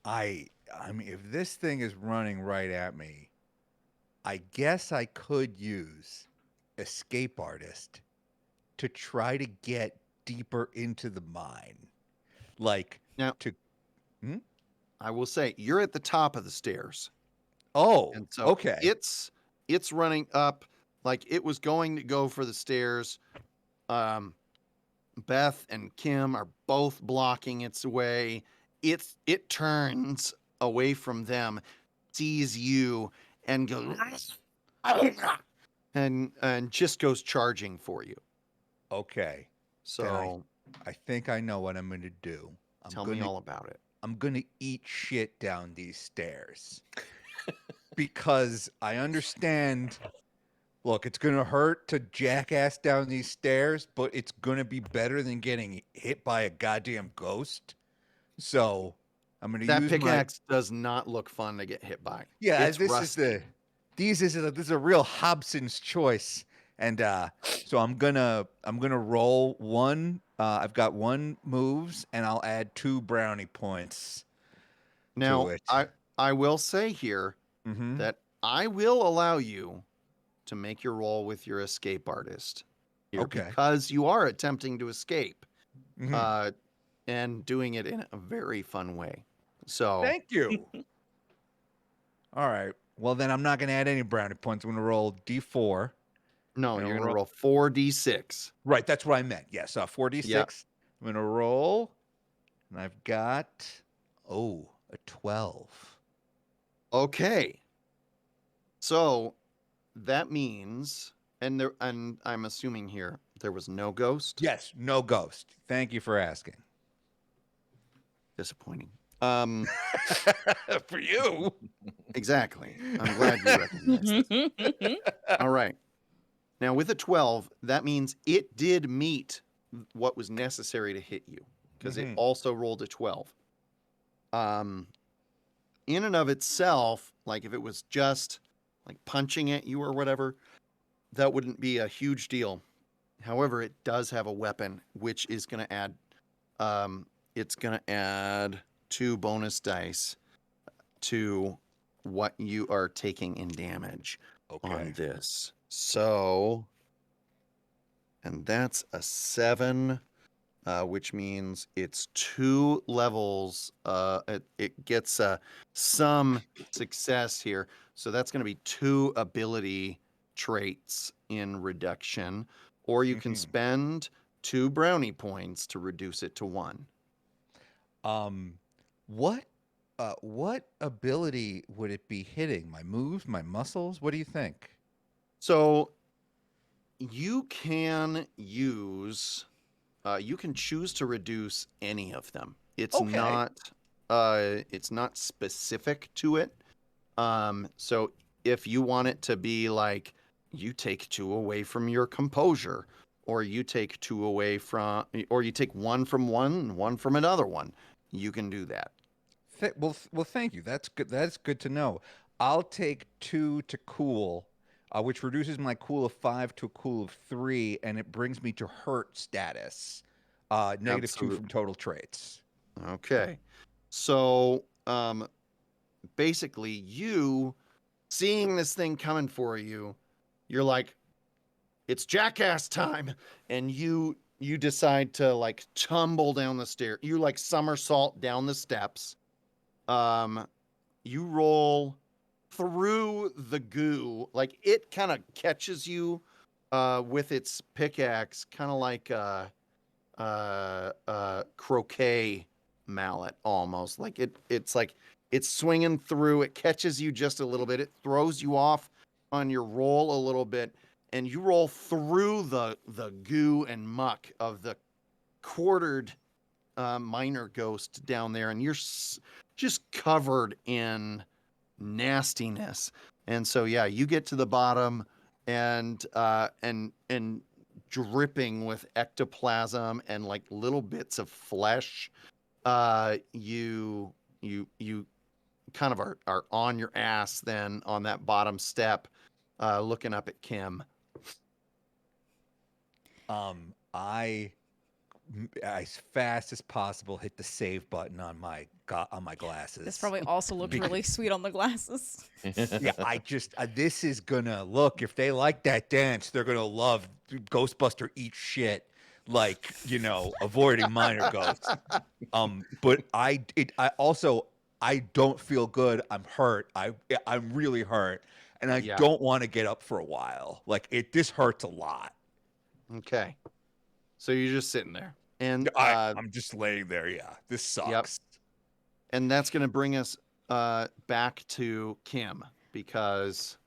I mean, if this thing is running right at me, I guess I could use escape artist to try to get deeper into the mine. Like Now, to I will say you're at the top of the stairs. Oh, And so okay. it's running up like it was going to go for the stairs. Beth and Kim are both blocking its way. It turns away from them, sees you, and goes and just goes charging for you. Okay. Then So I think I know what I'm going to do. tell me all about it. I'm going to eat shit down these stairs. Because I understand, look, it's going to hurt to jackass down these stairs, but it's going to be better than getting hit by a goddamn ghost. So I'm going to That use pickaxe does not look fun to get hit by. Yeah, It's rusty. this is a real Hobson's choice. And so I'm gonna roll one. I've got one moves, and I'll add 2 brownie points to Now, it. I will say here Mm-hmm. that I will allow you to make your roll with your escape artist here, Okay. because you are attempting to escape, Mhm. and doing it in a very fun way. So Thank you. All right. Well, then I'm not gonna add any brownie points. I'm gonna roll D4. no, I'm you're gonna gonna roll. roll 4d6. Right, that's what I meant. Yes, 4d6. Yep. I'm gonna roll, and I've got a 12. Okay. So that means, and I'm assuming here there was no ghost. Yes, no ghost. Thank you for asking. Disappointing. For you. Exactly. I'm glad you recognized it. All right. Now, with a 12, that means it did meet what was necessary to hit you, because it Mhm. also rolled a 12. In and of itself, like if it was just like punching at you or whatever, that wouldn't be a huge deal. However, it does have a weapon, which is going to add, it's going to add 2 bonus dice to what you are taking in damage on Okay. this. So, and that's a 7, which means it's 2 levels. It gets some success here. So that's going to be 2 ability traits in reduction. Or you can Mhm. spend 2 brownie points to reduce it to 1. What ability would it be hitting? My moves, my muscles? What do you think? So you can use, you can choose to reduce any of them. Okay. It's not specific to it. So if you want it to be like you take 2 away from your composure, or you take 2 away from, or you take 1 from one and 1 from another one, you can do that. Well, thank you. That's good. That's good to know. I'll take 2 to cool, which reduces my cool of 5 to a cool of 3, and it brings me to hurt status. -2 from Absolutely. total traits. Okay. So, basically, you seeing this thing coming for you, you're like, it's jackass time, and you decide to like tumble down the stair. You like somersault down the steps. You roll through the goo, like it kind of catches you with its pickaxe, kind of like croquet mallet almost. Like it's like it's swinging through, it catches you just a little bit, it throws you off on your roll a little bit, and you roll through the goo and muck of the quartered minor ghost down there, and you're just covered in nastiness. And so yeah, you get to the bottom, and dripping with ectoplasm and like little bits of flesh. You kind of are on your ass then on that bottom step, looking up at Kim. I as fast as possible hit the save button on my glasses. This probably also looked really sweet on the glasses. Yeah, this is gonna look, if they like that dance, they're gonna love Ghostbuster eat shit, like, avoiding minor ghosts. But I don't feel good. I'm hurt. I'm really hurt, and I Yeah. don't want to get up for a while. Like this hurts a lot. Okay. So you're just sitting there. And I'm just laying there. Yeah, this sucks. and that's going to bring us back to Kim, because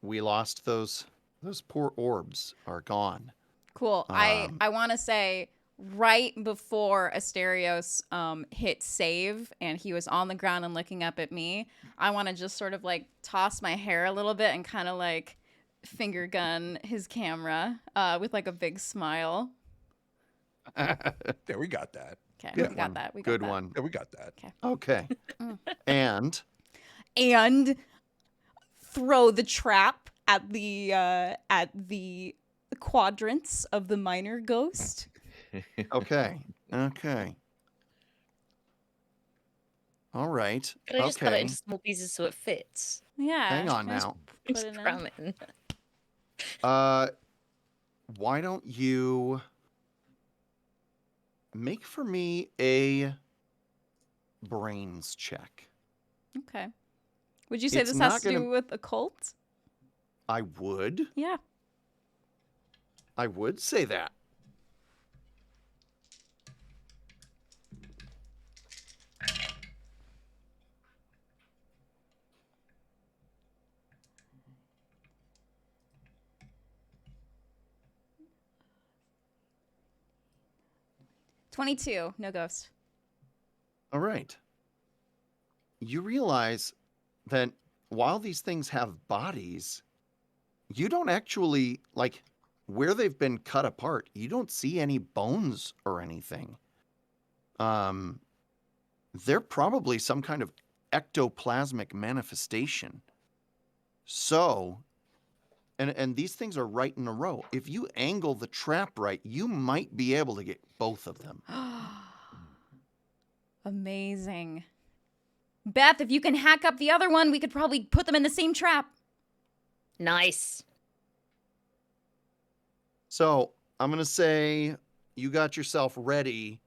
we lost those poor orbs are gone. Cool. I want to say right before Asterios hit save and he was on the ground and looking up at me, I want to just sort of like toss my hair a little bit and kind of like finger gun his camera with like a big smile. There, we got that. Okay, Good we got one. that. We got Good that. one. Yeah, we got that. Okay. And And throw the trap at the quadrants of the minor ghost. okay. All right. Can I just cut it Okay. into small pieces so it fits? Yeah. Hang on can I just now. put Just it in? cram it in. Why don't you make for me a brains check? Okay. Would you say It's this not has to do gonna- with occult? I would Yeah. say that. $22. No ghost. All right. You realize that while these things have bodies, you don't actually, like, where they've been cut apart, you don't see any bones or anything. They're probably some kind of ectoplasmic manifestation. So, and these things are right in a row. If you angle the trap right, you might be able to get both of them. Amazing. Beth, if you can hack up the other one, we could probably put them in the same trap. Nice. So I'm going to say you got yourself ready,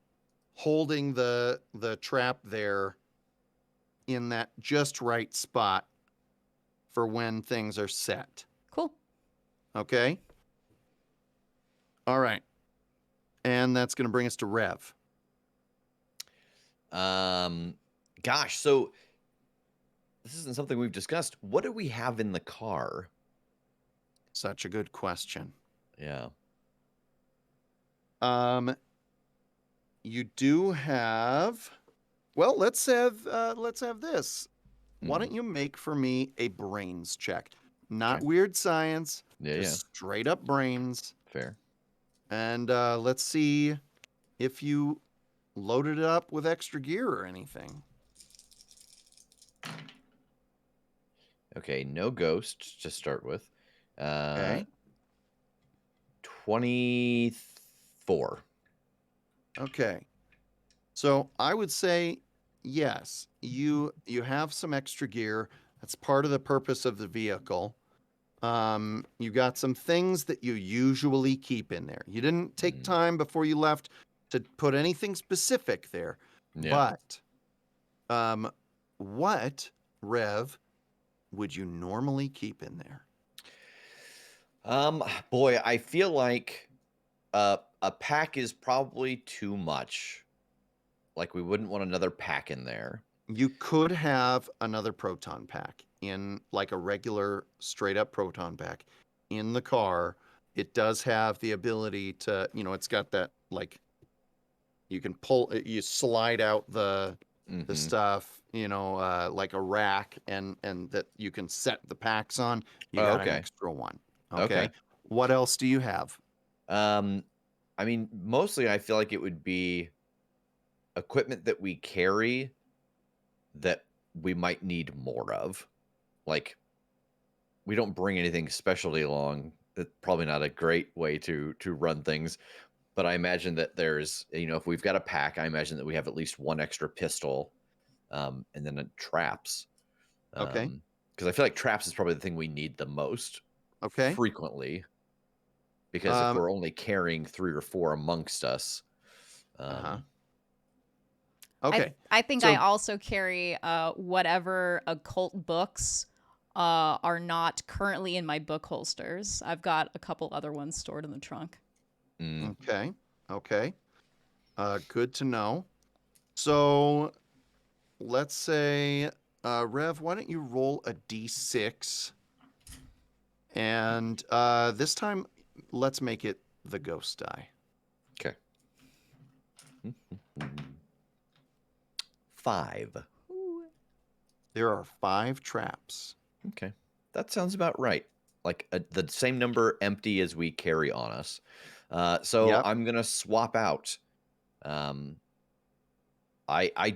holding the trap there in that just right spot for when things are set. Cool. Okay? All right. And that's going to bring us to Rev. Gosh, so this isn't something we've discussed. What do we have in the car? Such a good question. Yeah. You do have. Well, let's have this. Why don't you make for me a brains check? Not Okay. weird science, Yeah, just straight up brains. fair. And let's see if you loaded it up with extra gear or anything. Okay, no ghost to start with. Okay. 24. Okay. So I would say yes, you have some extra gear. That's part of the purpose of the vehicle. You got some things that you usually keep in there. You didn't take time before you left to put anything specific there. Yeah. But what, Rev, would you normally keep in there? Boy, I feel like a pack is probably too much. Like we wouldn't want another pack in there. You could have another proton pack in like a regular straight up proton pack in the car. It does have the ability to, it's got that like you can you slide out the stuff, like a rack and that you can set the packs on. You got an okay. extra one. Okay. What else do you have? I mean, mostly I feel like it would be equipment that we carry that we might need more of. Like, we don't bring anything specialty along. That's probably not a great way to run things. But I imagine that there's, if we've got a pack, I imagine that we have at least one extra pistol, and then traps. Okay. Because I feel like traps is probably the thing we need the most Okay. frequently. Because if we're only carrying 3 or 4 amongst us, Okay. I think So- I also carry whatever occult books are not currently in my book holsters. I've got a couple other ones stored in the trunk. Okay. Okay. Good to know. So let's say, Rev, why don't you roll a d6? And this time, let's make it the ghost die. Okay. 5. There are 5 traps. Okay. That sounds about right. Like the same number empty as we carry on us. So Yep. I'm going to swap out. I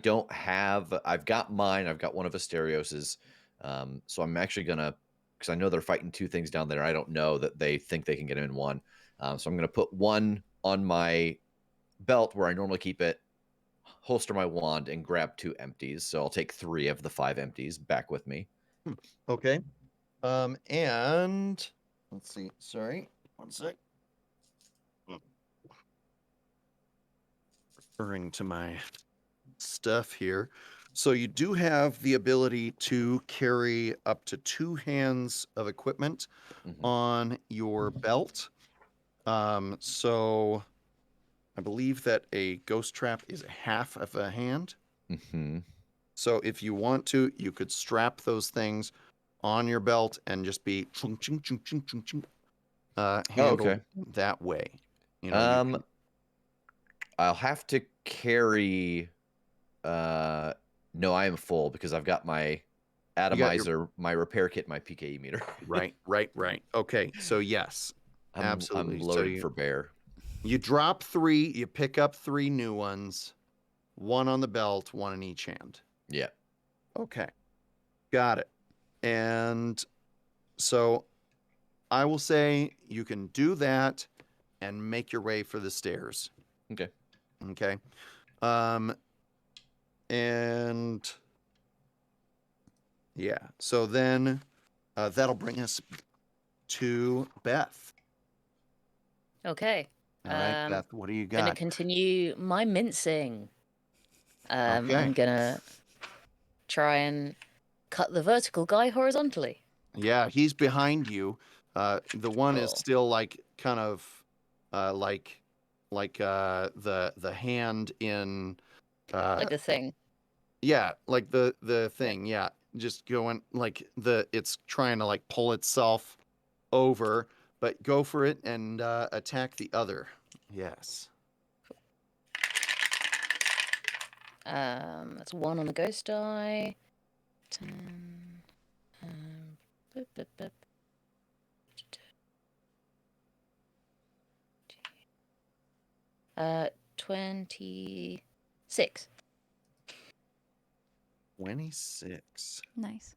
don't have, I've got mine. I've got one of Asterios's. So I'm actually going to, because I know they're fighting 2 things down there. I don't know that they think they can get in one. So I'm going to put one on my belt where I normally keep it, holster my wand, and grab 2 empties. So I'll take 3 of the 5 empties back with me. Okay. And let's see. Sorry. One sec. Referring to my stuff here. So you do have the ability to carry up to 2 hands of equipment on your belt. So I believe that a ghost trap is a half of a hand. So if you want to, you could strap those things on your belt and just be handled that way. I'll have to carry. No, I am full because I've got my atomizer, my repair kit, my PKE meter. Right. Okay, so yes, absolutely. I'm loaded for bear. You drop 3, you pick up 3 new ones, 1 on the belt, 1 in each hand. Yeah. Okay, got it. And so I will say you can do that and make your way for the stairs. Okay. Okay. And yeah, so then that'll bring us to Beth. Okay. All right, Um, Beth, what do you Gonna got? continue my mincing. Okay. I'm gonna try and cut the vertical guy horizontally. Yeah, he's behind you. The one is Cool. still like kind of like the hand in Like a thing. yeah, like the Yeah. thing, yeah. Just going like it's trying to like pull itself over, but go for it and attack the other. Yes. That's 1 on the ghost die. 10. Boop, boop, boop. 26. 26. Nice.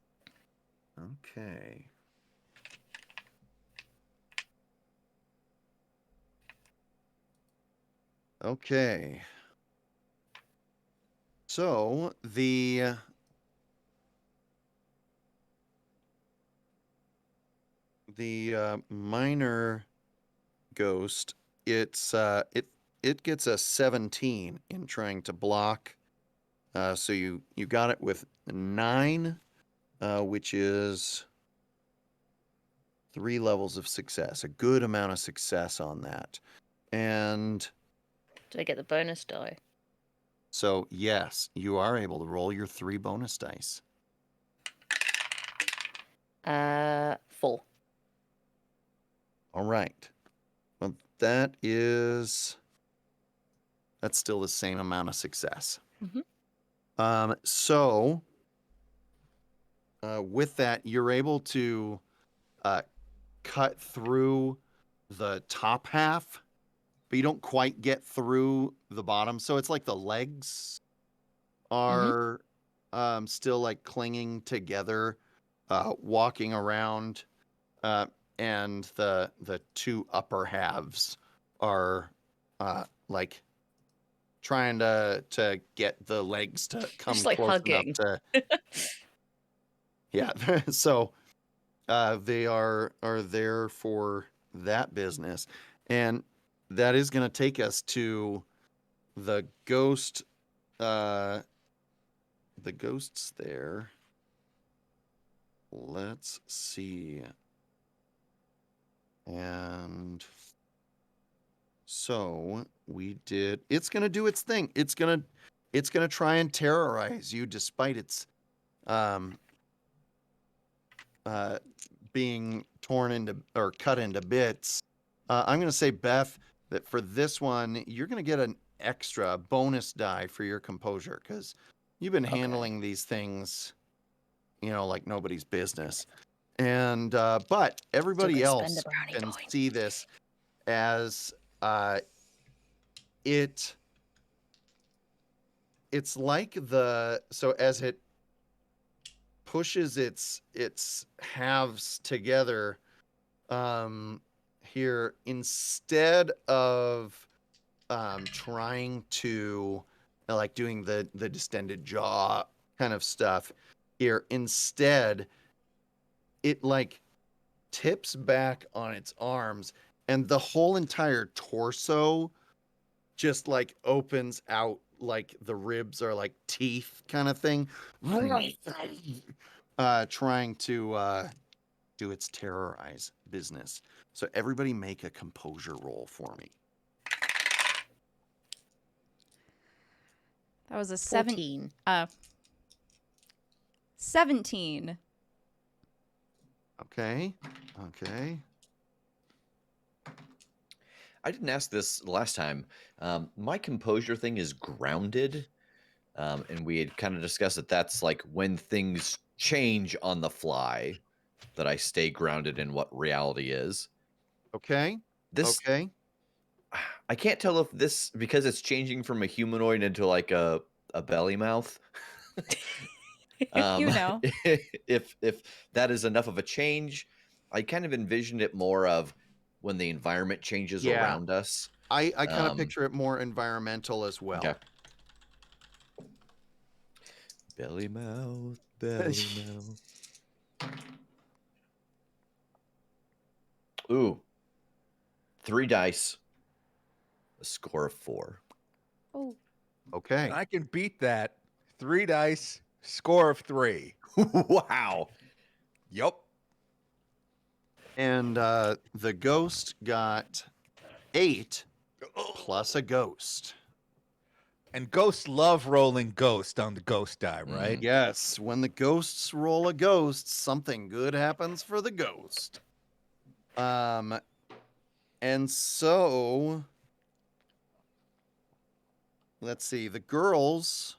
Okay. Okay. So the minor ghost, it gets a 17 in trying to block. So you got it with 9, which is 3 levels of success. A good amount of success on that. And Do I get the bonus die? so yes, you are able to roll your 3 bonus dice. 4. All right. Well, that's still the same amount of success. So with that, you're able to cut through the top half, but you don't quite get through the bottom. So it's like the legs are still like clinging together, walking around, and the 2 upper halves are like trying to get the legs to come Just like close enough hugging. to yeah. So they are there for that business, and that is going to take us to the ghost. The ghosts there. Let's see. And so it's going to do its thing. It's going to try and terrorize you despite its um being torn into or cut into bits. I'm going to say, Beth, that for this one, you're going to get an extra bonus die for your composure because you've been handling these things, like nobody's business. And but everybody Still gonna spend else a brownie can point. see this as it's like so as it pushes its halves together here, instead of trying to like doing the distended jaw kind of stuff here, instead it like tips back on its arms and the whole entire torso just like opens out, like the ribs are like teeth kind of thing, trying to do its terrorize business. So everybody make a composure roll for me. That was a 14. 17. Okay. I didn't ask this last time. My composure thing is grounded. And we had kind of discussed that that's like when things change on the fly, that I stay grounded in what reality is. Okay. This, Okay. I can't tell if this, because it's changing from a humanoid into like a belly mouth. You know. if that is enough of a change. I kind of envisioned it more of when the environment changes Yeah. around us. I kind of picture it more environmental as well. Okay. Belly mouth, belly mouth. Ooh. 3 dice. a score of 4. Oh, Okay. And I can beat that. 3 dice, score of 3. Wow. Yup. And the ghost got 8 plus a ghost. And ghosts love rolling ghost on the ghost die, right? Yes, when the ghosts roll a ghost, something good happens for the ghost. And so let's see. The girls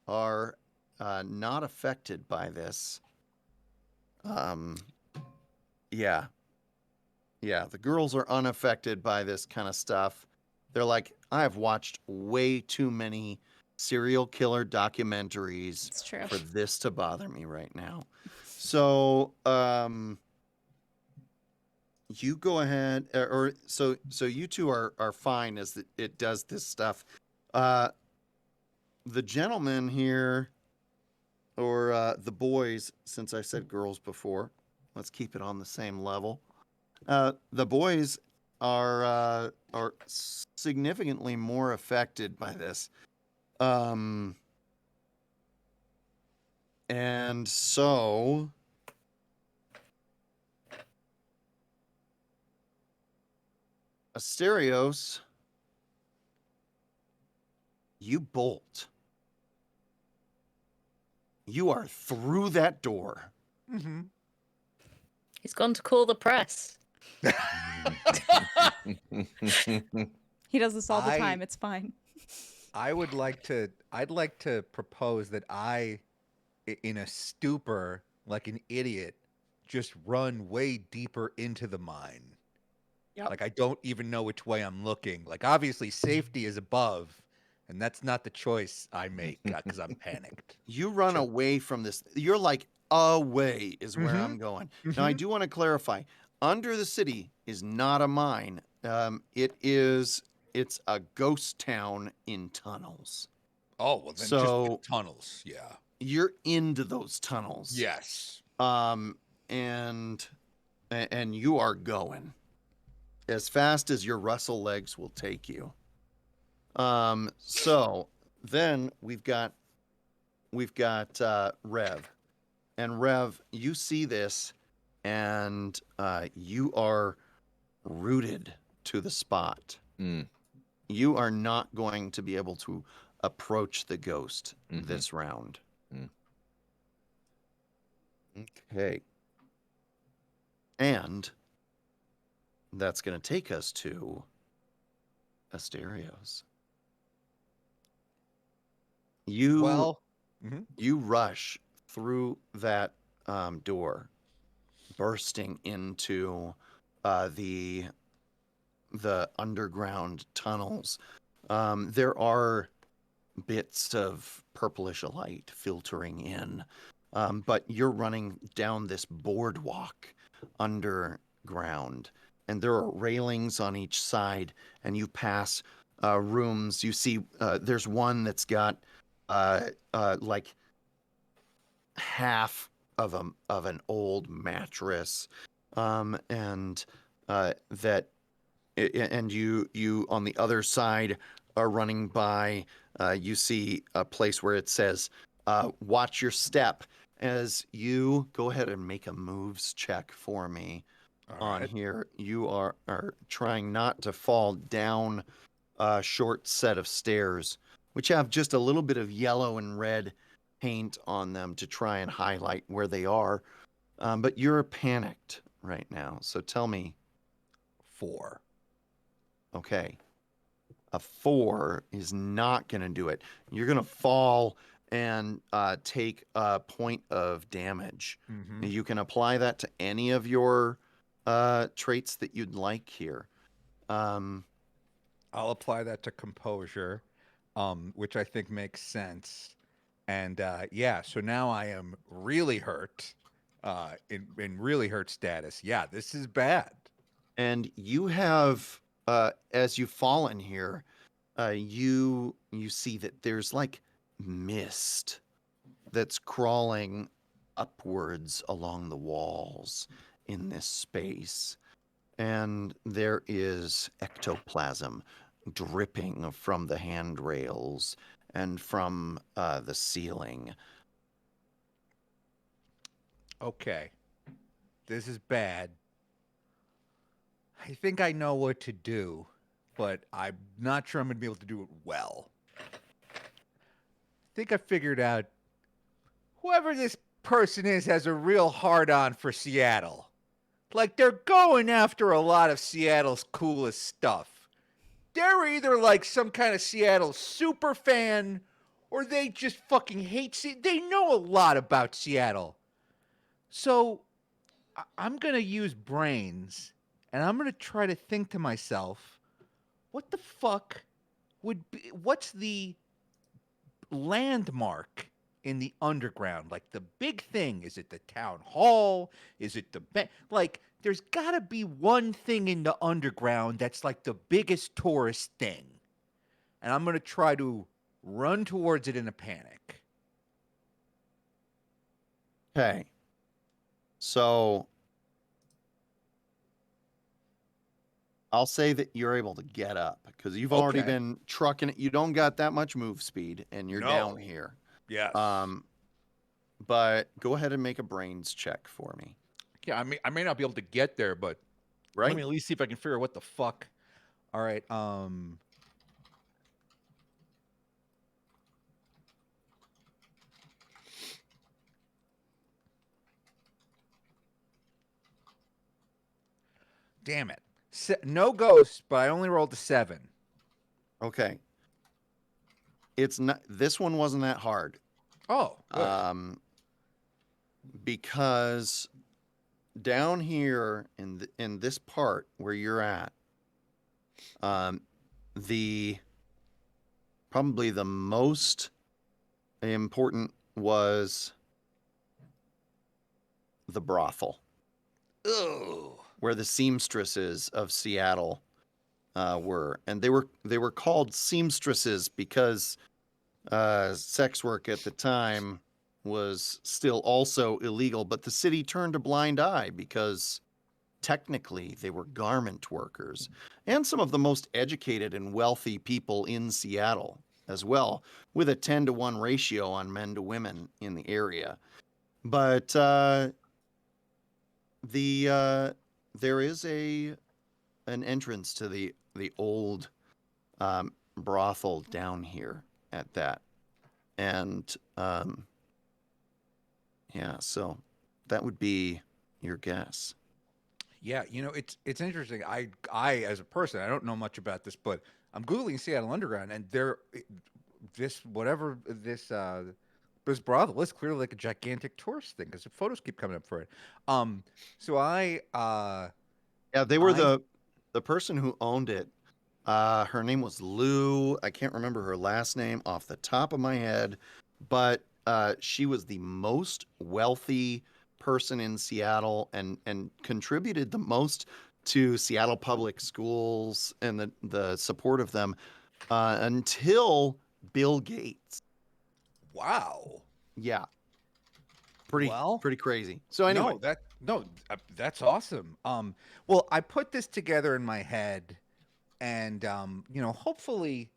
are not affected by this. Yeah. Yeah, the girls are unaffected by this kind of stuff. They're like, I've watched way too many serial killer documentaries it's true. for this to bother me right now. So, you go ahead, or so you two are fine as it does this stuff. The gentleman here, or the boys, since I said girls before, let's keep it on the same level. The boys are significantly more affected by this. And so Asterios, you bolt. You are through that door. Mm-hmm. He's gone to call the press. He does this all the I- time. It's fine. I'd like to propose that in a stupor, like an idiot, just run way deeper into the mine. Yep. Like I don't even know which way I'm looking. Like obviously safety is above, and that's not the choice I make because I'm panicked. You run Sure. away from this. You're like, away is where Mhm. I'm going. Now, I do want to clarify. Under the city is not a mine. It's a ghost town in tunnels. Oh well, then just So- with tunnels. Yeah. You're into those tunnels. Yes. And you are going as fast as your rustle legs will take you. So then we've got Rev, and Rev, you see this, and you are rooted to the spot. Mm. You are not going to be able to approach the ghost Mhm. this round. Mm. Okay. And that's going to take us to Asterios. Well. You rush through that door, bursting into the underground tunnels. There are bits of purplish light filtering in, but you're running down this boardwalk underground, and there are railings on each side, and you pass rooms. You see there's one that's got like half of an old mattress, and that and you on the other side are running by. You see a place where it says watch your step. As you go ahead and make a moves check for me on here, you are trying not to fall down a short set of stairs, which have just a little bit of yellow and red paint on them to try and highlight where they are. But you're panicked right now. So tell me. 4. Okay. A 4 is not going to do it. You're going to fall and take a point of damage. Mm-hmm. You can apply that to any of your traits that you'd like here. I'll apply that to composure, which I think makes sense. And yeah, so now I am really hurt, in really hurt status. Yeah, this is bad. And you have, as you fall in here, you see that there's like mist that's crawling upwards along the walls in this space. And there is ectoplasm dripping from the handrails and from the ceiling. Okay, this is bad. I think I know what to do, but I'm not sure I'm going to be able to do it well. I think I figured out whoever this person is has a real hard on for Seattle. Like, they're going after a lot of Seattle's coolest stuff. They're either like some kind of Seattle super fan or they just fucking hate Seattle. They know a lot about Seattle. So I'm going to use brains and I'm going to try to think to myself, what the fuck what's the landmark in the underground? Like the big thing? Is it the town hall? Is it the like? There's got to be one thing in the underground that's like the biggest tourist thing, and I'm gonna try to run towards it in a panic. Okay. So I'll say that you're able to get up because you've already Okay. been trucking it. You don't got that much move speed, and you're down No. here. Yes. But go ahead and make a brains check for me. Yeah, I may not be able to get there, but Right? let me at least see if I can figure out what the fuck. All right. Damn it. No ghosts, but I only rolled a 7. Okay. It's not. This one wasn't that hard. Oh, good. Because down here in this part where you're at, the probably the most important was the brothel, Ugh. where the seamstresses of Seattle were, and they were called seamstresses because sex work at the time was still also illegal, but the city turned a blind eye because technically they were garment workers and some of the most educated and wealthy people in Seattle as well, with a 10-to-1 ratio on men to women in the area. But there is an entrance to the old brothel down here at that, and yeah, so that would be your guess. Yeah, it's interesting. I as a person, I don't know much about this, but I'm googling Seattle Underground, and this brothel is clearly like a gigantic tourist thing because the photos keep coming up for it. So Yeah, they were I the person who owned it. Her name was Lou. I can't remember her last name off the top of my head, but she was the most wealthy person in Seattle and contributed the most to Seattle public schools and the support of them until Bill Gates. wow. Yeah, Well, pretty crazy. So anyway, that's awesome. Well, I put this together in my head, and hopefully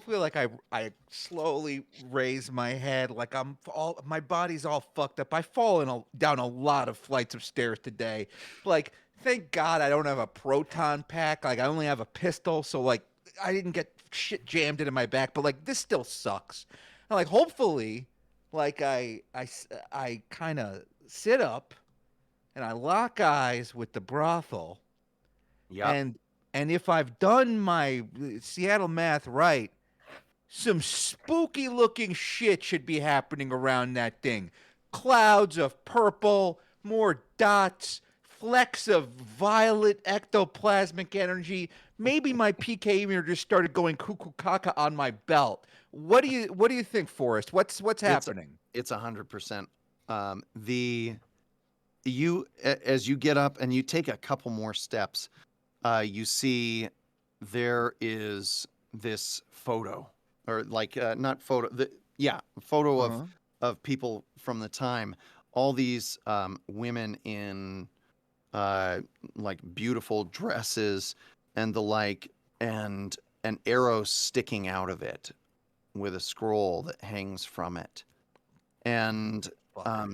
like I slowly raise my head, like my body's all fucked up. I've fallen down a lot of flights of stairs today. Like, thank God I don't have a proton pack. Like, I only have a pistol, so like I didn't get shit jammed into my back. But like this still sucks. And like hopefully, like I kind of sit up and I lock eyes with the brothel, yeah, and if I've done my Seattle math right, some spooky looking shit should be happening around that thing. Clouds of purple, more dots, flecks of violet ectoplasmic energy. Maybe my PK meter just started going cuckoo caca on my belt. What do you think, Forrest? What's it's happening? it's 100%. The you as you get up and you take a couple more steps, you see there is this photo, or like not photo, photo Uh-huh. of people from the time. All these women in like beautiful dresses and the like, and an arrow sticking out of it with a scroll that hangs from it. And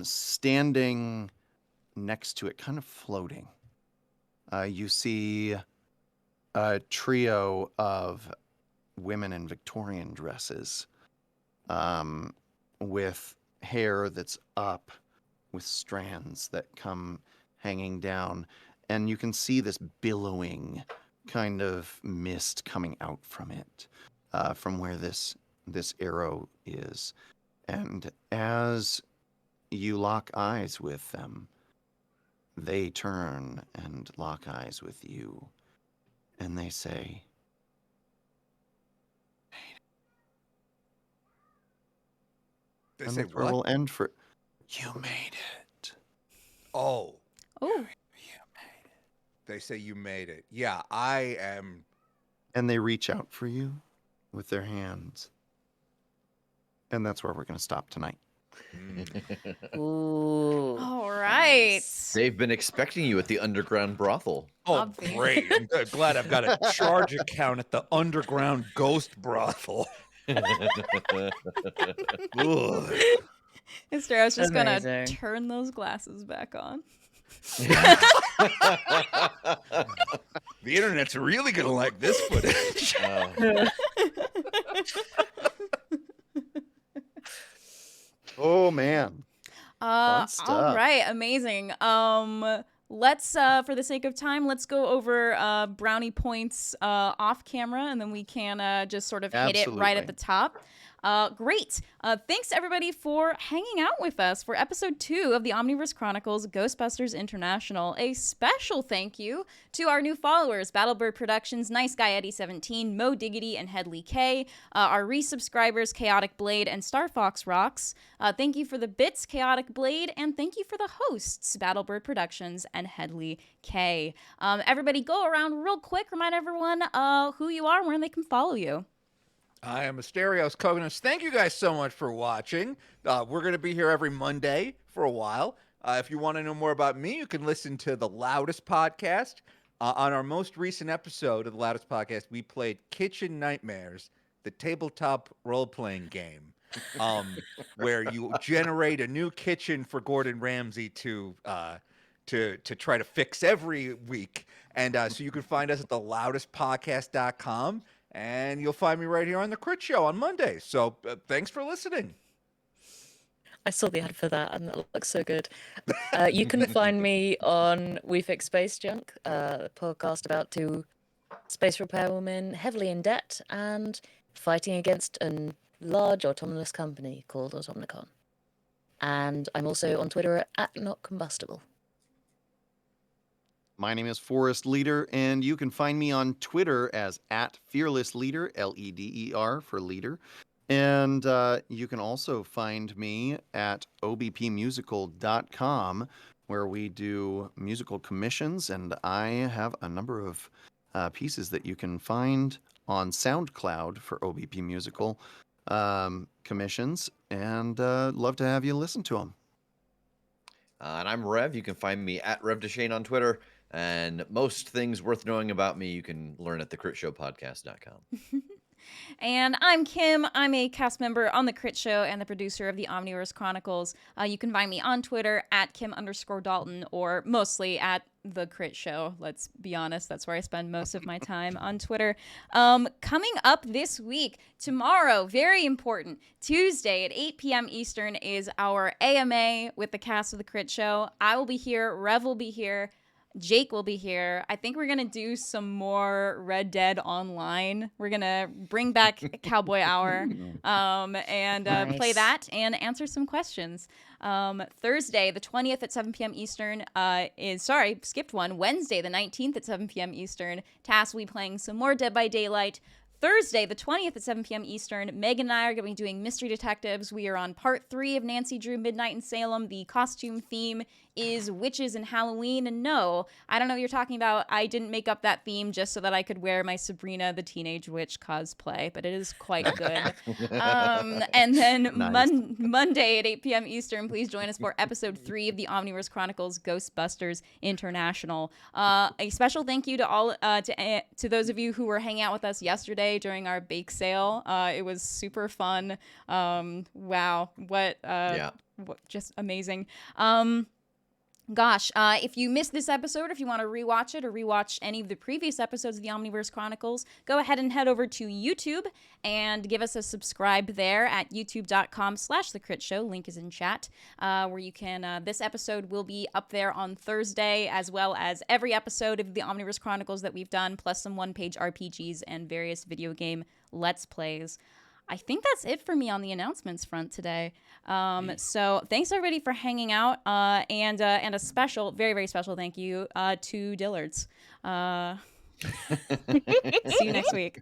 standing next to it, kind of floating, you see a trio of women in Victorian dresses, with hair that's up, with strands that come hanging down. And you can see this billowing kind of mist coming out from it, from where this arrow is. And as you lock eyes with them, they turn and lock eyes with you. And they say, They and say that's where what? we'll end for. You made it. Oh, Oh, You made it. they say you made it. Yeah, I am. And they reach out for you with their hands. And that's where we're going to stop tonight. Ooh. all right. They've been expecting you at the underground brothal. Oh, Obvious. great. I'm glad I've got a charge account at the underground ghost brothel. Ugh. Asterios just gonna Amazing. turn those glasses back on. The internet's really going to like this footage. Oh, man. All stuff. right, amazing. Let's for the sake of time, let's go over brownie points off camera, and then we can just sort of hit it right at Absolutely. the top. Great. Thanks everybody for hanging out with us for episode 2 of the Omniverse Chronicles Ghostbusters International. A special thank you to our new followers, Battlebird Productions, Nice Guy Eddie 17, Mo Diggity, and Headley K, our resubscribers, Chaotic Blade and Star Fox Rocks. Thank you for the bits, Chaotic Blade, and thank you for the hosts, Battlebird Productions and Headley K. Everybody go around real quick, remind everyone who you are and where they can follow you. I am Asterios Kokkinos. Thank you guys so much for watching. We're going to be here every Monday for a while. If you want to know more about me, you can listen to The Loudest Podcast. On our most recent episode of The Loudest Podcast, we played Kitchen Nightmares, the tabletop role-playing game, where you generate a new kitchen for Gordon Ramsay to try to fix every week. And so you can find us at theloudestpodcast.com. And you'll find me right here on the Crit Show on Monday. So thanks for listening. I saw the ad for that, and that looks so good. You can find me on We Fix Space Junk, a podcast about 2 space repair women heavily in debt and fighting against a large autonomous company called Automnicon. And I'm also on Twitter at @NotCombustible. My name is Forrest Leder, and you can find me on Twitter as @FearlessLeader, Leder for leader. And you can also find me at obpmusical.com, where we do musical commissions, and I have a number of pieces that you can find on SoundCloud for OBP Musical commissions, and love to have you listen to them. And I'm Rev. You can find me at Rev Deshane on Twitter. And most things worth knowing about me, you can learn at thecritshowpodcast.com. And I'm Kim. I'm a cast member on The Crit Show and the producer of the Omniverse Chronicles. You can find me on Twitter at Kim_Dalton, or mostly at The Crit Show. Let's be honest, that's where I spend most of my time on Twitter. Coming up this week, tomorrow, very important, Tuesday at 8 p.m. Eastern is our AMA with the cast of The Crit Show. I will be here, Rev will be here, Jake will be here. I think we're going to do some more Red Dead Online. We're going to bring back Cowboy Hour and play that and answer some questions. Thursday, the 20th at 7 p.m. Eastern skipped one. Wednesday, the 19th at 7 p.m. Eastern. Tass will be playing some more Dead by Daylight. Thursday, the 20th at 7 p.m. Eastern, Megan and I are going to be doing Mystery Detectives. We are on part 3 of Nancy Drew Midnight in Salem. The costume theme is witches and Halloween. And no, I don't know what you're talking about. I didn't make up that theme just so that I could wear my Sabrina the Teenage Witch cosplay, but it is quite good. And then Nice. Monday at 8 p.m. Eastern, please join us for episode 3 of the Omniverse Chronicles Ghostbusters International. A special thank you to all to those of you who were hanging out with us yesterday Thursday during our bake sale. It was super fun. Wow, what just amazing. Gosh, if you missed this episode, if you want to rewatch it or rewatch any of the previous episodes of the Omniverse Chronicles, go ahead and head over to YouTube and give us a subscribe there at youtube.com/thecritshow. Link is in chat, where you can, this episode will be up there on Thursday, as well as every episode of the Omniverse Chronicles that we've done, plus some one-page RPGs and various video game Let's Plays. I think that's it for me on the announcements front today. So thanks everybody for hanging out, and a special, very, very special thank you to Dillard's. See you next week.